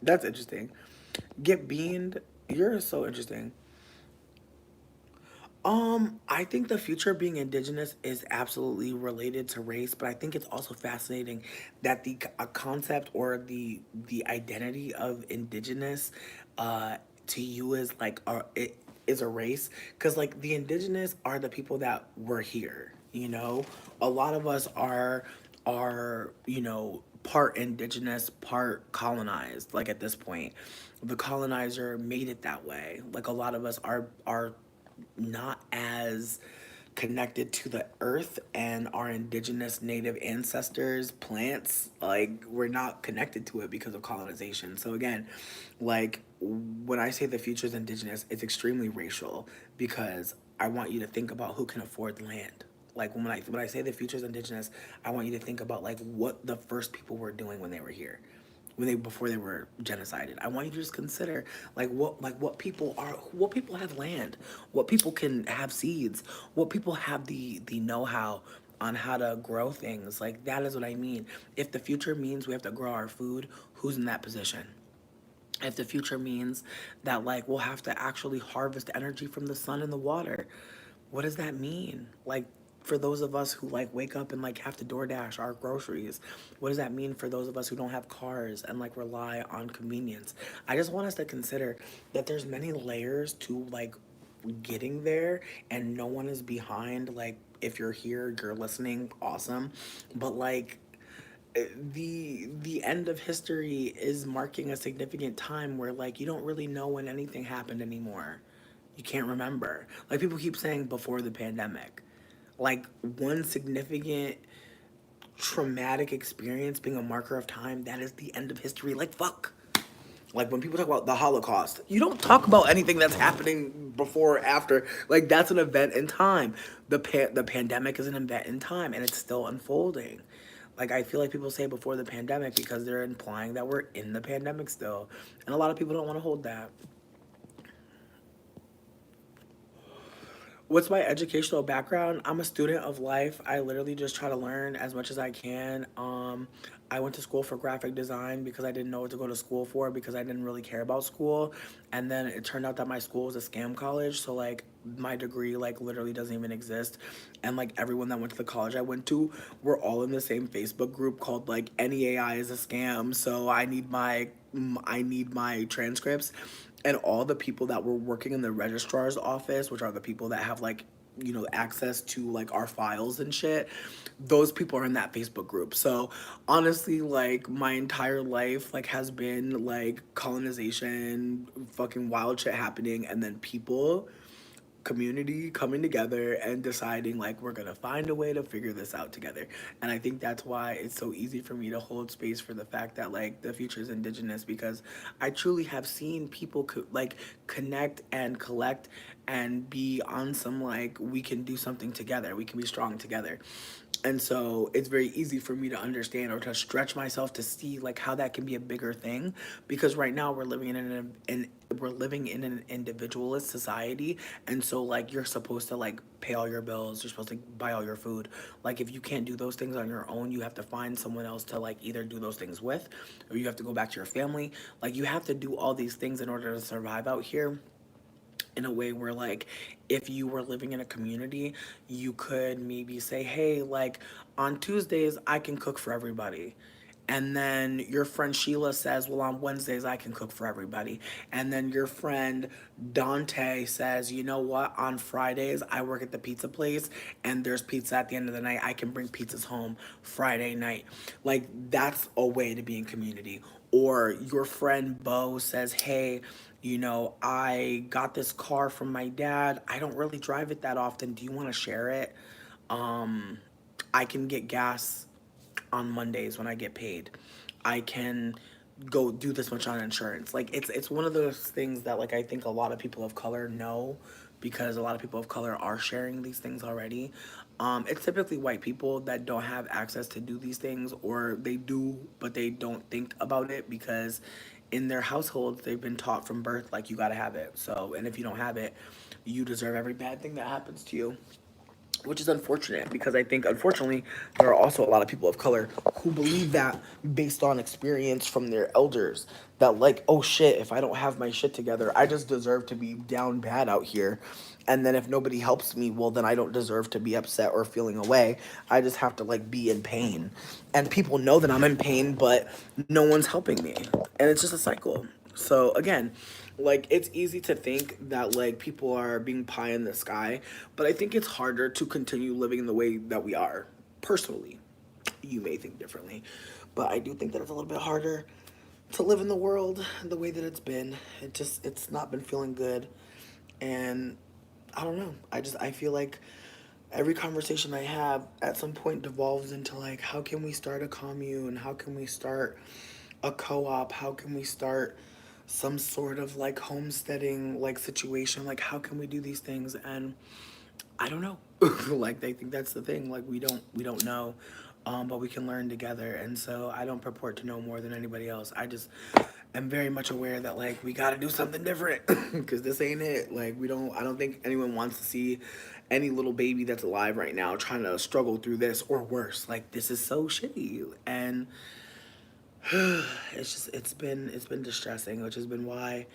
That's interesting. Get beamed. You're so interesting. I think the future of being indigenous is absolutely related to race, but I think it's also fascinating that the a concept or the identity of indigenous uh to you is like it is a race, cuz like the indigenous are the people that were here, you know? A lot of us are part indigenous, part colonized. Like at this point, the colonizer made it that way. Like a lot of us are not as connected to the earth and our indigenous native ancestors, plants. Like we're not connected to it because of colonization. So again, like when I say the future is indigenous, it's extremely racial because I want you to think about who can afford land. Like when I say the future is indigenous, I want you to think about like what the first people were doing when they were here, when they before they were genocided. I want you to just consider what people have land, what people can have seeds, what people have the know-how on how to grow things. Like that is what I mean. If the future means we have to grow our food, who's in that position? If the future means that like we'll have to actually harvest energy from the sun and the water, what does that mean? Like for those of us who like wake up and like have to DoorDash our groceries, what does that mean for those of us who don't have cars and like rely on convenience? I just want us to consider that there's many layers to like getting there, and no one is behind. Like if you're here, you're listening, awesome. But like the end of history is marking a significant time where like you don't really know when anything happened anymore. You can't remember. Like people keep saying before the pandemic. Like one significant traumatic experience being a marker of time, that is the end of history. Like fuck. Like when people talk about the Holocaust, you don't talk about anything that's happening before or after. Like that's an event in time. The pandemic is an event in time, and it's still unfolding. Like I feel like people say before the pandemic because they're implying that we're in the pandemic still, and a lot of people don't want to hold that. What's my educational background? I'm a student of life. I literally just try to learn as much as I can. I went to school for graphic design because I didn't know what to go to school for because I didn't really care about school. And then it turned out that my school was a scam college. So like my degree like literally doesn't even exist. And like everyone that went to the college I went to, we're all in the same Facebook group called like NEAI is a scam. So I need my transcripts, and all the people that were working in the registrar's office, which are the people that have like access to like our files and shit, those people are in that Facebook group. So honestly, like my entire life like has been like colonization, fucking wild shit happening, and then people, community coming together and deciding like we're gonna find a way to figure this out together. And I think that's why it's so easy for me to hold space for the fact that like the future is indigenous, because I truly have seen people like connect and collect and be on some like we can do something together, we can be strong together. And so it's very easy for me to understand or to stretch myself to see like how that can be a bigger thing, because right now we're living we're living in an individualist society. And so like you're supposed to like pay all your bills, you're supposed to buy all your food. Like if you can't do those things on your own, you have to find someone else to like either do those things with, or you have to go back to your family. Like you have to do all these things in order to survive out here, in a way where like if you were living in a community, you could maybe say, hey, like on Tuesdays I can cook for everybody, and then your friend Sheila says, well, on Wednesdays I can cook for everybody, and then your friend Dante says, you know what, on Fridays I work at the pizza place and there's pizza at the end of the night, I can bring pizzas home Friday night. Like that's a way to be in community. Or your friend Bo says, hey, I got this car from my dad. I don't really drive it that often. Do you want to share it? Um, I can get gas on Mondays when I get paid. I can go do this much on insurance. Like it's one of those things that like I think a lot of people of color know, because a lot of people of color are sharing these things already. It's typically white people that don't have access to do these things, or they do but they don't think about it because in their households they've been taught from birth like you got to have it. So, and if you don't have it, you deserve every bad thing that happens to you. which is unfortunate because I think, unfortunately, there are also a lot of people of color who believe that based on experience from their elders, that like, oh shit, if I don't have my shit together, I just deserve to be down bad out here. And then if nobody helps me, well, then I don't deserve to be upset or feeling away. I just have to like be in pain. And people know that I'm in pain, but no one's helping me. And it's just a cycle. So again, like it's easy to think that like people are being pie in the sky, but I think it's harder to continue living the way that we are. Personally, you may think differently, but I do think that it's a little bit harder to live in the world the way that it's been. It's not been feeling good, and I don't know. I feel like every conversation I have at some point devolves into like, how can we start a commune? How can we start a co-op? How can we start some sort of like homesteading like situation? Like how can we do these things? And I don't know. Like I think that's the thing. Like we don't know. But we can learn together. And so I don't purport to know more than anybody else. I just am very much aware that like we got to do something different because this ain't it. Like I don't think anyone wants to see any little baby that's alive right now trying to struggle through this or worse. Like this is so shitty. And it's been distressing, which has been why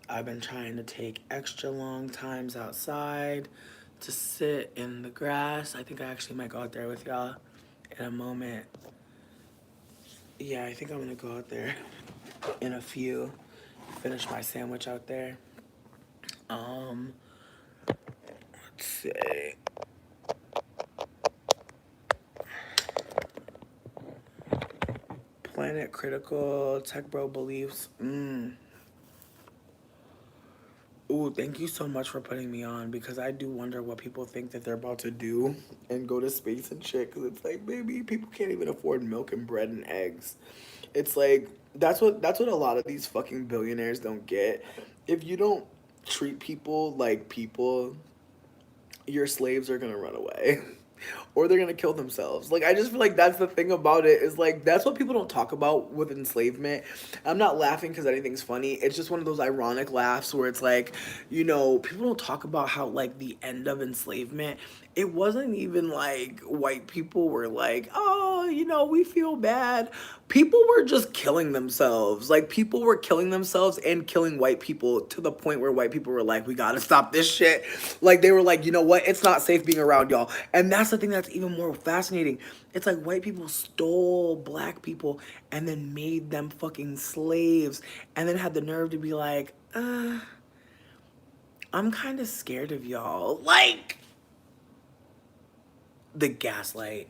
I've been trying to take extra long times outside to sit in the grass. I think I actually might go out there with y'all in a moment. Yeah, I think I'm gonna go out there in a few. Finish my sandwich out there. Um, let's see. Planet Critical, Tech Bro Beliefs. Ooh, thank you so much for putting me on because I do wonder what people think that they're about to do and go to space and shit. Because it's like, baby, people can't even afford milk and bread and eggs. It's like that's what a lot of these fucking billionaires don't get. If you don't treat people like people, your slaves are gonna run away. Or they're gonna kill themselves. Like I just feel like that's the thing about it is like that's what people don't talk about with enslavement. I'm not laughing because anything's funny. It's just one of those ironic laughs where it's like, people don't talk about how like the end of enslavement, it wasn't even like white people were like, oh, we feel bad. People were just killing themselves. Like people were killing themselves and killing white people to the point where white people were like, we gotta stop this shit. Like they were like, you know what? It's not safe being around y'all. And that's the thing that's even more fascinating. It's like white people stole black people and then made them fucking slaves and then had the nerve to be like, I'm kind of scared of y'all. Like the gaslight.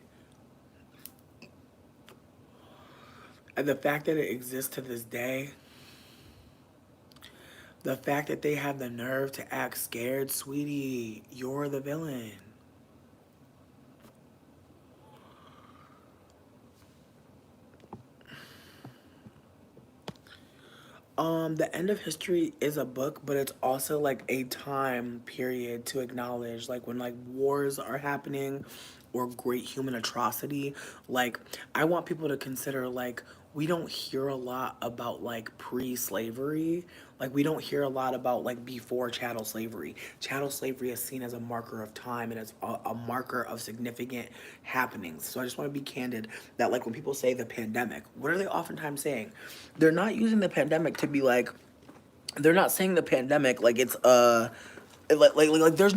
And the fact that it exists to this day, the fact that they have the nerve to act scared, sweetie, you're the villain. The End of History is a book, but it's also like a time period to acknowledge, like when like wars are happening or great human atrocity. Like I want people to consider like we don't hear a lot about like pre-slavery. Like we don't hear a lot about like before chattel slavery. Chattel slavery is seen as a marker of time and as a marker of significant happenings. So I just want to be candid that like when people say the pandemic, what are they oftentimes saying? They're not using the pandemic to be like, they're not saying the pandemic like it's like there's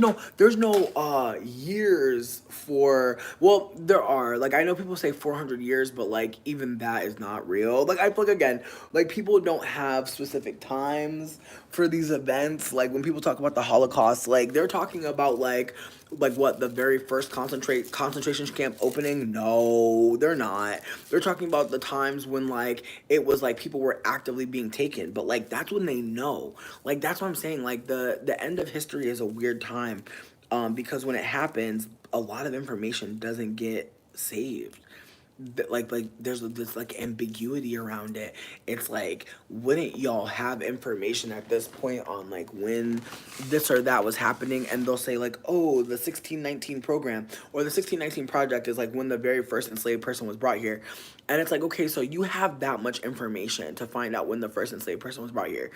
no years for, well there are, like I know people say 400 years, but like even that is not real. Like I feel like again, like people don't have specific times for these events. Like when people talk about the Holocaust, like they're talking about like what, the very first concentration camp opening? No, they're not. They're talking about the times when like it was like people were actively being taken, but like that's when they know. Like that's what I'm saying. Like the end of history is a weird time, because when it happens, a lot of information doesn't get saved. Like there's this like ambiguity around it. It's like, wouldn't y'all have information at this point on like when this or that was happening? And they'll say like, oh, the 1619 program or the 1619 project is like when the very first enslaved person was brought here. And it's like, okay, so you have that much information to find out when the first enslaved person was brought here.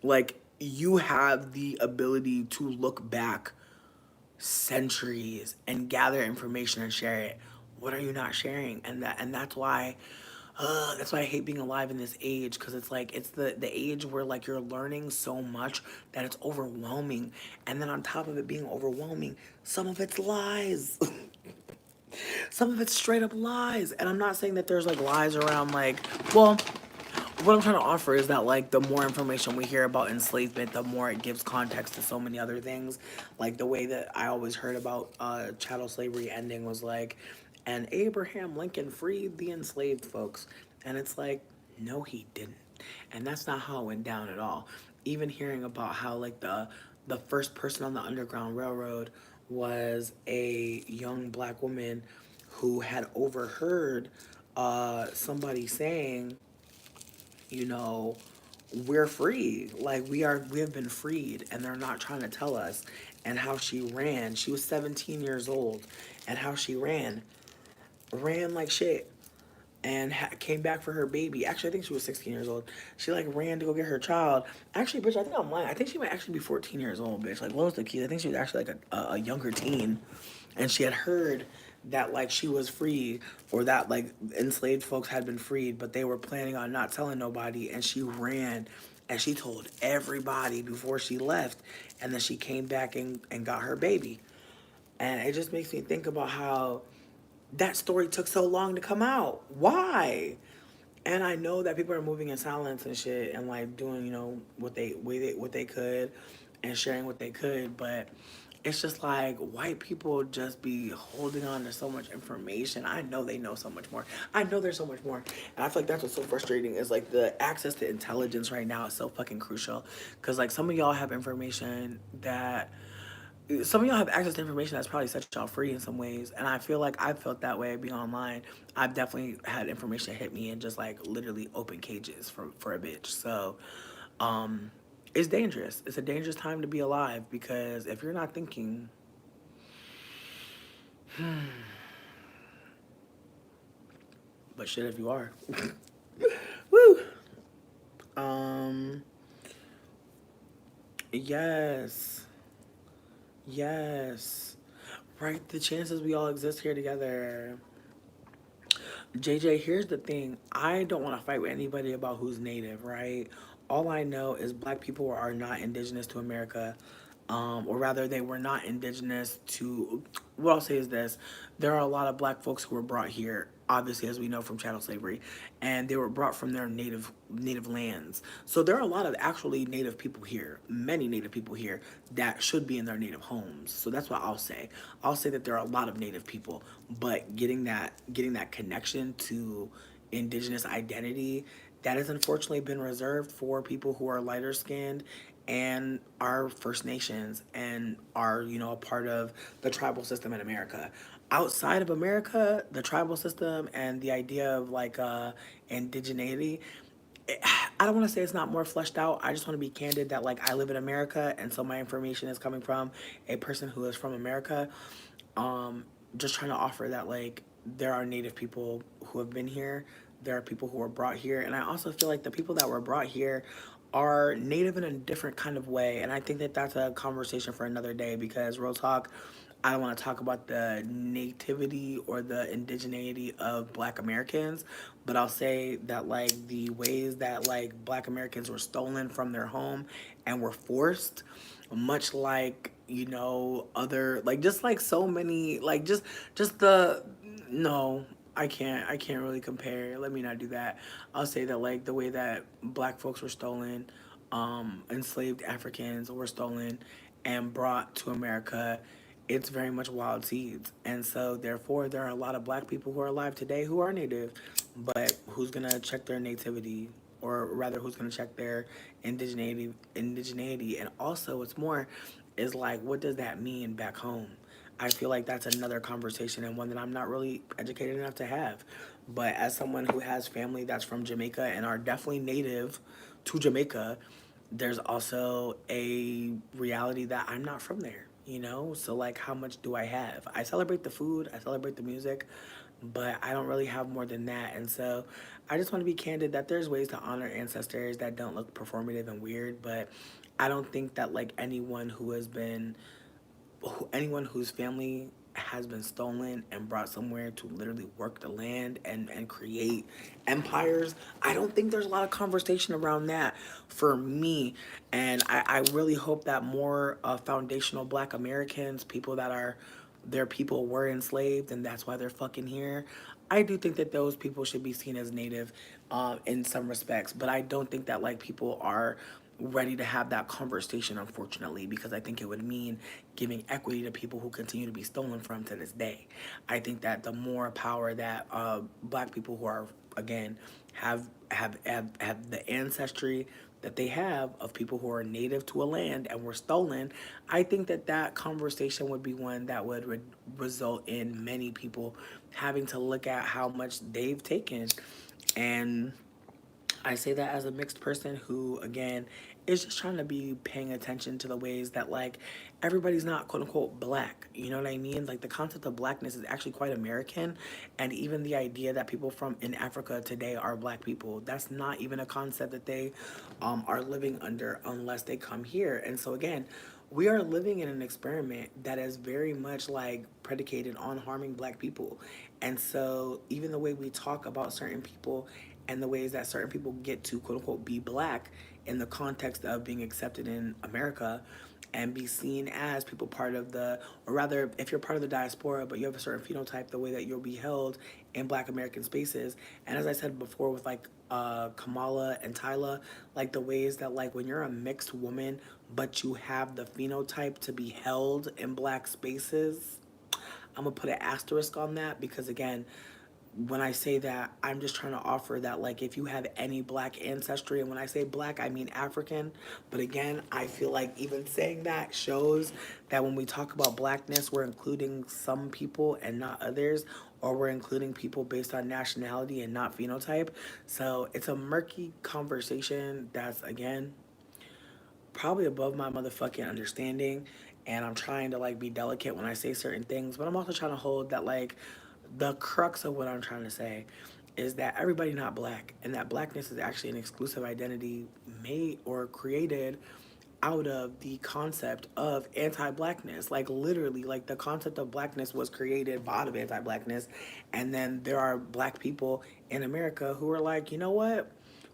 Like you have the ability to look back centuries and gather information and share it. What are you not sharing? And that's why I hate being alive in this age, because it's like it's the age where like you're learning so much that it's overwhelming, and then on top of it being overwhelming, some of it's lies. Some of it's straight up lies. And I'm not saying that there's like lies around like, well, what I'm trying to offer is that like the more information we hear about enslavement, the more it gives context to so many other things. Like the way that I always heard about chattel slavery ending was like, and Abraham Lincoln freed the enslaved folks. And it's like, no, he didn't. And that's not how it went down at all. Even hearing about how like the first person on the Underground Railroad was a young black woman who had overheard somebody saying, you know, we're free. Like we have been freed, and they're not trying to tell us. And how she ran. She was 17 years old, and how she ran like shit, and came back for her baby. Actually, I think she was 16 years old. She like ran to go get her child. Actually, bitch, I think I'm lying. I think she might actually be 14 years old, bitch. Like, what was the key? I think she was actually like a younger teen, and she had heard that like she was free, or that like enslaved folks had been freed, but they were planning on not telling nobody, and she ran. And she told everybody before she left, and then she came back and got her baby. And it just makes me think about how that story took so long to come out. Why? And I know that people are moving in silence and shit, and like doing, you know, what they could, and sharing what they could, but it's just like white people just be holding on to so much information. I know they know so much more. I know there's so much more. And I feel like that's what's so frustrating is like the access to intelligence right now is so fucking crucial. Cause like some of y'all have information that some of y'all have access to information that's probably set y'all free in some ways, and I feel like I've felt that way being online. I've definitely had information hit me and just like literally open cages for a bitch. So it's dangerous. It's a dangerous time to be alive, because if you're not thinking, but shit if you are. Woo. um yes, yes, right, the chances we all exist here together. JJ, here's the thing. I don't want to fight with anybody about who's native, right? All I know is black people are not indigenous to America. Or rather, they were not indigenous to. What I'll say is this: there are a lot of black folks who were brought here, obviously, as we know from chattel slavery, and they were brought from their native lands. So there are a lot of actually native people here, many native people here that should be in their native homes. So that's what I'll say. I'll say that there are a lot of native people, but getting that connection to indigenous identity, that has unfortunately been reserved for people who are lighter skinned and are First Nations and are, you know, a part of the tribal system in America. Outside of America, the tribal system and the idea of like indigeneity, I don't want to say it's not more fleshed out. I just want to be candid that like I live in America, and so my information is coming from a person who is from America. Um, just trying to offer that like there are native people who have been here. There are people who were brought here, and I also feel like the people that were brought here are native in a different kind of way. And I think that that's a conversation for another day, because real talk, I don't want to talk about the nativity or the indigeneity of black Americans, but I'll say that like the ways that like black Americans were stolen from their home and were forced, much like, you know, other like just like so many like just the no, I can't really compare. Let me not do that. I'll say that like the way that black folks were stolen, enslaved Africans were stolen and brought to America, it's very much wild seeds. And so therefore there are a lot of black people who are alive today who are native, but who's gonna check their nativity, or rather who's gonna check their indigeneity. And also what's more is like, what does that mean back home? I feel like that's another conversation, and one that I'm not really educated enough to have. But as someone who has family that's from Jamaica and are definitely native to Jamaica, there's also a reality that I'm not from there, you know? So, like, how much do I have? I celebrate the food, I celebrate the music, but I don't really have more than that. And so, I just want to be candid that there's ways to honor ancestors that don't look performative and weird, but I don't think that, like, anyone anyone whose family has been stolen and brought somewhere to literally work the land and create empires, I don't think there's a lot of conversation around that for me. And I really hope that more foundational Black Americans, people that are, their people were enslaved and that's why they're fucking here. I do think that those people should be seen as native in some respects, but I don't think that like people are ready to have that conversation, unfortunately, because I think it would mean giving equity to people who continue to be stolen from to this day. I think that the more power that Black people who are, again, have the ancestry that they have of people who are native to a land and were stolen, I think that that conversation would be one that would result in many people having to look at how much they've taken. And I say that as a mixed person who, again, is just trying to be paying attention to the ways that, like, everybody's not quote unquote black. You know what I mean? Like, the concept of blackness is actually quite American. And even the idea that people from in Africa today are black people, that's not even a concept that they are living under unless they come here. And so, again, we are living in an experiment that is very much like predicated on harming black people. And so even the way we talk about certain people and the ways that certain people get to quote unquote be black in the context of being accepted in America and be seen as people part of the, or rather, if you're part of the diaspora, but you have a certain phenotype, the way that you'll be held in Black American spaces. And as I said before, with like Kamala and Tyla, like the ways that like when you're a mixed woman, but you have the phenotype to be held in Black spaces, I'm gonna put an asterisk on that because again, when I say that, I'm just trying to offer that, like, if you have any black ancestry, and when I say black, I mean African. But again, I feel like even saying that shows that when we talk about blackness, we're including some people and not others, or we're including people based on nationality and not phenotype. So it's a murky conversation that's, again, probably above my motherfucking understanding. And I'm trying to like be delicate when I say certain things, but I'm also trying to hold that like the crux of what I'm trying to say is that everybody not black, and that blackness is actually an exclusive identity made or created out of the concept of anti-blackness. Like literally, like the concept of blackness was created out of anti-blackness, and then there are black people in America who are like, you know what,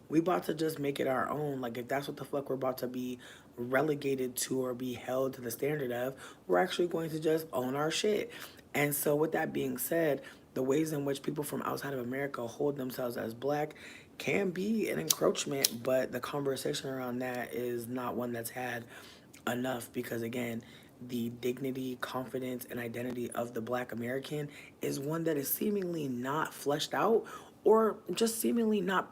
we about to just make it our own. Like if that's what the fuck we're about to be relegated to or be held to the standard of, we're actually going to just own our shit. And so with that being said, the ways in which people from outside of America hold themselves as black can be an encroachment, but the conversation around that is not one that's had enough because again, the dignity, confidence, and identity of the black American is one that is seemingly not fleshed out or just seemingly not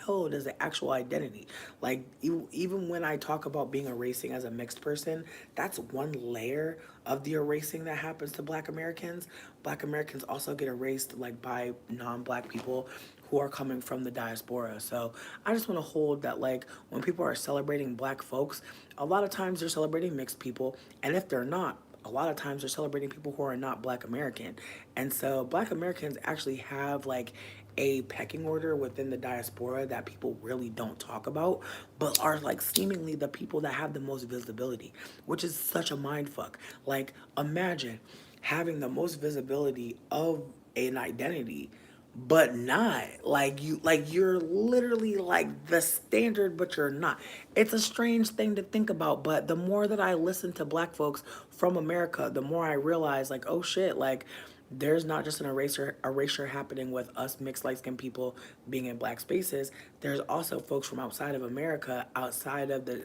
held as an actual identity. Like even when I talk about being erasing as a mixed person, that's one layer of the erasing that happens to black Americans. Black Americans also get erased like by non-black people who are coming from the diaspora. So I just want to hold that like when people are celebrating black folks, a lot of times they're celebrating mixed people, and if they're not, a lot of times they're celebrating people who are not black American. And so black Americans actually have like a pecking order within the diaspora that people really don't talk about, but are like seemingly the people that have the most visibility, which is such a mind fuck. Like imagine having the most visibility of an identity but not like you're literally like the standard but you're not. It's a strange thing to think about, but the more that I listen to black folks from America, the more I realize like, oh shit, like there's not just an erasure happening with us mixed light skinned people being in black spaces. There's also folks from outside of America, outside of the,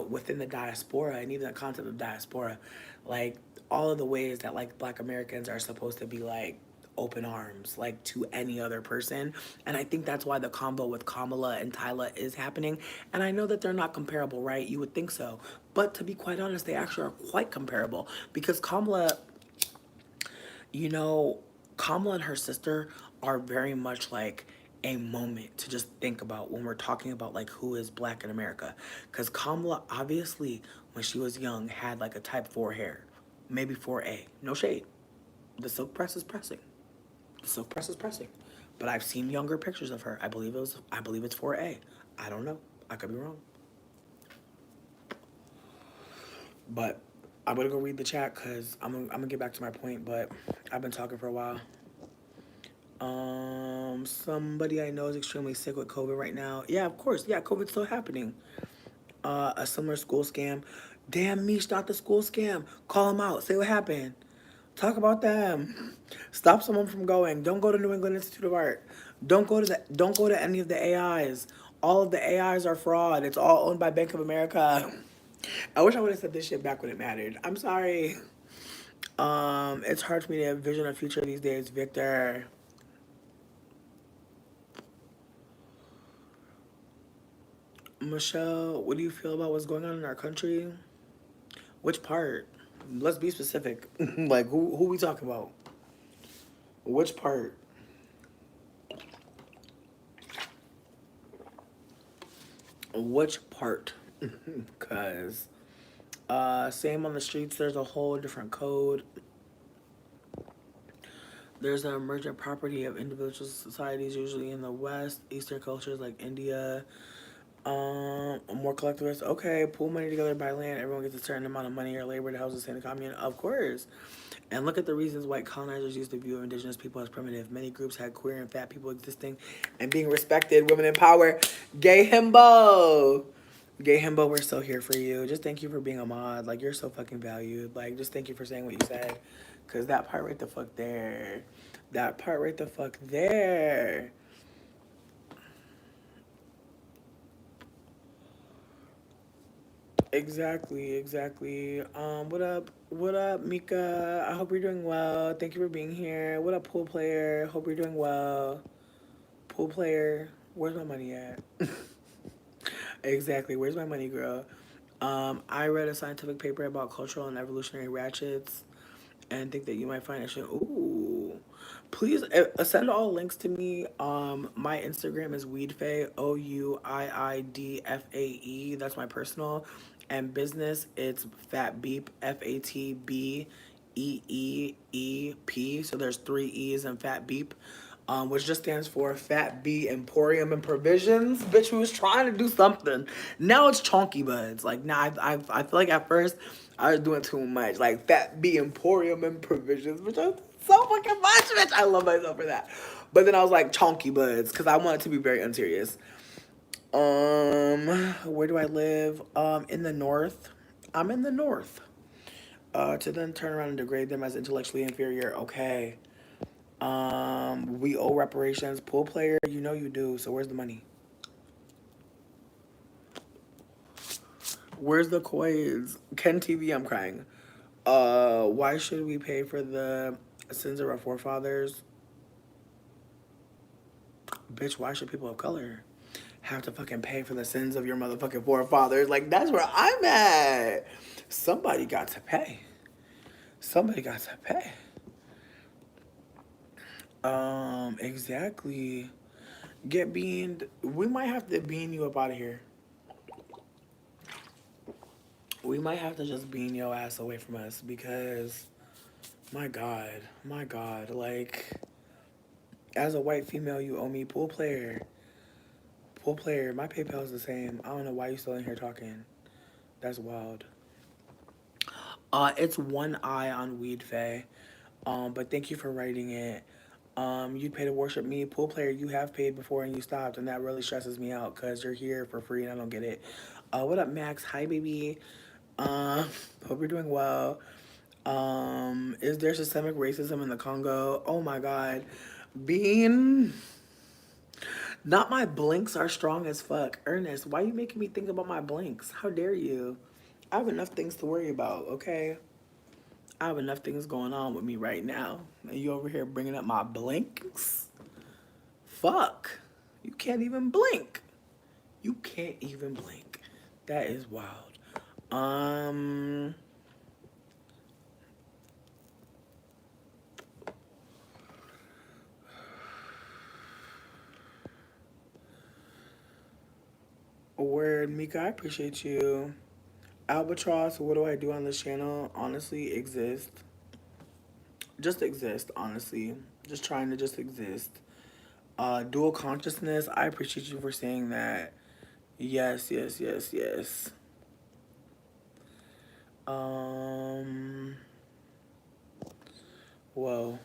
within the diaspora, and even the concept of diaspora, like all of the ways that like black Americans are supposed to be like open arms like to any other person. And I think that's why the combo with Kamala and Tyla is happening. And I know that they're not comparable, right? You would think so. But to be quite honest, they actually are quite comparable because you know, Kamala and her sister are very much like a moment to just think about when we're talking about like who is black in America. Because Kamala, obviously, when she was young, had like a type 4 hair, maybe 4A. No shade. The silk press is pressing. The silk press is pressing. But I've seen younger pictures of her. I believe it's 4A. I don't know. I could be wrong. But I'm gonna go read the chat because I'm gonna get back to my point, but I've been talking for a while. Somebody I know is extremely sick with COVID right now. Yeah, of course. Yeah, COVID's still happening. A similar school scam. Damn, Mish, not the school scam. Call them out. Say what happened. Talk about them. Stop someone from going. Don't go to New England Institute of Art. Don't go to any of the AIs. All of the AIs are fraud. It's all owned by Bank of America. I wish I would have said this shit back when it mattered. I'm sorry. It's hard for me to envision a future these days, Victor. Michelle, what do you feel about what's going on in our country? Which part? Let's be specific. Like who we talking about? Which part? Which part? Cause same on the streets, there's a whole different code. There's an emergent property of individual societies, usually in the West, Eastern cultures like India. More collectivist. Okay, pool money together, buy land. Everyone gets a certain amount of money or labor to help sustain the commune. Of course. And look at the reasons white colonizers used to view indigenous people as primitive. Many groups had queer and fat people existing and being respected. Women in power. Gay himbo. Gay himbo, we're still here for you. Just thank you for being a mod. Like, you're so fucking valued. Like, just thank you for saying what you said. Because that part right the fuck there. That part right the fuck there. Exactly, exactly. What up, Mika? I hope you're doing well. Thank you for being here. What up, pool player? Hope you're doing well. Pool player, where's my money at? Exactly, where's my money, girl? I read a scientific paper about cultural and evolutionary ratchets and think that you might find it. Ooh. Please send all links to me. My Instagram is Weedfae, OUIIDFAE. That's my personal. And business, it's Fat Beep, FATBEEEP. So there's three E's in Fat Beep. Which just stands for Fat B Emporium and Provisions. Bitch, we was trying to do something. Now it's Chonky Buds. Like, now I feel like at first I was doing too much. Like, Fat B Emporium and Provisions, which is so fucking much, bitch. I love myself for that. But then I was like, Chonky Buds, because I wanted to be very unserious. Where do I live? In the north. I'm in the north. To then turn around and degrade them as intellectually inferior. Okay. We owe reparations. Pool player, you know you do. So where's the money? Where's the coins? Ken TV, I'm crying. Why should we pay for the sins of our forefathers? Bitch, why should people of color have to fucking pay for the sins of your motherfucking forefathers? Like, that's where I'm at. Somebody got to pay. Somebody got to pay. Exactly. Get beaned. We might have to bean you up out of here. We might have to just bean your ass away from us because, my God, like, as a white female, you owe me pool player. My PayPal is the same. I don't know why you still in here talking. That's wild. It's one eye on Weed Faye. But thank you for writing it. You pay to worship me, pool player. You have paid before and you stopped, and that really stresses me out because you're here for free and I don't get it. What up, Max? Hi, baby. Um, Hope you're doing well. Is there systemic racism in the Congo? Oh my God. Bean. Not my blinks are strong as fuck. Ernest, why you making me think about my blinks? How dare you? I have enough things to worry about, okay? I have enough things going on with me right now. And you over here bringing up my blinks? Fuck. You can't even blink. You can't even blink. That is wild. Um... Word, Mika, I appreciate you. Albatross, what do I do on this channel? Honestly, exist. Just exist, honestly. Just trying to just exist. Dual consciousness, I appreciate you for saying that. Yes, yes, yes, yes. Um, whoa.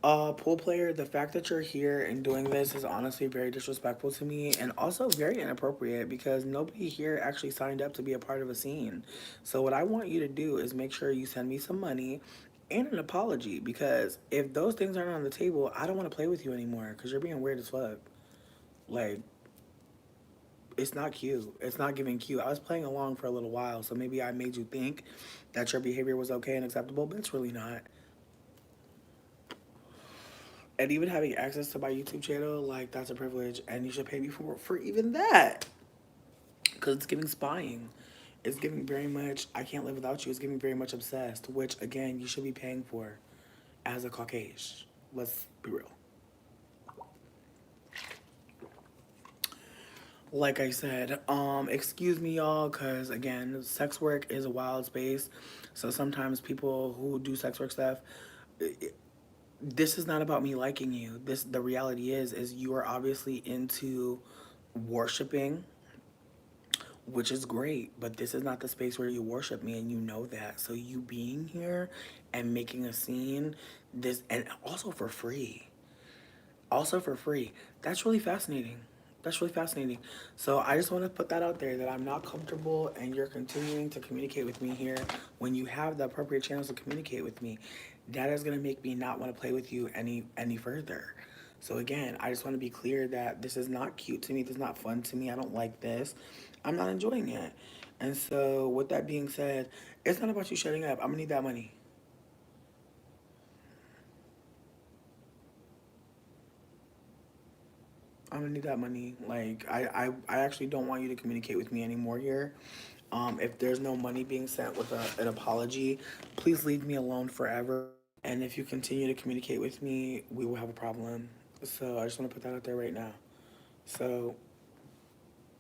Pool player, the fact that you're here and doing this is honestly very disrespectful to me and also very inappropriate because nobody here actually signed up to be a part of a scene. So what I want you to do is make sure you send me some money and an apology because if those things aren't on the table, I don't want to play with you anymore because you're being weird as fuck. Like, it's not cute. It's not giving cute. I was playing along for a little while, so maybe I made you think that your behavior was okay and acceptable, but it's really not. And even having access to my YouTube channel, like that's a privilege, and you should pay me for even that, because it's giving spying. It's giving very much. I can't live without you. It's giving very much obsessed, which again you should be paying for, as a Caucasian. Let's be real. Like I said, excuse me, y'all, because again, sex work is a wild space. So sometimes people who do sex work stuff, this is not about me liking you. This the reality is you are obviously into worshiping, which is great, but this is not the space where you worship me and you know that. So you being here and making a scene, this and also for free. Also for free. That's really fascinating. That's really fascinating. So I just want to put that out there that I'm not comfortable and you're continuing to communicate with me here when you have the appropriate channels to communicate with me. That is gonna make me not want to play with you any further. So again, I just want to be clear that this is not cute to me. This is not fun to me. I don't like this. I'm not enjoying it. And so with that being said, it's not about you shutting up. I'm gonna need that money. I'm gonna need that money. Like I actually don't want you to communicate with me anymore here. If there's no money being sent with an apology, please leave me alone forever. And if you continue to communicate with me, we will have a problem. So I just want to put that out there right now. So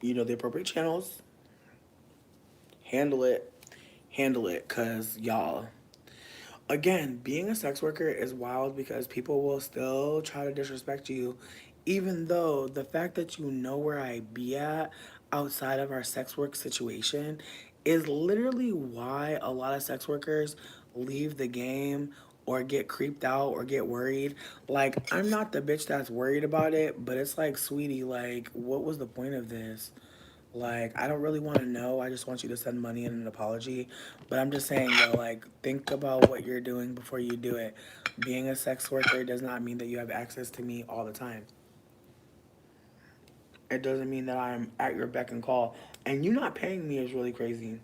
you know the appropriate channels, handle it, cause y'all. Again, being a sex worker is wild because people will still try to disrespect you, even though the fact that you know where I be at outside of our sex work situation is literally why a lot of sex workers leave the game or get creeped out or get worried. Like, I'm not the bitch that's worried about it, but it's like, sweetie, like, what was the point of this? Like, I don't really want to know. I just want you to send money and an apology. But I'm just saying, though, like, think about what you're doing before you do it. Being a sex worker does not mean that you have access to me all the time. It doesn't mean that I'm at your beck and call. And you not paying me is really crazy.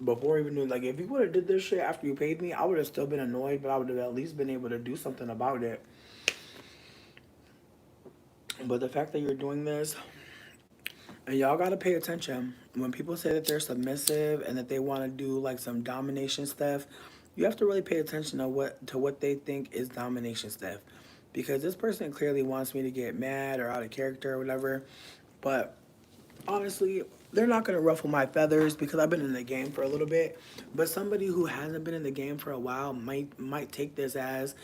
Before even doing, like, if you would have did this shit after you paid me, I would have still been annoyed, but I would have at least been able to do something about it. But the fact that you're doing this, and y'all gotta pay attention. When people say that they're submissive and that they want to do like some domination stuff, you have to really pay attention to what they think is domination stuff, because this person clearly wants me to get mad or out of character or whatever. But honestly, they're not gonna ruffle my feathers because I've been in the game for a little bit. But somebody who hasn't been in the game for a while might take this as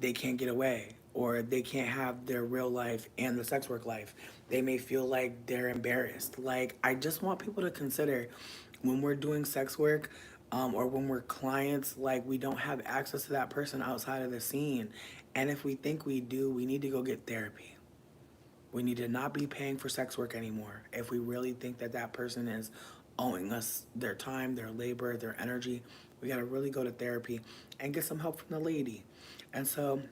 they can't get away or they can't have their real life and the sex work life. They may feel like they're embarrassed. Like, I just want people to consider when we're doing sex work, or when we're clients, like, we don't have access to that person outside of the scene. And if we think we do, we need to go get therapy. We need to not be paying for sex work anymore. If we really think that that person is owing us their time, their labor, their energy, we got to really go to therapy and get some help from the lady. And so,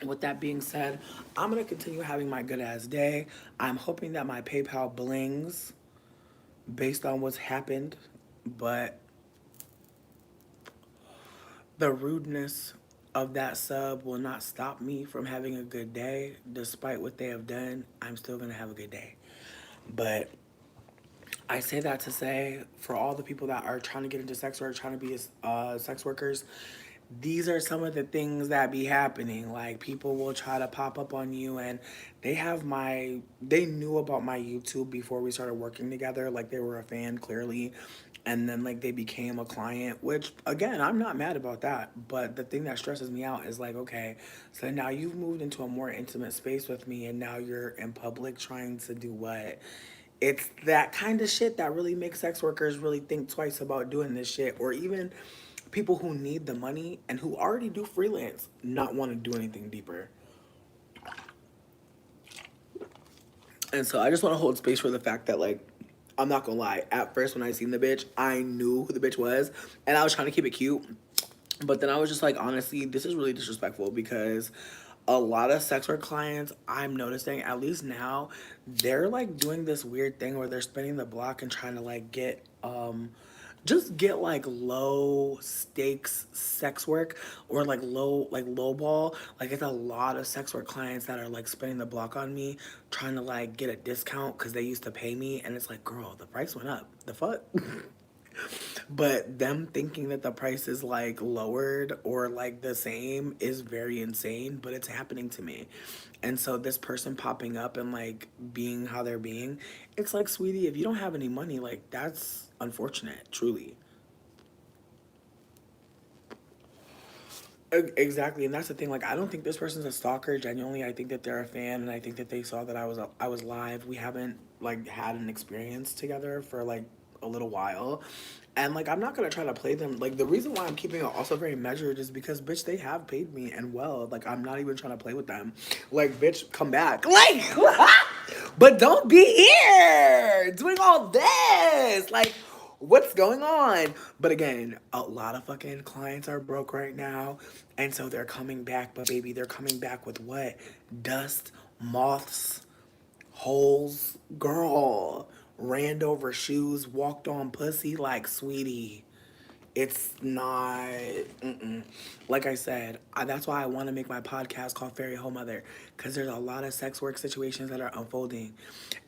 with that being said, I'm going to continue having my good ass day. I'm hoping that my PayPal blings based on what's happened, but the rudeness of that sub will not stop me from having a good day. Despite what they have done, I'm still going to have a good day. But I say that to say, for all the people that are trying to get into sex work, trying to be sex workers, these are some of the things that be happening. Like, people will try to pop up on you, and they knew about my YouTube before we started working together. Like, they were a fan, clearly. And then, like, they became a client, which, again, I'm not mad about that. But the thing that stresses me out is, like, okay, so now you've moved into a more intimate space with me, and now you're in public trying to do what? It's that kind of shit that really makes sex workers really think twice about doing this shit, or even people who need the money and who already do freelance not want to do anything deeper. And so I just want to hold space for the fact that, like, I'm not gonna lie. At first, when I seen the bitch, I knew who the bitch was, and I was trying to keep it cute. But then I was just like, honestly, this is really disrespectful because a lot of sex work clients, I'm noticing, at least now, they're like doing this weird thing where they're spinning the block and trying to like get just get like low stakes sex work, or like low ball. Like, it's a lot of sex work clients that are like spinning the block on me, trying to like get a discount because they used to pay me, and it's like, girl, the price went up. The fuck. But them thinking that the price is like lowered or like the same is very insane, but it's happening to me. And so this person popping up and like being how they're being, it's like, sweetie, if you don't have any money, like, that's unfortunate, truly. Exactly, and that's the thing. Like, I don't think this person's a stalker. Genuinely, I think that they're a fan, and I think that they saw that I was live. We haven't like had an experience together for like a little while, and like, I'm not gonna try to play them. Like, the reason why I'm keeping it also very measured is because, bitch, they have paid me and well. Like, I'm not even trying to play with them. Like, bitch, come back. Like, but don't be here doing all this. Like, what's going on? But again, a lot of fucking clients are broke right now, and so they're coming back. But baby, they're coming back with what? Dust, moths, holes. Girl, ran over shoes, walked on pussy. Like, sweetie, it's not. Mm-mm. Like I said, that's why I want to make my podcast called Fairy Home Mother, because there's a lot of sex work situations that are unfolding.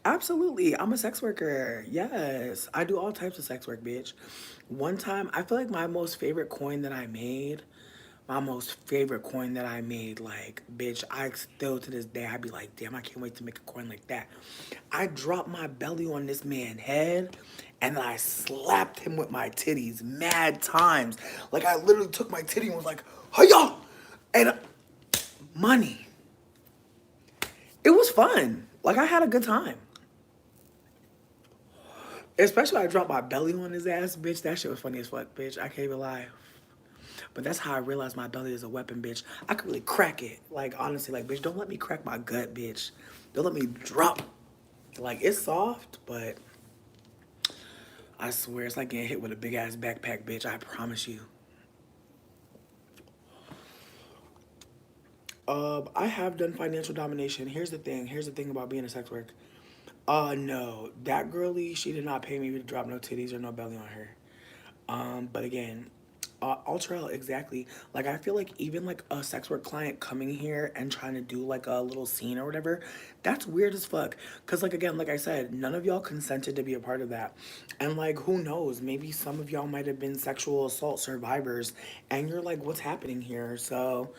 Absolutely, I'm a sex worker. Yes, I do all types of sex work, bitch. One time, I feel like my most favorite coin that I made, like, bitch, I still to this day, I'd be like, damn, I can't wait to make a coin like that. I dropped my belly on this man's head, and then I slapped him with my titties mad times. Like, I literally took my titty and was like, hiya! And money. It was fun. Like, I had a good time. Especially when I dropped my belly on his ass, bitch. That shit was funny as fuck, bitch. I can't even lie. But that's how I realized my belly is a weapon, bitch. I could really crack it. Like, honestly, like, bitch, don't let me crack my gut, bitch. Don't let me drop. Like, it's soft, but I swear it's like getting hit with a big ass backpack, bitch. I promise you. I have done financial domination. Here's the thing. Here's the thing about being a sex work. No, that girlie, she did not pay me to drop no titties or no belly on her. But again, Ultra, exactly. Like, I feel like even like a sex work client coming here and trying to do like a little scene or whatever, that's weird as fuck. Cause like, again, like I said, none of y'all consented to be a part of that. And like, who knows? Maybe some of y'all might have been sexual assault survivors, and you're like, what's happening here? So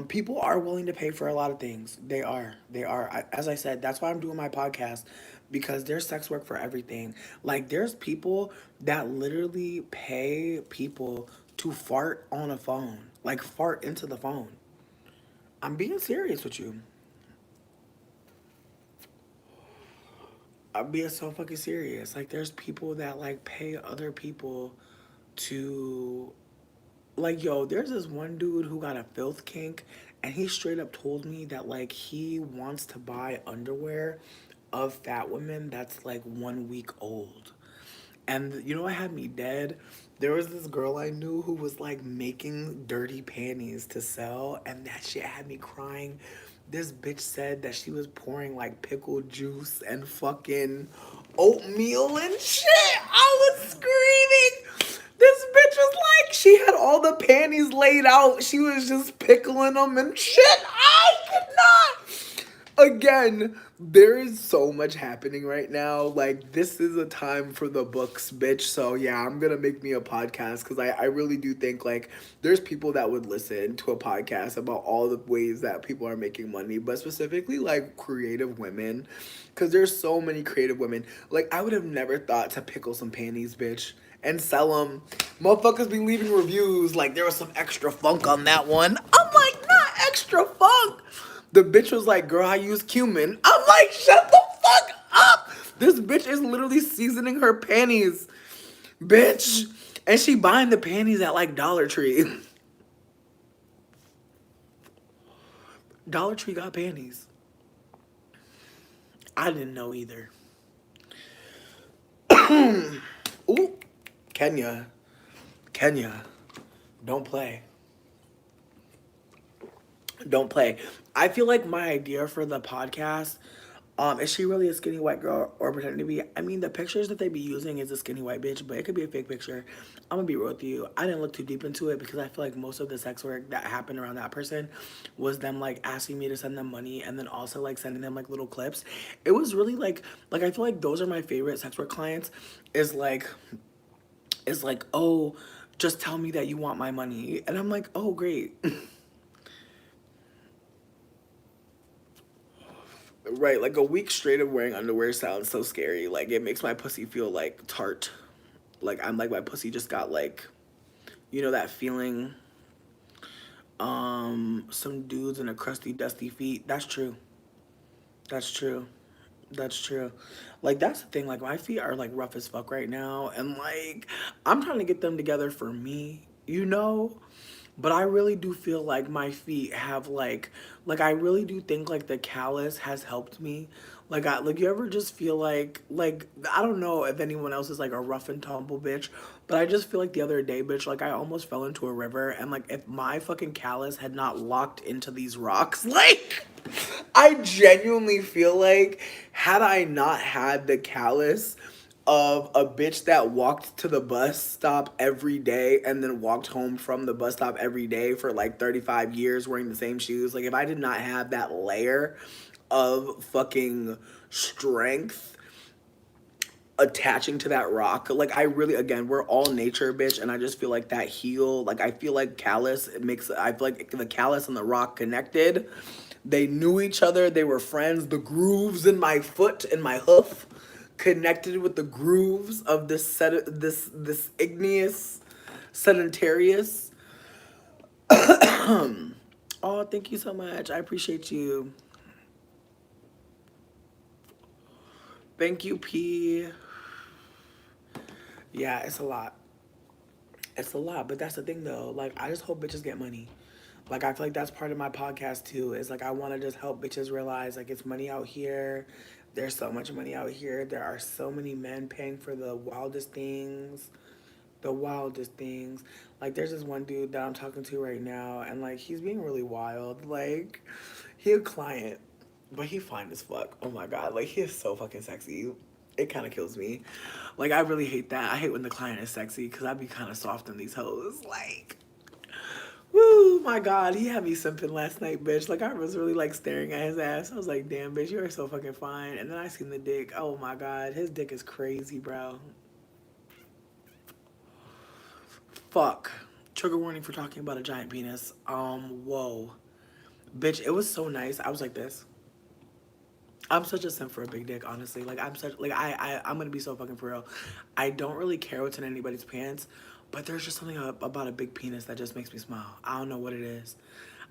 people are willing to pay for a lot of things. They are. They are. As I said, that's why I'm doing my podcast, because there's sex work for everything. Like, there's people that literally pay people to fart on a phone, like fart into the phone. I'm being serious with you. I'm being so fucking serious. Like, there's people that like pay other people to, like, yo, there's this one dude who got a filth kink, and he straight up told me that like he wants to buy underwear of fat women that's like 1 week old. And you know what had me dead? There was this girl I knew who was like making dirty panties to sell, and that shit had me crying. This bitch said that she was pouring like pickle juice and fucking oatmeal and shit. I was screaming. This bitch was like, she had all the panties laid out. She was just pickling them and shit. I could not. Again, there is so much happening right now. Like, this is a time for the books, bitch. So yeah, I'm gonna make me a podcast, because I really do think like there's people that would listen to a podcast about all the ways that people are making money, but specifically like creative women, because there's so many creative women. Like, I would have never thought to pickle some panties, bitch, and sell them. Motherfuckers be leaving reviews like there was some extra funk on that one. I'm like, not extra funk. The bitch was like, girl, I use cumin. I'm like, shut the fuck up. This bitch is literally seasoning her panties, bitch, and she buying the panties at like Dollar Tree. Dollar Tree got panties. I didn't know either. Ooh, Kenya, Kenya, don't play. Don't play. I feel like my idea for the podcast, is she really a skinny white girl or pretending to be? I mean, the pictures that they be using is a skinny white bitch, but it could be a fake picture. I'm gonna be real with you. I didn't look too deep into it because I feel like most of the sex work that happened around that person was them like asking me to send them money and then also like sending them like little clips. It was really like I feel like those are my favorite sex work clients. Is like oh, just tell me that you want my money, and I'm like, oh great. Right, like a week straight of wearing underwear sounds so scary. Like it makes my pussy feel like tart. Like I'm like my pussy just got like, you know that feeling. Some dudes in a crusty, dusty feet. That's true. That's true. That's true. Like that's the thing. Like my feet are like rough as fuck right now, and like I'm trying to get them together for me. You know, but I really do feel like my feet have like I really do think like the callus has helped me. Like you ever just feel like I don't know if anyone else is like a rough and tumble bitch, but I just feel like the other day, bitch, like I almost fell into a river, and like if my fucking callus had not locked into these rocks, like I genuinely feel like had I not had the callus of a bitch that walked to the bus stop every day and then walked home from the bus stop every day for like 35 years wearing the same shoes. Like, if I did not have that layer of fucking strength attaching to that rock, like, I really, again, we're all nature, bitch, and I just feel like that heel, like, I feel like callus, it makes, I feel like the callus and the rock connected. They knew each other, they were friends. The grooves in my foot and my hoof connected with the grooves of this igneous sedentarius. Oh, thank you so much. I appreciate you. Thank you, P. Yeah, it's a lot. It's a lot, but that's the thing though. Like, I just hope bitches get money. Like, I feel like that's part of my podcast too. Is like I want to just help bitches realize like it's money out here. There's so much money out here. There are so many men paying for the wildest things. The wildest things. Like, there's this one dude that I'm talking to right now, and like he's being really wild. Like, he a client, but he fine as fuck. Oh my god, like he is so fucking sexy. It kind of kills me. Like, I really hate that. I hate when the client is sexy because I be kind of soft on these hoes. Like, woo, my god, he had me simping last night, bitch. Like, I was really like staring at his ass. I was like, damn, bitch, you are so fucking fine. And then I seen the dick. Oh my god, his dick is crazy, bro. Fuck. Trigger warning for talking about a giant penis. Whoa. Bitch, it was so nice. I was like this. I'm such a simp for a big dick, honestly. Like, I'm such, like, I'm gonna be so fucking for real. I don't really care what's in anybody's pants, but there's just something about a big penis that just makes me smile. I don't know what it is.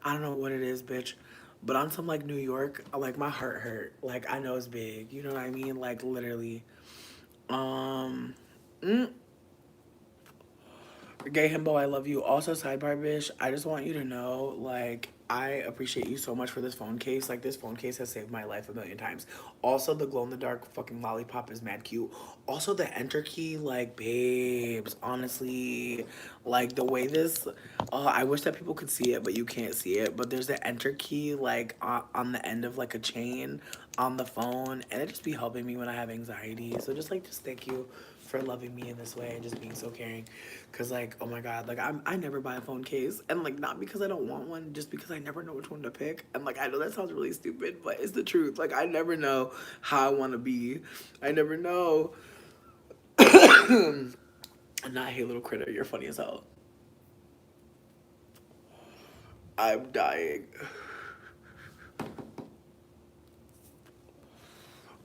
I don't know what it is, bitch. But on some, like, New York, like, my heart hurt. Like, I know it's big. You know what I mean? Like, literally. Um, mm, Gay himbo, I love you. Also, sidebar, bitch, I just want you to know, like, I appreciate you so much for this phone case. Like, this phone case has saved my life a million times. Also, the glow in the dark fucking lollipop is mad cute. Also, the enter key, like, babes, honestly, like, the way this, I wish that people could see it, but you can't see it. But there's the enter key, like, on the end of, like, a chain on the phone, and it just be helping me when I have anxiety. So, just thank you for loving me in this way and just being so caring. Cause like, oh my god, like I never buy a phone case, and like not because I don't want one, just because I never know which one to pick. And like I know that sounds really stupid, but it's the truth. Like I never know how I want to be. I never know. And not hey little critter, you're funny as hell. I'm dying.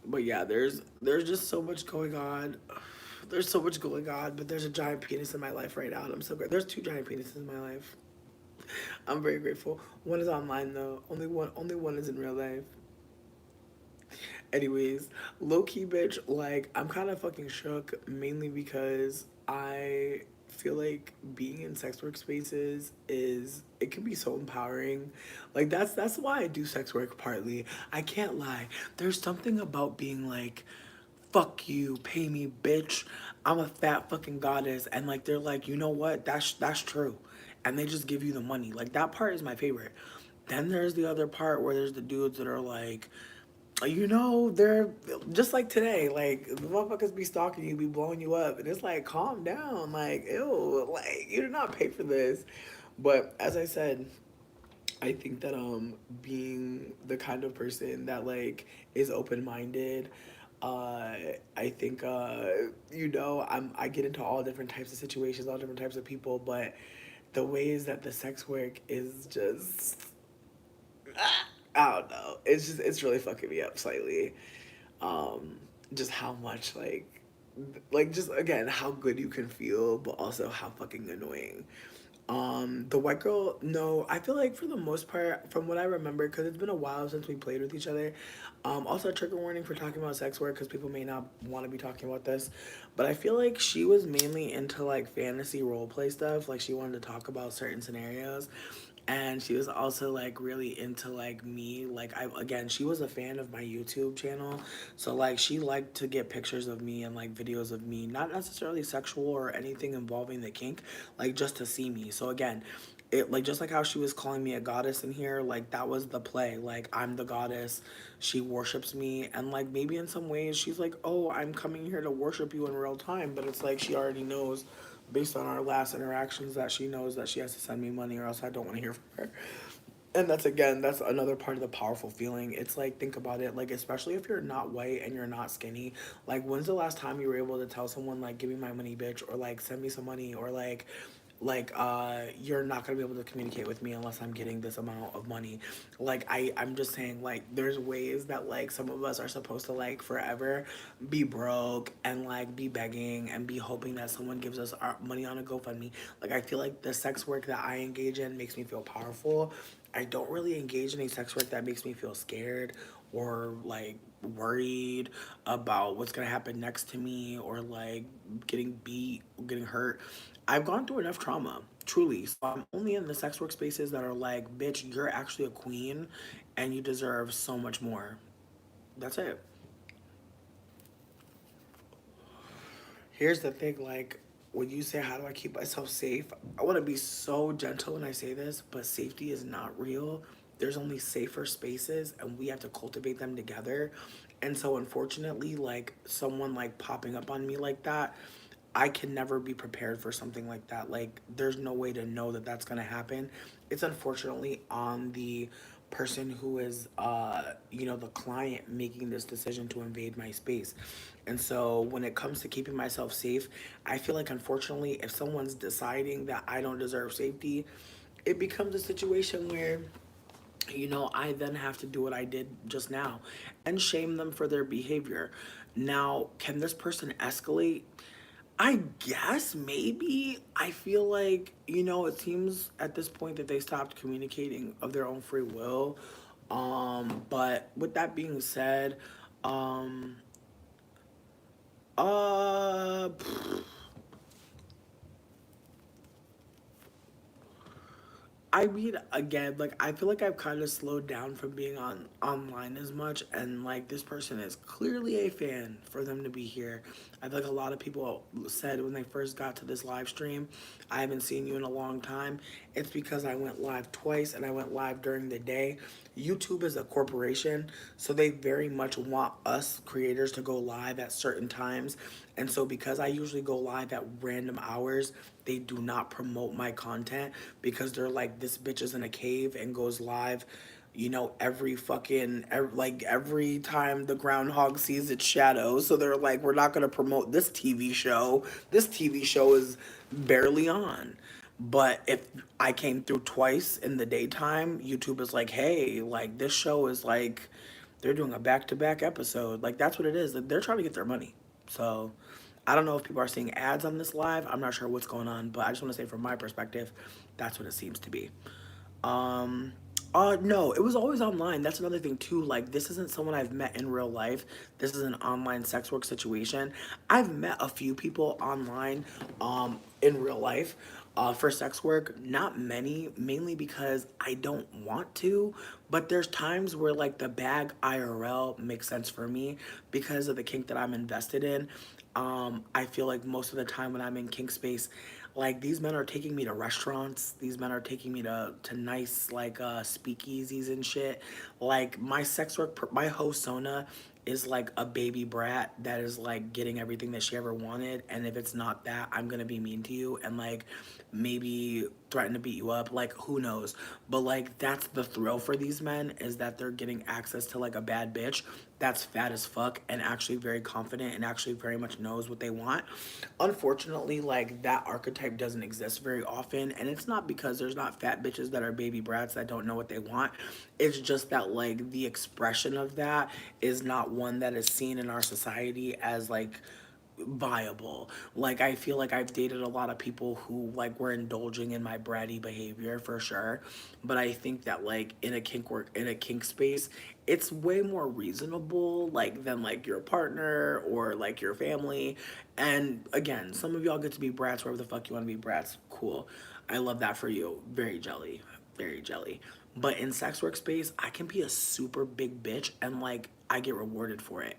But yeah, there's just so much going on. There's so much going on, but there's a giant penis in my life right now, and I'm so great. There's two giant penises in my life. I'm very grateful. One is online though. Only one is in real life. Anyways, low key, bitch, like, I'm kind of fucking shook mainly because I feel like being in sex work spaces is, it can be so empowering. Like, that's why I do sex work partly. I can't lie. There's something about being like, fuck you, pay me, bitch. I'm a fat fucking goddess. And like, they're like, you know what? That's true. And they just give you the money. Like, that part is my favorite. Then there's the other part where there's the dudes that are like, they're just like today, like the motherfuckers be stalking you, be blowing you up, and it's like, calm down, like, ew, like, you did not pay for this. But as I said, I think that being the kind of person that like is open minded, I think I get into all different types of situations, all different types of people, but the ways that the sex work is just, I don't know. It's really fucking me up slightly. Um, just how much like just again how good you can feel, but also how fucking annoying. The white girl, no, I feel like for the most part, from what I remember, because it's been a while since we played with each other. Also, trigger warning for talking about sex work because people may not want to be talking about this. But I feel like she was mainly into like fantasy role play stuff. Like she wanted to talk about certain scenarios. And she was also like really into like me. Like I again, she was a fan of my YouTube channel. So like she liked to get pictures of me and like videos of me, not necessarily sexual or anything involving the kink, like just to see me. So again, it like just like how she was calling me a goddess in here, like that was the play. Like I'm the goddess, she worships me, and like maybe in some ways she's like, oh, I'm coming here to worship you in real time, but it's like she already knows based on our last interactions that she knows that she has to send me money or else I don't want to hear from her. And that's again, that's another part of the powerful feeling. It's like, think about it, like especially if you're not white and you're not skinny, like when's the last time you were able to tell someone like, give me my money, bitch, or like send me some money, or you're not gonna be able to communicate with me unless I'm getting this amount of money. Like I'm just saying, like there's ways that like some of us are supposed to like forever be broke and like be begging and be hoping that someone gives us our money on a GoFundMe. Like I feel like the sex work that I engage in makes me feel powerful. I don't really engage in any sex work that makes me feel scared or like worried about what's gonna happen next to me or like getting beat, getting hurt. I've gone through enough trauma, truly. So I'm only in the sex work spaces that are like, bitch, you're actually a queen and you deserve so much more. That's it. Here's the thing, like when you say how do I keep myself safe, I want to be so gentle when I say this, but safety is not real. There's only safer spaces and we have to cultivate them together. And so unfortunately, like someone like popping up on me like that, I can never be prepared for something like that. Like there's no way to know that that's going to happen. It's unfortunately on the person who is the client making this decision to invade my space. And so when it comes to keeping myself safe, I feel like unfortunately if someone's deciding that I don't deserve safety, it becomes a situation where I then have to do what I did just now and shame them for their behavior. Now, can this person escalate? I guess maybe. I feel like, it seems at this point that they stopped communicating of their own free will. But with that being said, um, uh, I mean, again, like I feel like I've kind of slowed down from being on online as much, and like this person is clearly a fan for them to be here. I feel like a lot of people said when they first got to this live stream, I haven't seen you in a long time. It's because I went live twice, and I went live during the day. YouTube is a corporation, so they very much want us creators to go live at certain times. And so because I usually go live at random hours, they do not promote my content because they're like, this bitch is in a cave and goes live, every time the groundhog sees its shadow. So they're like, we're not going to promote this TV show. This TV show is barely on. But if I came through twice in the daytime, YouTube is like, hey, like this show is like, they're doing a back to back episode. Like that's what it is. Like, they're trying to get their money. So I don't know if people are seeing ads on this live. I'm not sure what's going on, but I just want to say from my perspective, that's what it seems to be. Um, No, it was always online. That's another thing too. Like, this isn't someone I've met in real life. This is an online sex work situation. I've met a few people online, in real life, for sex work. Not many, mainly because I don't want to. But there's times where like the bag IRL makes sense for me because of the kink that I'm invested in. I feel like most of the time when I'm in kink space, like these men are taking me to restaurants. These men are taking me to nice like speakeasies and shit. Like my sex work, my host Sona is like a baby brat that is like getting everything that she ever wanted. And if it's not that, I'm gonna be mean to you and like maybe threaten to beat you up. Like who knows? But like that's the thrill for these men, is that they're getting access to like a bad bitch that's fat as fuck and actually very confident and actually very much knows what they want. Unfortunately, like that archetype doesn't exist very often, and it's not because there's not fat bitches that are baby brats that don't know what they want. It's just that like the expression of that is not one that is seen in our society as like viable. Like I feel like I've dated a lot of people who like were indulging in my bratty behavior for sure, but I think that like in a kink space, it's way more reasonable like than like your partner or like your family. And again, some of y'all get to be brats wherever the fuck you want to be brats. Cool. I love that for you. Very jelly. Very jelly. But in sex work space, I can be a super big bitch and like I get rewarded for it.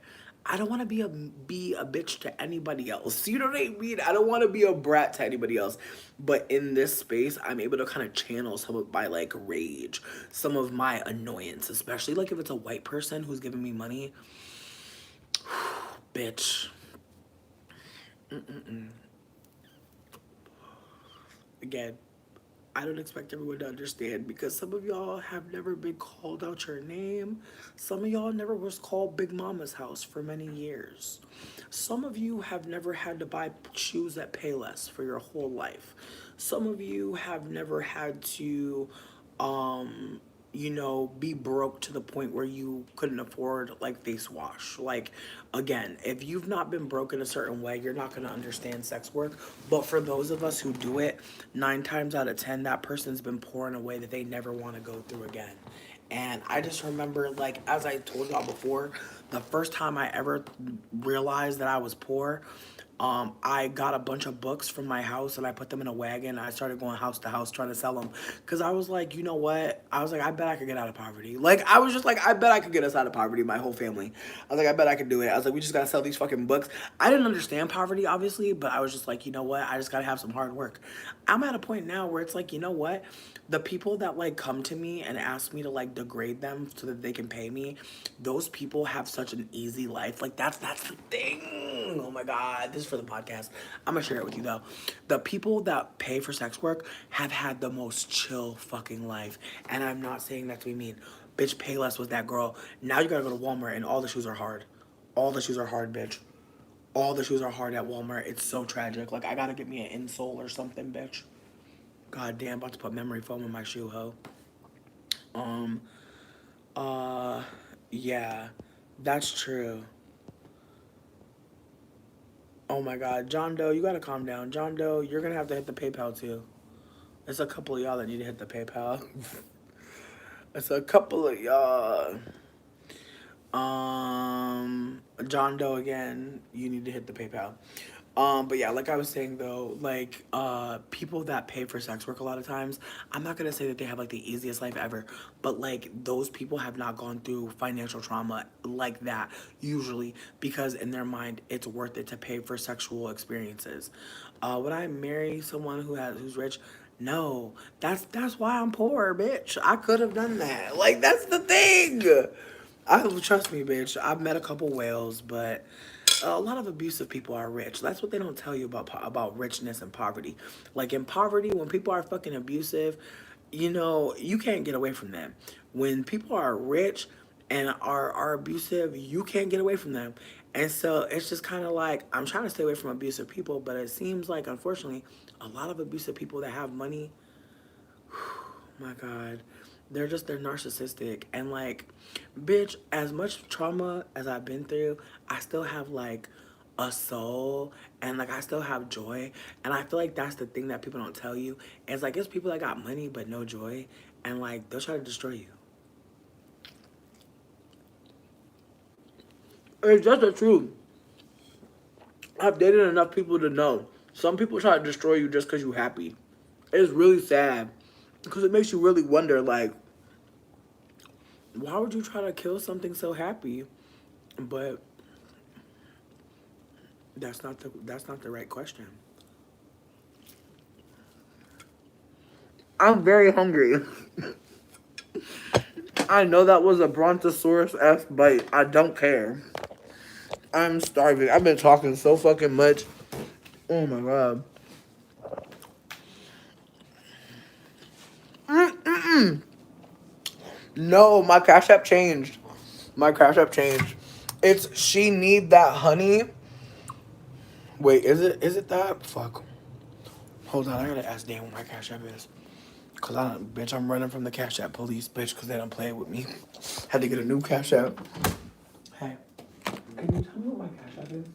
I don't want to be a bitch to anybody else. You know what I mean? I don't want to be a brat to anybody else. But in this space, I'm able to kind of channel some of my like rage, some of my annoyance, especially like if it's a white person who's giving me money. Bitch. Again, I don't expect everyone to understand because some of y'all have never been called out your name. Some of y'all never was called Big Mama's house for many years. Some of you have never had to buy shoes that pay less for your whole life. Some of you have never had to be broke to the point where you couldn't afford like face wash. Like, again, if you've not been broke in a certain way, you're not going to understand sex work. But for those of us who do it, 9 times out of 10, that person's been poor in a way that they never want to go through again. And I just remember, like, as I told y'all before, the first time I ever realized that I was poor, I got a bunch of books from my house and I put them in a wagon. I started going house to house trying to sell them because I was like, you know what? I was like, I bet I could get out of poverty. Like, I was just like, I bet I could get us out of poverty, my whole family. I was like, I bet I could do it. I was like, we just gotta sell these fucking books. I didn't understand poverty, obviously, but I was just like, you know what? I just gotta have some hard work. I'm at a point now where it's like, you know what? The people that like come to me and ask me to like degrade them so that they can pay me, those people have such an easy life. Like that's the thing. Oh my god, this is for the podcast. I'm gonna share it with you though. The people that pay for sex work have had the most chill fucking life, and I'm not saying that to be mean. Bitch, Payless was that girl. Now you gotta go to Walmart and all the shoes are hard. All the shoes are hard, bitch. All the shoes are hard at Walmart. It's so tragic. Like I gotta get me an insole or something, bitch. God damn, about to put memory foam in my shoe, ho. Um, uh, yeah, that's true. Oh my God, John Doe, you gotta calm down. John Doe, you're gonna have to hit the PayPal too. There's a couple of y'all that need to hit the PayPal. It's a couple of y'all. John Doe again, you need to hit the PayPal. But yeah, like I was saying though, like people that pay for sex work a lot of times, I'm not gonna say that they have like the easiest life ever, but like those people have not gone through financial trauma like that usually because in their mind it's worth it to pay for sexual experiences. Would I marry someone who's rich? No, that's why I'm poor, bitch. I could have done that. Like that's the thing. I trust me, bitch. I've met a couple whales, but a lot of abusive people are rich. That's what they don't tell you about richness and poverty. Like in poverty, when people are fucking abusive, you can't get away from them. When people are rich and are abusive, you can't get away from them. And so it's just kind of like I'm trying to stay away from abusive people, but it seems like unfortunately a lot of abusive people that have money, my God, they're narcissistic and like, bitch, as much trauma as I've been through, I still have like a soul and like I still have joy. And I feel like that's the thing that people don't tell you. It's like it's people that got money but no joy. and like they'll try to destroy you. It's just the truth. I've dated enough people to know some people try to destroy you just because you're happy. It's really sad because it makes you really wonder, like, why would you try to kill something so happy? But that's not the right question. I'm very hungry. I know that was a Brontosaurus F bite. I don't care. I'm starving. I've been talking so fucking much. Oh my god. No, my Cash App changed. My Cash App changed. It's she need that honey. Wait, is it that? Fuck. Hold on, I gotta ask Dan what my Cash App is. Cause I don't, bitch, I'm running from the Cash App police, bitch, cause they don't play with me. Had to get a new Cash App. Hey, can you tell me what my Cash App is?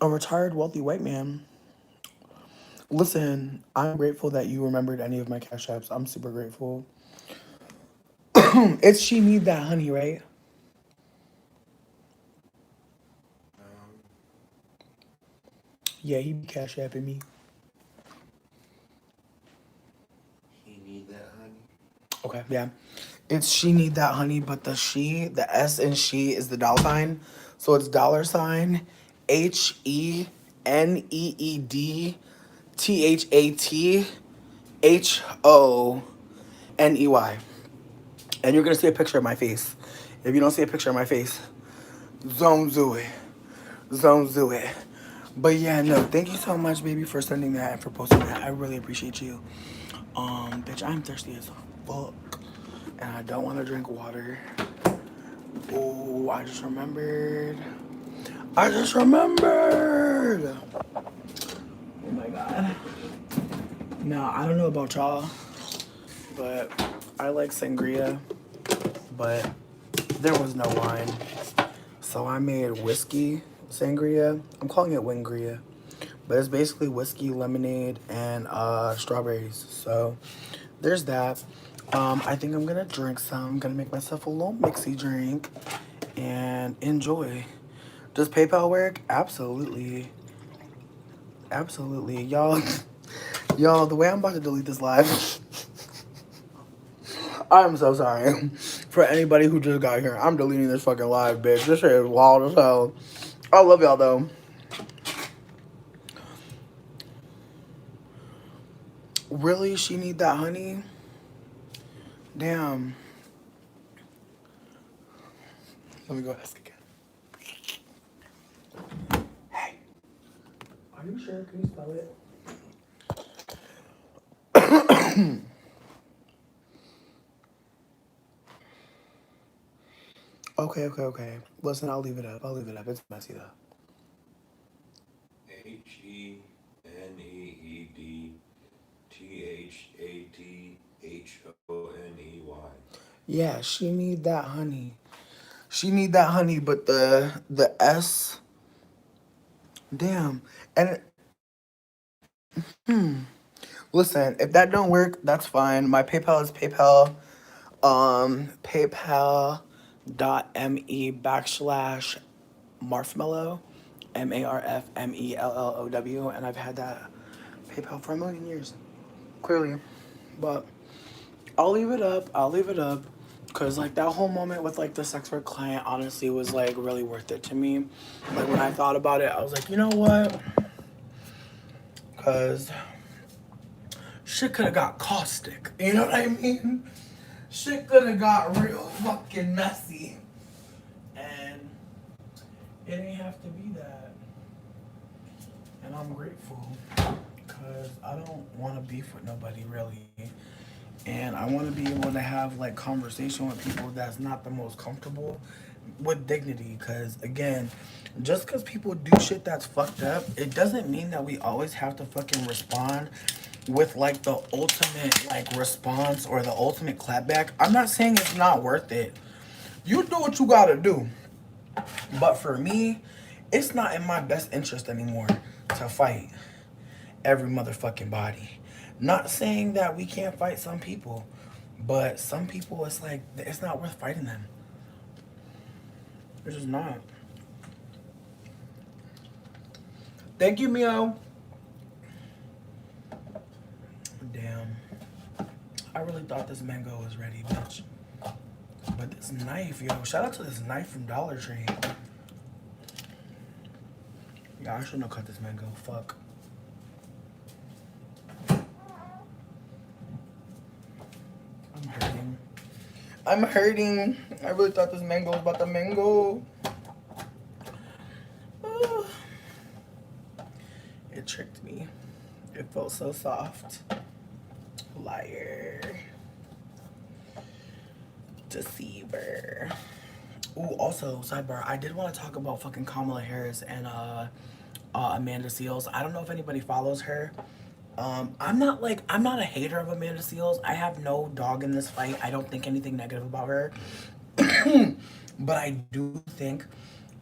A retired wealthy white man. Listen, I'm grateful that you remembered any of my Cash Apps. I'm super grateful. It's she need that honey, right? Yeah, he be Cash Apping me. He need that honey. Okay, yeah. It's she need that honey, but the S in she is the dollar sign. So it's $HENEEDTHATHONEY. And you're gonna see a picture of my face. If you don't see a picture of my face, zone do it. Zone do it. But yeah, no, thank you so much, baby, for sending that and for posting that. I really appreciate you. Bitch, I'm thirsty as fuck. And I don't want to drink water. Oh, I just remembered. Oh my god. Now, I don't know about y'all, but I like sangria, but there was no wine. So I made whiskey sangria. I'm calling it wingria. But it's basically whiskey, lemonade, and strawberries. So there's that. I think I'm gonna drink some. I'm gonna make myself a little mixy drink and enjoy. Does PayPal work? Absolutely. Absolutely. Y'all, y'all, the way I'm about to delete this live, I'm so sorry. For anybody who just got here, I'm deleting this fucking live, bitch. This shit is wild as hell. I love y'all, though. Really? She need that honey? Damn. Let me go ask again. Hey. Are you sure? Can you spell it? Okay. Listen, I'll leave it up. It's messy, though. HENEEDTHATHONEY. Yeah, she need that honey. She need that honey, but the S, damn. And listen, if that don't work, that's fine. My PayPal is PayPal.me/marshmallow, MARFMELLOW, and I've had that PayPal for a million years, clearly. But I'll leave it up. Cause like that whole moment with like the sex work client honestly was like really worth it to me. Like when I thought about it, I was like, you know what? Cause shit could have got caustic. You know what I mean? Shit could have got real fucking messy. And it ain't have to be that. And I'm grateful. Cause I don't want to beef with nobody really. And I want to be able to have like conversation with people that's not the most comfortable with dignity. Because again, just because people do shit that's fucked up, it doesn't mean that we always have to fucking respond with like the ultimate like response or the ultimate clapback. I'm not saying it's not worth it. You do what you gotta do. But for me, it's not in my best interest anymore to fight every motherfucking body. Not saying that we can't fight some people, but some people, it's like, it's not worth fighting them. It's just not. Thank you, Mio. Damn. I really thought this mango was ready, bitch. But this knife, yo. Shout out to this knife from Dollar Tree. Yeah, I shouldn't have cut this mango. Fuck. I'm hurting. I'm hurting. I really thought this mango was about to mango. It tricked me. It felt so soft. Liar. Deceiver. Ooh, also, sidebar, I did want to talk about fucking Kamala Harris and Amanda Seales. I don't know if anybody follows her. I'm not a hater of Amanda Seales. I have no dog in this fight. I don't think anything negative about her. But I do think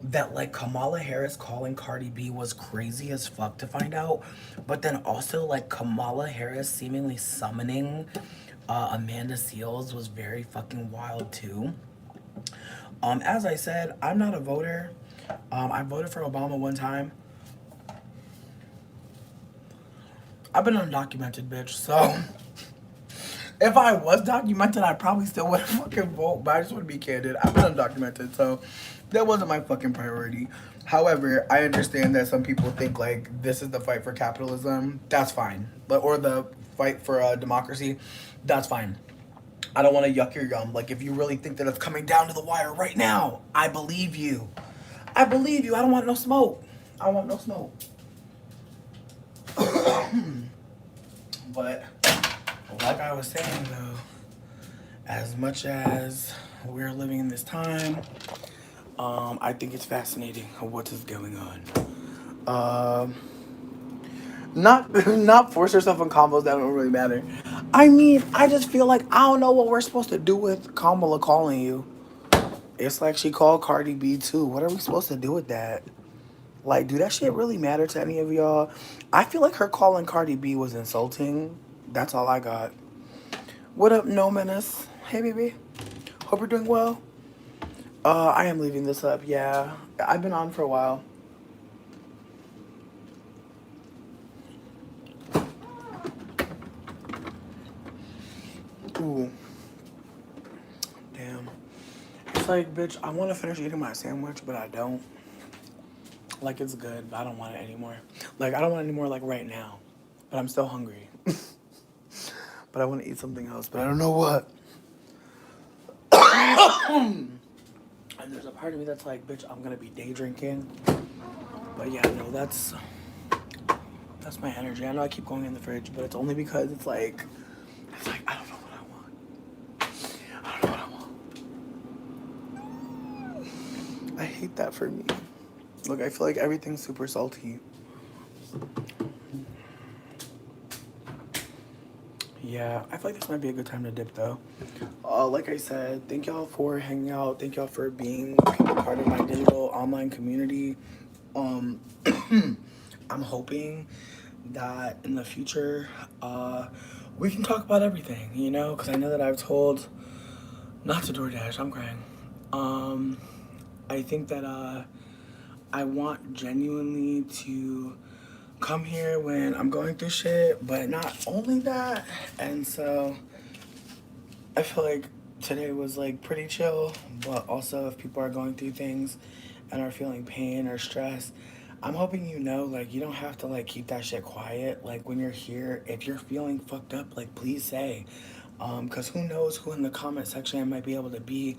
that like Kamala Harris calling Cardi B was crazy as fuck to find out. But then also like Kamala Harris seemingly summoning Amanda Seales was very fucking wild too. As I said, I'm not a voter. I voted for Obama one time. I've been undocumented, bitch. So if I was documented, I probably still wouldn't fucking vote. But I just want to be candid. I've been undocumented, so that wasn't my fucking priority. However, I understand that some people think like this is the fight for capitalism. That's fine. But or the fight for democracy. That's fine. I don't want to yuck your yum. Like if you really think that it's coming down to the wire right now, I believe you. I believe you. I don't want no smoke. I want no smoke. But like I was saying though, as much as we're living in this time, I think it's fascinating what is going on. Not force yourself on combos that don't really matter. I mean, I just feel like I don't know what we're supposed to do with Kamala calling you. It's like she called Cardi B too. What are we supposed to do with that? Like, do that shit really matter to any of y'all? I feel like her calling Cardi B was insulting. That's all I got. What up, No Menace? Hey, baby. Hope you're doing well. I am leaving this up, yeah. I've been on for a while. Ooh. Damn. It's like, bitch, I want to finish eating my sandwich, but I don't. Like, it's good, but I don't want it anymore. Like, I don't want it anymore, like, right now. But I'm still hungry. But I want to eat something else, but I don't know what. And there's a part of me that's like, bitch, I'm going to be day drinking. But yeah, no, that's my energy. I know I keep going in the fridge, but it's only because it's like, I don't know what I want. I don't know what I want. I hate that for me. Look, I feel like everything's super salty. Yeah, I feel like this might be a good time to dip though. Like I said, thank y'all for hanging out. Thank y'all for being part of my digital online community. I'm hoping that in the future, we can talk about everything, you know? Because I know that I've told, not to DoorDash, I'm crying. I think that I want genuinely to come here when I'm going through shit, but not only that. And so I feel like today was like pretty chill, but also if people are going through things and are feeling pain or stress, I'm hoping you know, like, you don't have to like keep that shit quiet. Like when you're here, if you're feeling fucked up, like please say, cause who knows who in the comment section might be able to be,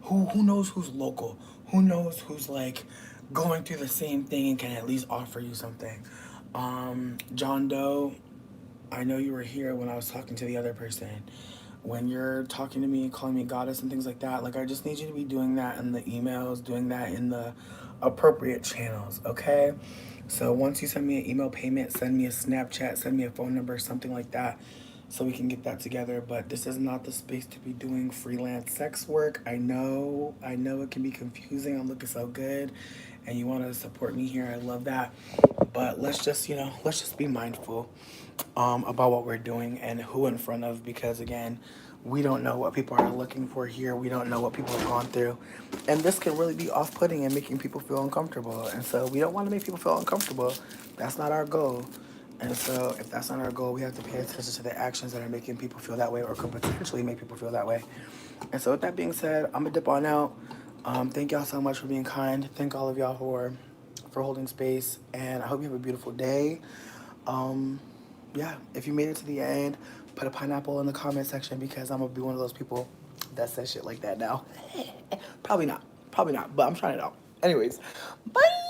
who knows who's local, who knows who's like going through the same thing and can at least offer you something. John Doe, I know you were here when I was talking to the other person. When you're talking to me, calling me goddess and things like that, like I just need you to be doing that in the emails, doing that in the appropriate channels, okay? So once you send me an email payment, send me a Snapchat, send me a phone number, something like that. so we can get that together. But this is not the space to be doing freelance sex work. I know it can be confusing. I'm looking so good, and you want to support me here. I love that. But let's just, let's just be mindful about what we're doing and who in front of, because again, we don't know what people are looking for here. We don't know what people have gone through. And this can really be off-putting and making people feel uncomfortable. And so we don't want to make people feel uncomfortable. That's not our goal. And so if that's not our goal, we have to pay attention to the actions that are making people feel that way or could potentially make people feel that way. And so with that being said, I'm gonna dip on out. Thank y'all so much for being kind. Thank all of y'all for holding space. And I hope you have a beautiful day. Yeah, if you made it to the end, put a pineapple in the comment section, because I'm gonna be one of those people that says shit like that now. Probably not, but I'm trying it out. Anyways, bye.